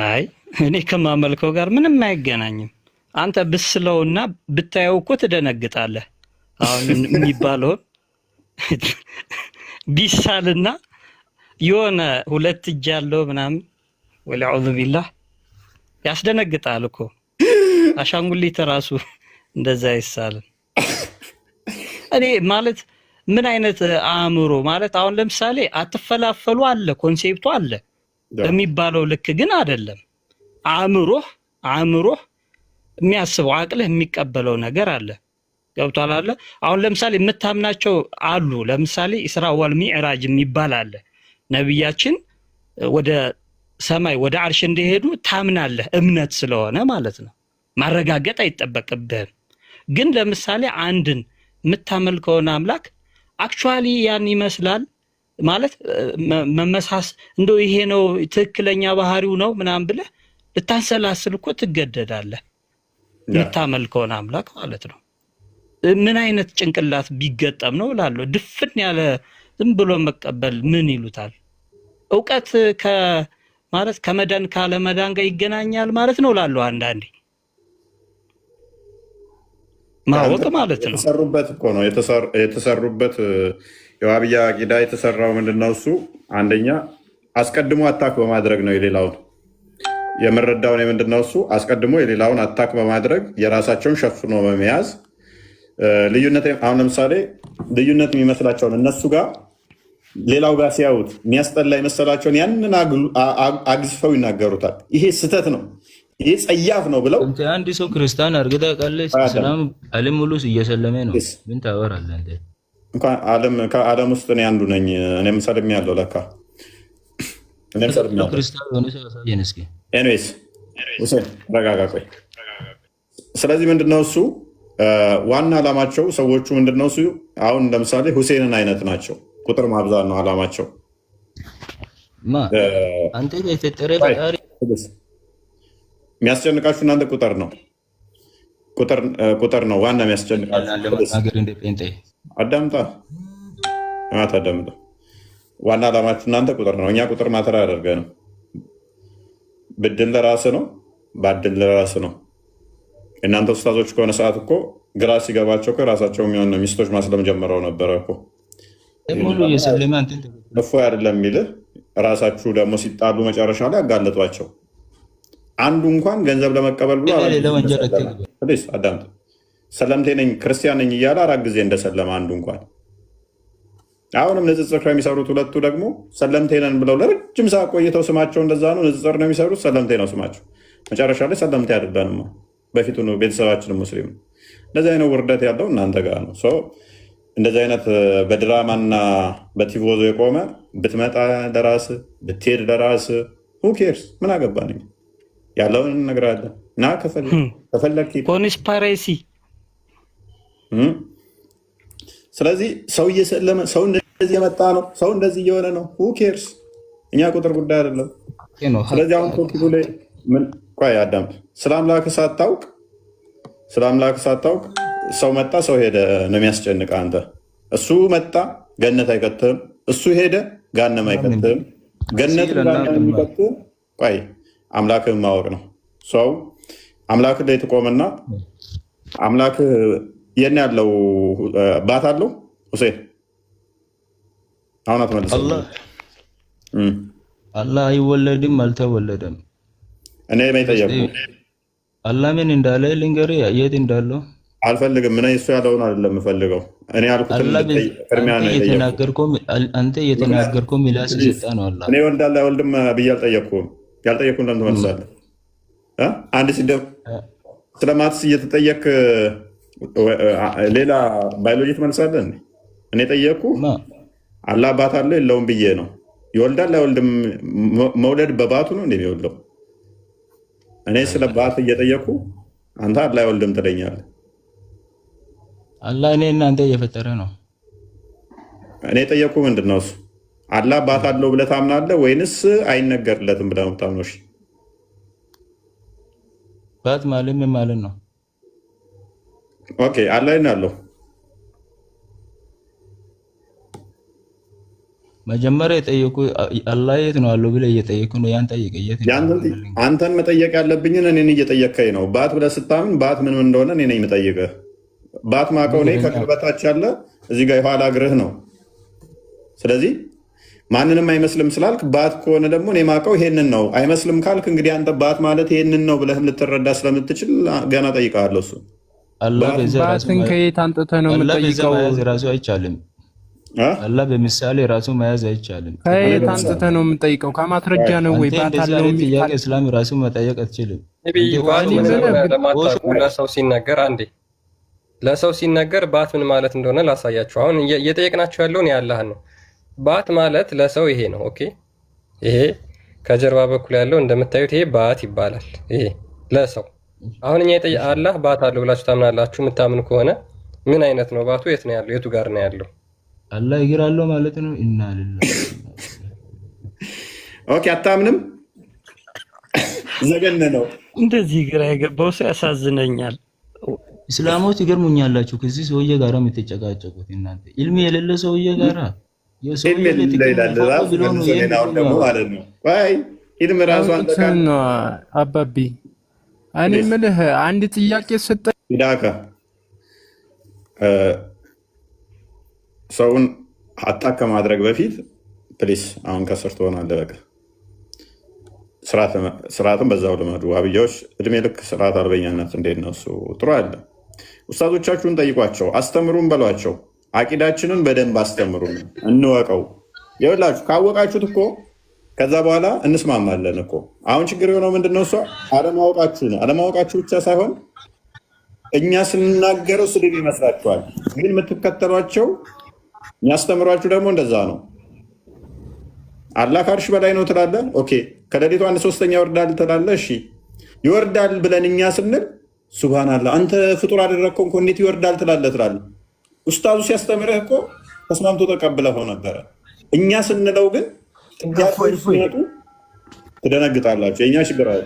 አይ እኔ ከማመልከው ጋር ምንም አይገናኝም። አንተ ብስለውና ብታየው እኮ ትደነግጣለህ። አሁን የሚባለው ቢሳልና የሆነ ሁለት እጅ ያለው ምናምን ወለዑዙ ቢላህ ያስደነግጣል እኮ። አሻንጉሊት ራሱ እንደዛ ይሳል። እኔ ማለት ምን አይነት አእምሮ ማለት አሁን ለምሳሌ አትፈላፈሉ አለ ኮንሴፕቱ አለ በሚባለው ልክ ግን አይደለም። አእምሮህ የሚያስበው አቅልህ የሚቀበለው ነገር አለ። ገብቷል አለ። አሁን ለምሳሌ የምታምናቸው አሉ። ለምሳሌ ኢስራ ወል ሚዕራጅ የሚባል አለ። ነብያችን ወደ ሰማይ ወደ አርሽ እንደሄዱ ታምናለህ፣ እምነት ስለሆነ ማለት ነው። ማረጋገጥ አይጠበቅብህም። ግን ለምሳሌ አንድን የምታመልከውን አምላክ አክቹአሊ ያን ይመስላል ማለት መመሳስ እንደው ይሄ ነው ትክክለኛ ባህሪው ነው ምናምን ብለህ ልታንሰላስል እኮ ትገደዳለህ። የምታመልከውን አምላክ ማለት ነው። ምን አይነት ጭንቅላት ቢገጠም ነው እላለሁ። ድፍን ያለ ዝም ብሎ መቀበል ምን ይሉታል? እውቀት ማለት ከመዳን ካለ መዳን ጋር ይገናኛል ማለት ነው እላለሁ። አንዳንዴ ማወቅ ማለት ነው። የተሰሩበት እኮ ነው የተሰሩበት የዋህብያ አቂዳ የተሰራው ምንድነው? እሱ አንደኛ አስቀድሞ አታክ በማድረግ ነው። የሌላውን የምረዳውን ምንድነው? እሱ አስቀድሞ የሌላውን አታክ በማድረግ የራሳቸውን ሸፍኖ በመያዝ ልዩነት አሁን ለምሳሌ ልዩነት የሚመስላቸውን እነሱ ጋር ሌላው ጋር ሲያዩት የሚያስጠላ የመሰላቸውን ያንን አግዝፈው ይናገሩታል። ይሄ ስህተት ነው፣ ይሄ ጸያፍ ነው ብለው አንድ ሰው ክርስቲያን አርግዳ ቃል ሰላም ዓለም ሙሉ እየሰለመ ነው። ምን ታወራለህ አንተ? እንኳን ከዓለም ውስጥ እኔ አንዱ ነኝ። እኔም ሰልሜ ያለው ለካ እኔም ሰልሜ ያለው ክርስቲያን ሆነ ያሳየን እስኪ። ኤኒዌይስ ሁሴን ረጋጋ ቆይ። ስለዚህ ምንድነው እሱ ዋና ዓላማቸው ሰዎቹ ምንድነው እሱ አሁን ለምሳሌ ሁሴንን አይነት ናቸው። ቁጥር ማብዛት ነው ዓላማቸው። አንተ የፈጠረ ፈጣሪ የሚያስጨንቃችሁ እናንተ ቁጥር ነው ቁጥር ነው ዋና የሚያስጨንቃችሁ። አዳምጣ ዋና ዓላማችሁ እናንተ ቁጥር ነው። እኛ ቁጥር ማተር ያደርገ ነው። ብድን ለራስ ነው፣ ባድን ለራስ ነው። እናንተ ኡስታዞች ከሆነ ሰዓት እኮ ግራ ሲገባቸው ራሳቸው የሚሆን ሚስቶች ማስለም ጀምረው ነበረ እኮ እፎ አይደለም የሚልህ ራሳችሁ ደግሞ ሲጣሉ መጨረሻ ላይ አጋለጧቸው። አንዱ እንኳን ገንዘብ ለመቀበል ብሎ አዳምጥ ሰለምቴ ነኝ ክርስቲያን ነኝ እያለ 4 ጊዜ እንደሰለመ አንዱ እንኳን። አሁንም ንጽጽር የሚሰሩት ሁለቱ ደግሞ ሰለምቴ ነን ብለው ለረጅም ሰዓት ቆይተው ስማቸው እንደዛ ነው። ንጽጽር ነው የሚሰሩት፣ ሰለምቴ ነው ስማቸው። መጨረሻ ላይ ሰለምቴ አይደለንም፣ በፊቱ ነው ቤተሰባችን ሙስሊም። እንደዚህ አይነት ውርደት ያለው እናንተ ጋር ነው። እንደዚህ አይነት በድራማና በቲቮዞ የቆመ ብትመጣ ለራስ ብትሄድ ለራስ ሁኬርስ ምን አገባን ያለውን እነግራለን። ና ከፈለግ ኮንስፓሬሲ። ስለዚህ ሰው እየሰለመ ሰው እንደዚህ የመጣ ነው፣ ሰው እንደዚህ እየሆነ ነው። ሁኬርስ እኛ ቁጥር ጉዳይ አይደለም። ስለዚህ አሁን ቶኪቱ ላይ ቆይ አዳምጥ። ስለ አምላክ ሳታውቅ ሰው መጣ ሰው ሄደ ነው የሚያስጨንቅ። አንተ እሱ መጣ ገነት አይከትም፣ እሱ ሄደ ጋነም አይከትም። ገነት የሚከትም ቆይ አምላክህን ማወቅ ነው። ሰው አምላክ ላይ ትቆምና አምላክ የት ያለው ባት አለው ሁሴን አሁን አትመልስ። አላህ አይወለድም አልተወለደም። እኔ ጠየቁ አላህ ምን እንዳለ ልንገርህ፣ የት እንዳለው አልፈልግም። ምን እሱ ያለውን አይደለም የምፈልገው እኔ ያልኩትን ቅድሚያ ነው አንተ የተናገርከው ሚላስ ሰጣ ነው። አላህ እኔ ወልዳለሁ አይወልድም ብዬ አልጠየቅኩም። ያልጠየቅኩ ለምን ትመልሳለህ? አንድ ሲደብ ስለማትስ እየተጠየቅ ሌላ ባዮሎጂ ትመልሳለህ? እኔ ጠየቅኩ አላህ አባት አለው የለውም ብዬ ነው። ይወልዳል አይወልድም? መውለድ በባቱ ነው እንደሚወልደው። እኔ ስለ ባት እየጠየቅኩ አንተ አላህ አይወልድም ትለኛለህ። አላህ እኔ እናንተ እየፈጠረ ነው። እኔ ጠየቅኩ ምንድን ነው እሱ አላህ አባት አለው ብለህ ታምናለህ ወይንስ አይነገርለትም ብለህ ነው የምታምነው? ባት ማለት ምን ማለት ነው? ኦኬ አላህ ነው መጀመሪያ የጠየቁ አላህ የት ነው አለው ብለህ እየጠየቁ ነው። ያን ጠይቀ የት አንተን መጠየቅ ያለብኝን እኔን እየጠየቅከኝ ነው። ባት ብለህ ስታምን ባት ምን እንደሆነ እኔ ነኝ የምጠይቅህ። ባት ማቀው እኔ ከቅርበታች ያለ እዚህ ጋር የኋላ እግርህ ነው። ስለዚህ ማንንም አይመስልም ስላልክ ባት ከሆነ ደግሞ እኔ ማቀው ይሄንን ነው። አይመስልም ካልክ እንግዲህ አንተ ባት ማለት ይሄንን ነው ብለህም ልትረዳ ስለምትችል ገና ጠይቃለሁ። እሱ ባትን ከየት አንጥተህ ነው የምጠይቀው? ራሱ አይቻልም። አላህ በምሳሌ ራሱ መያዝ አይቻልም። ከየት አንጥተህ ነው የምጠይቀው? ከማስረጃ ነው ወይ? ባት አለው ጥያቄ እስላም ራሱ መጠየቅ አትችልም። ለሰው ሲነገር አንዴ ለሰው ሲነገር ባት ምን ማለት እንደሆነ ላሳያችሁ። አሁን እየጠየቅናቸው ያለውን ያላህን ነው። ባት ማለት ለሰው ይሄ ነው። ኦኬ ይሄ ከጀርባ በኩል ያለው እንደምታዩት ይሄ ባት ይባላል። ይሄ ለሰው አሁን እኛ አላህ ባት አለው ብላችሁ ታምናላችሁ? የምታምን ከሆነ ምን አይነት ነው ባቱ? የት ነው ያለው? የቱ ጋር ነው ያለው? አላህ እግር አለው ማለት ነው። ኢና ሊላሂ ኦኬ አታምንም? ዘገነ ነው እንደዚህ ግራ የገባው ሰው ያሳዝነኛል። እስላሞች ይገርሙኛላችሁ። ከዚህ ሰውዬ ጋር የምትጨቃጨቁት እናንተ ኢልሚ የሌለ ሰውዬ ጋር አባቢ እኔ የምልህ አንድ ጥያቄ ስጠኝ። ሰውን አታክ ከማድረግ በፊት ፕሊስ አሁን ከስር ትሆናለህ። በቃ ስርዓትን በዛው ልመዱ። አብያዎች እድሜ ልክ ስርዓት አልበኛነት እንዴት ነው እሱ? ጥሩ አለ። ኡስታዞቻችሁን ጠይቋቸው፣ አስተምሩን በሏቸው። አቂዳችንን በደንብ አስተምሩን፣ እንወቀው። ይኸውላችሁ ካወቃችሁት እኮ ከዛ በኋላ እንስማማለን እኮ። አሁን ችግር የሆነው ምንድነው? እሷ አለማወቃችሁ ነው። አለማወቃችሁ ብቻ ሳይሆን እኛ ስንናገረው ስድብ ይመስላችኋል፣ ግን የምትከተሏቸው የሚያስተምሯችሁ ደግሞ እንደዛ ነው። አላህ ከአርሽ በላይ ነው ትላለህ። ኦኬ ከሌሊቱ 1/3 ይወርዳል ትላለህ። እሺ ይወርዳል ብለን እኛ ስንል ሱብሃንአላህ አንተ ፍጡር አደረግከው እኮ እንዴት ይወርዳል ትላለህ። ኡስታዙ ሲያስተምርህ እኮ ተስማምቶ ተቀብለኸው ነበረ። እኛ ስንለው ግን ጥያቄዎች ሲመጡ ትደነግጣላችሁ። የእኛ ችግር አለ።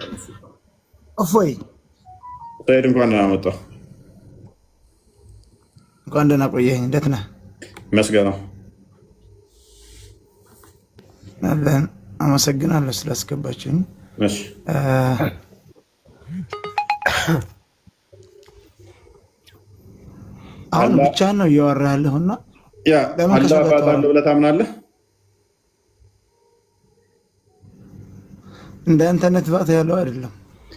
እፎይ ሰይድ እንኳን ደህና መጣህ። እንኳን ደህና ቆየኸኝ። እንዴት ነህ? መስገነው አለን። አመሰግናለሁ ስላስገባችሁኝ። አሁን ብቻህን ነው እያወራህ ያለሁና አለ ብለህ ታምናለህ? እንደ አንተነት ባት ያለው አይደለም።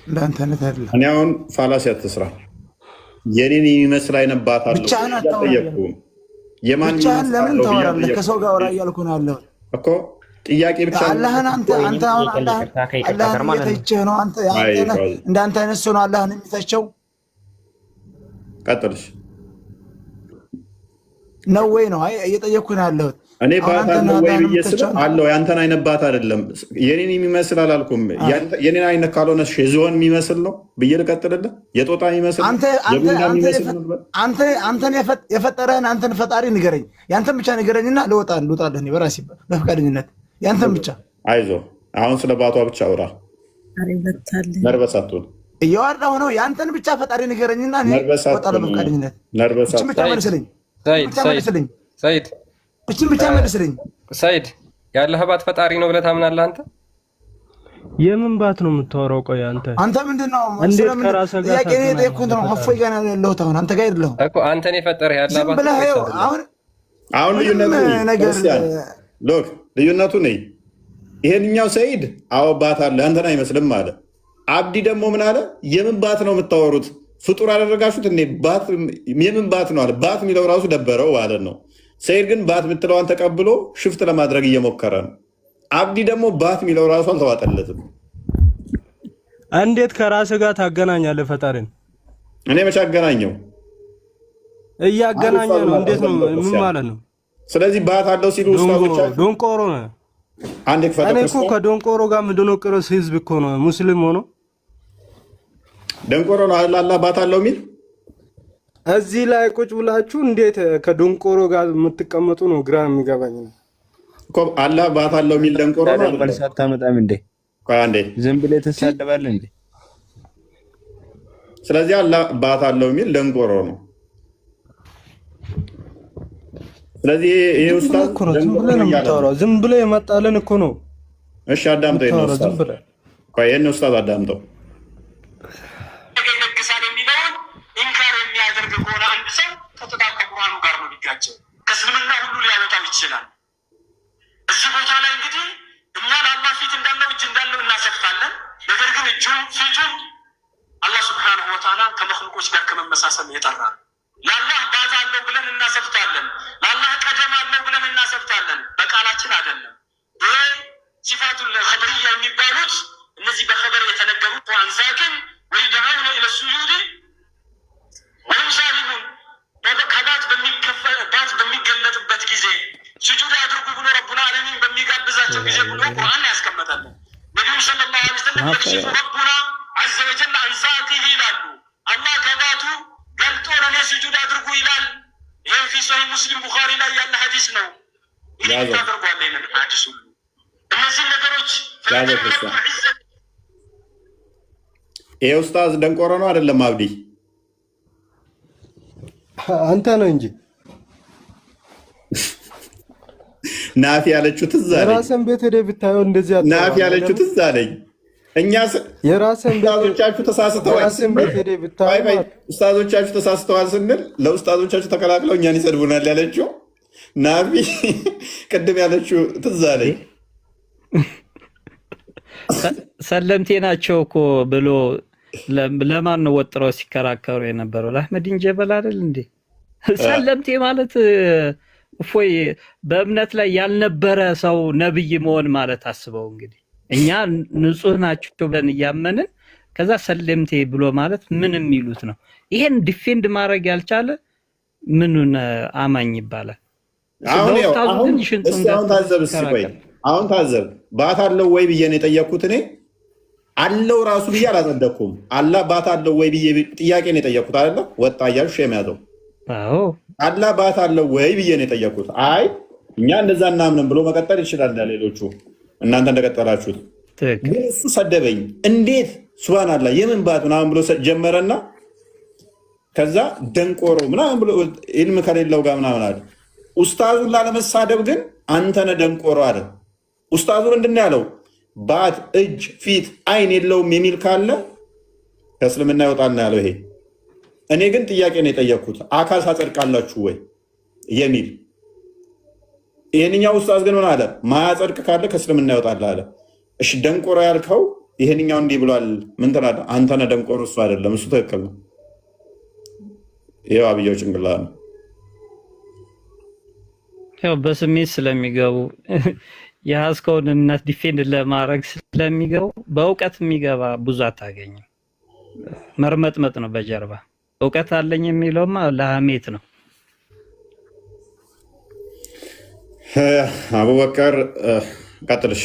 እንደ አንተነት አይደለም። እኔ አሁን ፋላሲ አትስራ። የኔን የሚመስል አይነት ባት አለው አልጠየቅኩም። ብቻህን ለምን ታወራለህ? ከሰው ጋር አወራ እያልኩ ነው ያለሁት እኮ። ጥያቄ ብቻ አላህን አንተ አሁን አላህን እየተቸህ ነው። አንተ እንደ አንተ አይነት ሰው ነው አላህን የሚተቸው። ቀጥልሽ ነው ወይ ነው እየጠየቅኩ ነው ያለሁት። እኔ ባት አለው ወይ ብዬ ስለው አለው ያንተን አይነት ባት አይደለም የኔን የሚመስል አላልኩም። የኔን አይነት ካልሆነ የዝሆን የሚመስል ነው ብዬ ልቀጥልልህ? የጦጣ የሚመስል አንተን የፈጠረህን አንተን ፈጣሪ ንገረኝ። ያንተን ብቻ ንገረኝና ልወጣልህ በራሴ በፈቃደኝነት ያንተን ብቻ። አይዞህ አሁን ስለ ባቷ ብቻ አውራ። ነርበስ አትሁን። እያወራሁ ነው። ያንተን ብቻ ፈጣሪ ንገረኝና እወጣለሁ በፈቃደኝነት። ብቻ መልስልኝ። ሰይድ እችን ብቻ መልስልኝ። ሰይድ ያለህ ባት ፈጣሪ ነው ብለህ ታምናለህ አንተ? የምን ባት ነው የምታወራው? ቆይ አንተ ምንድን ነው ጥያቄ ነው የጠየኩት ነው። እፎይ ጋር ነው ያለሁት አሁን አንተ ጋር አይደለሁም እኮ። አንተን የፈጠረህ ያለ ባት አሁን ልዩነቱ ነኝ። ይሄንኛው ሰይድ አዎ ባት አለ አንተን አይመስልም አለ። አብዲ ደግሞ ምን አለ? የምን ባት ነው የምታወሩት? ፍጡር አደረጋችሁት እኔ ባት የምን ባት ነው አለ። ባት የሚለው ራሱ ደበረው ማለት ነው። ሰይድ ግን ባት የምትለዋን ተቀብሎ ሽፍት ለማድረግ እየሞከረ ነው። አብዲ ደግሞ ባት የሚለው ራሱ አልተዋጠለትም። እንዴት ከራስህ ጋር ታገናኛለህ ፈጣሪን? እኔ መቼ አገናኘው? እያገናኘ ነው። እንዴት ነው? ምን ማለት ነው? ስለዚህ ባት አለው ሲሉ ኡስታዞች ዶንቆሮ ነው። አንዴ እኔ እኮ ከዶንቆሮ ጋር የምደነቆረው ህዝብ እኮ ነው ሙስሊም ሆኖ ደንቆሮ ነው አላህ ባት አለው የሚል እዚህ ላይ ቁጭ ብላችሁ እንዴት ከዶንቆሮ ጋር የምትቀመጡ ነው ግራ የሚገባኝ ነው እኮ። አላህ ባት አለው የሚል ደንቆሮ ነው። መልስ አታመጣም እንዴ? ቆይ አንዴ ዝም ብለህ ትሳደባለህ እንዴ? ስለዚህ አላህ አባት አለው የሚል ደንቆሮ ነው። ስለዚህ ይሄ ኡስታዝ ዝም ብሎ የመጣልን እኮ ነው። እሺ አዳምጠው፣ ይሄን ኡስታዝ ቆይ፣ ይሄን ኡስታዝ አዳምጠው። ይነግሳል የሚለውን ኢንካር የሚያደርግ ከሆነ አንድ ሰው ቀጥታ ከቁርአኑ ጋር ነው የሚጋጨው። ከእስልምና ሁሉ ሊያወጣው ይችላል። እዚህ ቦታ ላይ እንግዲህ እኛ ለአላህ ፊት እንዳለው እጅ እንዳለው እናሰብታለን። ነገር ግን እጁን ፊቱን አላህ ሱብሓነሁ ወተዓላ ከመክሉቆች ጋር ከመመሳሰል የጠራ ነው። ለአላህ ባት አለው ብለን እናሰብታለን። ለአላህ ቀደም አለው ብለን እናሰብታለን። በቃላችን አይደለም። ይሄ ሲፋቱል ኸበርያ የሚባሉት እነዚህ በኸበር የተነገሩት አንሳክን ወይ ደዓውነ ኢለ ሱጁድ ወይም ሳሊሙን ባት በሚገለጥበት ጊዜ ስጁድ አድርጉ ብሎ ረቡል ዓለሚን በሚጋብዛቸው ጊዜ ብሎ ቁርአን ያስቀመጣል። ነቢዩ ሰለላሁ ዐለይሂ ወሰለም የክሽፉ ረቡና ዐዘ ወጀል አን ሳቂህ ይላሉ። አላህ ከባቱ ገልጦ ለእኔ ስጁድ አድርጉ ይላል። ይህ ፊ ሶሒህ ሙስሊም ቡኻሪ ላይ ያለ ሐዲስ ነው። ይህ ታደርጓለ ይለን ሐዲሱ እነዚህ ነገሮች ይሄ ኡስታዝ ደንቆሮ ነው አይደለም? አብዲ አንተ ነው እንጂ ናፊ ያለችው ትዝ አለኝ። የራስን ቤት ሄደህ ብታየው እንደዚህ አጥቶ ናፊ ያለችው ትዝ አለኝ። እኛ የራስን ኡስታዞቻችሁ ተሳስተዋል ኡስታዞቻችሁ ተሳስተዋል ስንል ለኡስታዞቻችሁ ተከላክለው እኛን ይሰድቡናል ያለችው ናፊ ቅድም ያለችው ትዝ አለኝ። ሰለምቴ ናቸው እኮ ብሎ ለማን ነው ወጥረው ሲከራከሩ የነበረው? ለአህመዲን ጀበል አይደል እንዴ? ሰለምቴ ማለት እፎይ በእምነት ላይ ያልነበረ ሰው ነብይ መሆን ማለት አስበው እንግዲህ እኛ ንጹህ ናቸው ብለን እያመንን ከዛ ሰለምቴ ብሎ ማለት ምን የሚሉት ነው? ይሄን ዲፌንድ ማድረግ ያልቻለ ምኑን አማኝ ይባላል? አሁን ታዘብ ባት አለው ወይ ብዬ ነው የጠየቅኩት። እኔ አለው ራሱ ብዬ አላጸደቅኩም። አላህ ባት አለው ወይ ብዬ ጥያቄ ነው የጠየቅኩት አይደለ? ወጣ እያሉ ሼም ያዘው። አላህ ባት አለው ወይ ብዬ ነው የጠየቅኩት። አይ እኛ እንደዛ እናምንም ብሎ መቀጠል ይችላል። ሌሎቹ እናንተ እንደቀጠላችሁት ግን እሱ ሰደበኝ። እንዴት ሱብሃንአላህ የምን ባት ምናምን ብሎ ጀመረና ከዛ ደንቆሮ ምናምን ብሎ ኢልም ከሌለው ጋር ምናምን አለ። ኡስታዙን ላለመሳደብ ግን አንተነ ደንቆሮ አለ። ኡስታዙ ምንድን ያለው? ባት እጅ፣ ፊት፣ አይን የለውም የሚል ካለ ከእስልምና ይወጣል ነው ያለው። ይሄ እኔ ግን ጥያቄ ነው የጠየቅኩት፣ አካል ታጸድቃላችሁ ወይ የሚል። ይህንኛው ኡስታዝ ግን ምን አለ? ማያጸድቅ ካለ ከእስልምና ይወጣል አለ። እሺ ደንቆሮ ያልከው ይህንኛው እንዲህ ብሏል፣ ምን ትላለህ? አንተነ ደንቆሮ፣ እሱ አይደለም። እሱ ትክክል ነው። ይኸው አብያው ጭንቅላ ነው። ያው በስሜት ስለሚገቡ የያዝከውን እምነት ዲፌንድ ለማድረግ ስለሚገቡ በእውቀት የሚገባ ብዙ አታገኝም። መርመጥመጥ ነው በጀርባ። እውቀት አለኝ የሚለውማ ለሐሜት ነው። አቡበከር ቀጥልሽ።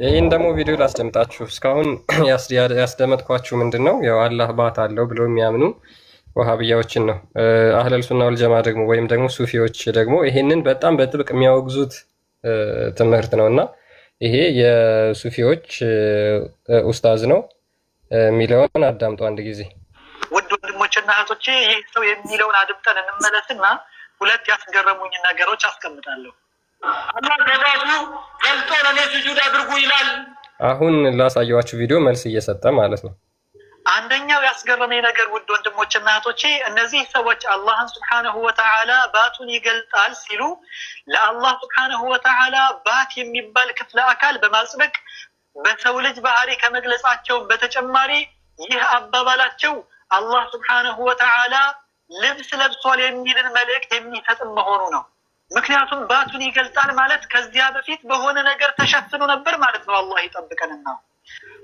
ይህን ደግሞ ቪዲዮ ላስደምጣችሁ። እስካሁን ያስደመጥኳችሁ ምንድን ነው? ያው አላህ ባት አለው ብሎ የሚያምኑ ወሃብያዎችን ነው። አህለል ሱና ወልጀማ ደግሞ ወይም ደግሞ ሱፊዎች ደግሞ ይሄንን በጣም በጥብቅ የሚያወግዙት ትምህርት ነው እና ይሄ የሱፊዎች ኡስታዝ ነው የሚለውን አዳምጡ አንድ ጊዜ። ውድ ወንድሞችና እህቶቼ ይህ ሰው የሚለውን አድምጠን እንመለስና ሁለት ያስገረሙኝ ነገሮች አስቀምጣለሁ። አላህ ገባቱ ገልጦ ለእኔ ስጁድ አድርጉ ይላል። አሁን ላሳየዋችሁ ቪዲዮ መልስ እየሰጠ ማለት ነው። አንደኛው ያስገረመኝ ነገር ውድ ወንድሞችና እህቶቼ እነዚህ ሰዎች አላህን ሱብሓነሁ ወተዓላ ባቱን ይገልጣል ሲሉ ለአላህ ሱብሓነሁ ወተዓላ ባት የሚባል ክፍለ አካል በማጽደቅ በሰው ልጅ ባህሪ ከመግለጻቸው በተጨማሪ ይህ አባባላቸው አላህ ሱብሓነሁ ወተዓላ ልብስ ለብሷል የሚልን መልእክት የሚሰጥ መሆኑ ነው። ምክንያቱም ባቱን ይገልጣል ማለት ከዚያ በፊት በሆነ ነገር ተሸፍኖ ነበር ማለት ነው። አላህ ይጠብቀንና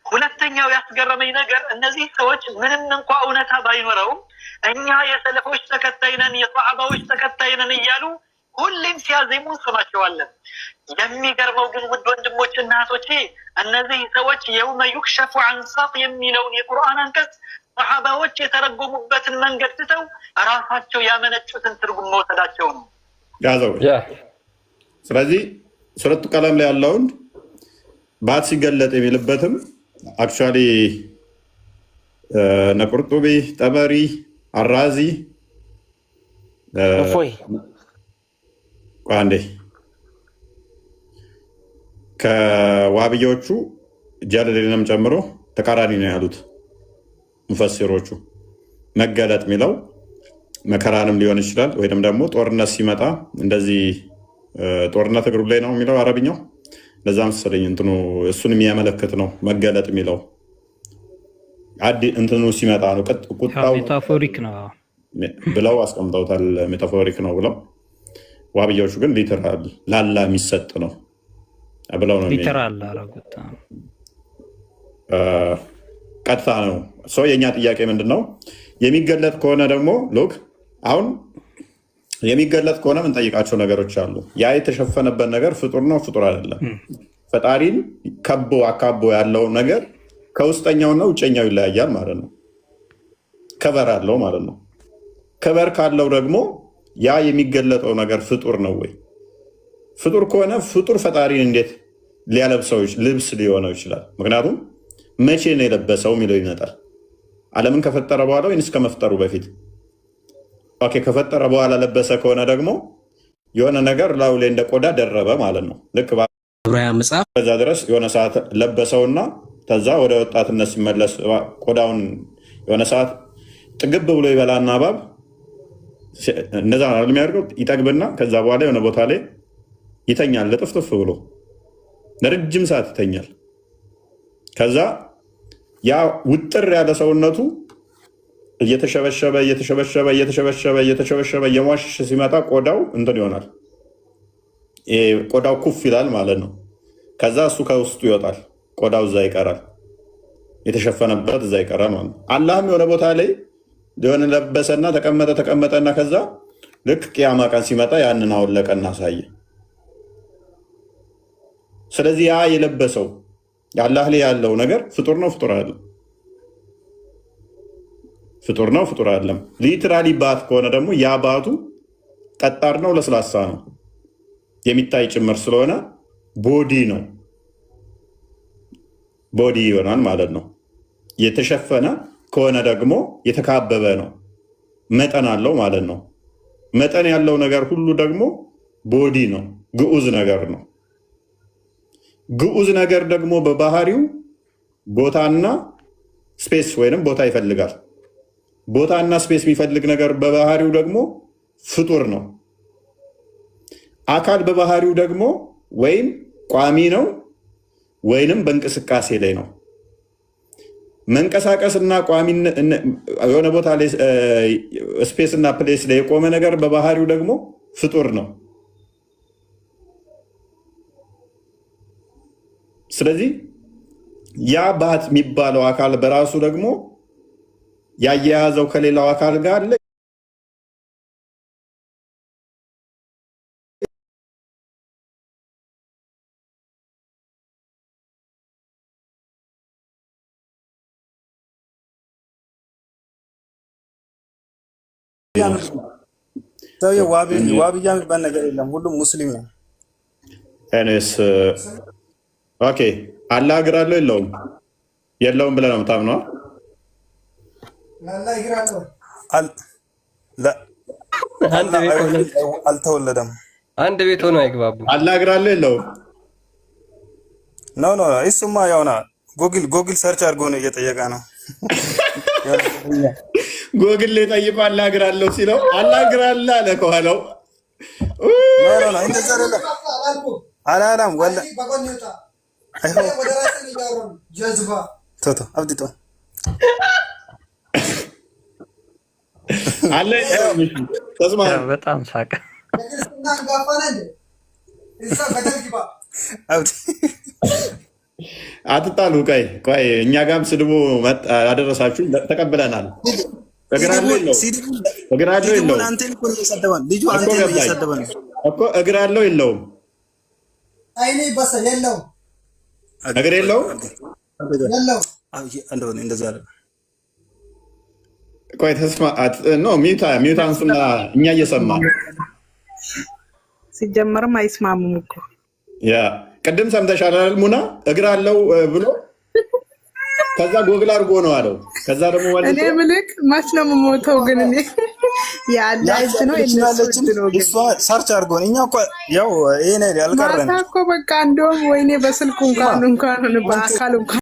ሁለተኛው ያስገረመኝ ነገር እነዚህ ሰዎች ምንም እንኳ እውነታ ባይኖረውም እኛ የሰለፎች ተከታይ ነን፣ የሰሃባዎች ተከታይ ነን እያሉ ሁሌም ሲያዜሙ እንሰማቸዋለን። የሚገርመው ግን ውድ ወንድሞች እና እህቶቼ እነዚህ ሰዎች የውመ ዩክሸፉ ዐን ሳቅ የሚለውን የቁርአን አንቀጽ ሰሃባዎች የተረጎሙበትን መንገድ ትተው ራሳቸው ያመነጩትን ትርጉም መውሰዳቸው ነው ያዘው። ስለዚህ ሱረቱ ቀለም ላይ ያለውን ባት ሲገለጥ የሚልበትም አክቹዋሊ ነቁርጡቢ፣ ጠበሪ፣ አራዚ አንዴ ከዋብዮቹ ጀለሌንም ጨምሮ ተቃራኒ ነው ያሉት ሙፈሲሮቹ። መገለጥ የሚለው መከራንም ሊሆን ይችላል፣ ወይም ደግሞ ጦርነት ሲመጣ እንደዚህ ጦርነት እግሩ ላይ ነው የሚለው አረብኛው። ለዛ መሰለኝ እንትኑ እሱን የሚያመለክት ነው መገለጥ የሚለው እንትኑ ሲመጣ ነው። ቁጣው ሜታፎሪክ ነው ብለው አስቀምጠውታል። ሜታፎሪክ ነው ብለው፣ ዋብያዎቹ ግን ሊተራል ላላ የሚሰጥ ነው ብለው ነው ሊተራል አረጉት። ቀጥታ ነው ሰው። የእኛ ጥያቄ ምንድን ነው? የሚገለጥ ከሆነ ደግሞ ሎክ አሁን የሚገለጥ ከሆነ የምንጠይቃቸው ነገሮች አሉ። ያ የተሸፈነበት ነገር ፍጡር ነው ፍጡር አይደለም? ፈጣሪን ከቦ አካቦ ያለው ነገር ከውስጠኛውና ውጨኛው ይለያያል ማለት ነው። ከበር አለው ማለት ነው። ከበር ካለው ደግሞ ያ የሚገለጠው ነገር ፍጡር ነው ወይ? ፍጡር ከሆነ ፍጡር ፈጣሪን እንዴት ሊያለብሰው ልብስ ሊሆነው ይችላል? ምክንያቱም መቼ ነው የለበሰው የሚለው ይመጣል። ዓለምን ከፈጠረ በኋላ ወይንስ ከመፍጠሩ በፊት? ኦኬ፣ ከፈጠረ በኋላ ለበሰ ከሆነ ደግሞ የሆነ ነገር ላዩ ላይ እንደ ቆዳ ደረበ ማለት ነው። ልክ በዛ ድረስ የሆነ ሰዓት ለበሰውና ከዛ ወደ ወጣትነት ሲመለስ ቆዳውን የሆነ ሰዓት ጥግብ ብሎ ይበላና እባብ እነዛ የሚያደርገው ይጠግብና ከዛ በኋላ የሆነ ቦታ ላይ ይተኛል። ለጥፍጥፍ ብሎ ለረጅም ሰዓት ይተኛል። ከዛ ያ ውጥር ያለ ሰውነቱ እየተሸበሸበ እየተሸበሸበ እየተሸበሸበ እየተሸበሸበ እየሟሸሸ ሲመጣ ቆዳው እንትን ይሆናል። ቆዳው ኩፍ ይላል ማለት ነው። ከዛ እሱ ከውስጡ ይወጣል። ቆዳው እዛ ይቀራል። የተሸፈነበት እዛ ይቀራል ማለት ነው። አላህም የሆነ ቦታ ላይ የሆነ ለበሰና ተቀመጠና ከዛ ልክ ቅያማ ቀን ሲመጣ ያንን አወለቀና አሳየ። ስለዚህ ያ የለበሰው አላህ ላይ ያለው ነገር ፍጡር ነው ፍጡር አይደለም? ፍጡር ነው ፍጡር አይደለም? ሊትራሊ ባት ከሆነ ደግሞ ያ ባቱ ጠጣር ነው ለስላሳ ነው የሚታይ ጭምር ስለሆነ ቦዲ ነው ቦዲ ይሆናል ማለት ነው። የተሸፈነ ከሆነ ደግሞ የተካበበ ነው፣ መጠን አለው ማለት ነው። መጠን ያለው ነገር ሁሉ ደግሞ ቦዲ ነው፣ ግዑዝ ነገር ነው። ግዑዝ ነገር ደግሞ በባህሪው ቦታና ስፔስ ወይንም ቦታ ይፈልጋል። ቦታና ስፔስ የሚፈልግ ነገር በባህሪው ደግሞ ፍጡር ነው። አካል በባህሪው ደግሞ ወይም ቋሚ ነው ወይንም በእንቅስቃሴ ላይ ነው። መንቀሳቀስና ቋሚ የሆነ ቦታ ላይ ስፔስ እና ፕሌስ ላይ የቆመ ነገር በባህሪው ደግሞ ፍጡር ነው። ስለዚህ ያ ባት የሚባለው አካል በራሱ ደግሞ ያያያዘው ከሌላው አካል ጋር አለ። ሰውዬው ዋብያ የሚባል ነገር የለም፣ ሁሉም ሙስሊም ነው። እኔስ ኦኬ አላህ እግር አለው የለውም? የለውም ብለህ ነው የምታምነው? አልተወለደም። አንድ ቤት ሆኖ አይግባቡ። አላህ እግር አለው የለውም? ኖ እሱማ ያውና ጎግል ሰርች አድርጎ ነው እየጠየቀ ነው። ጎግል ላይ ጠይቆ አላህ እግር አለው ሲለው አላህ እግር አለ አለ ከኋላው። እንደዛ አይደለም አላለም ወላ አብዲቶ አለ ተስማ በጣም ሳቀ። አትጣሉ። ቆይ እኛ ጋርም ስድቡ አደረሳችሁ፣ ተቀብለናል። እግር አለው የለውም? እግር አለው የለውም? እግር የለውም? ቆይ ተስማ ሚውት አንሱና እኛ እየሰማን ሲጀመርም አይስማሙም እኮ ቅድም ሰምተሻል አይደል? ሙና እግር አለው ብሎ ከዛ ጎግል አድርጎ ነው አለው። ከዛ ደግሞ ማለት እኔ ምልክ ማች ነው የምሞተው ግን እኔ ያላይት ነው እሷ ሰርች አድርጎ እኛ እኮ ያው ይሄ ነው ያልቀረን ማታ እኮ በቃ እንደውም ወይኔ በስልኩ እንኳን በአካል እንኳን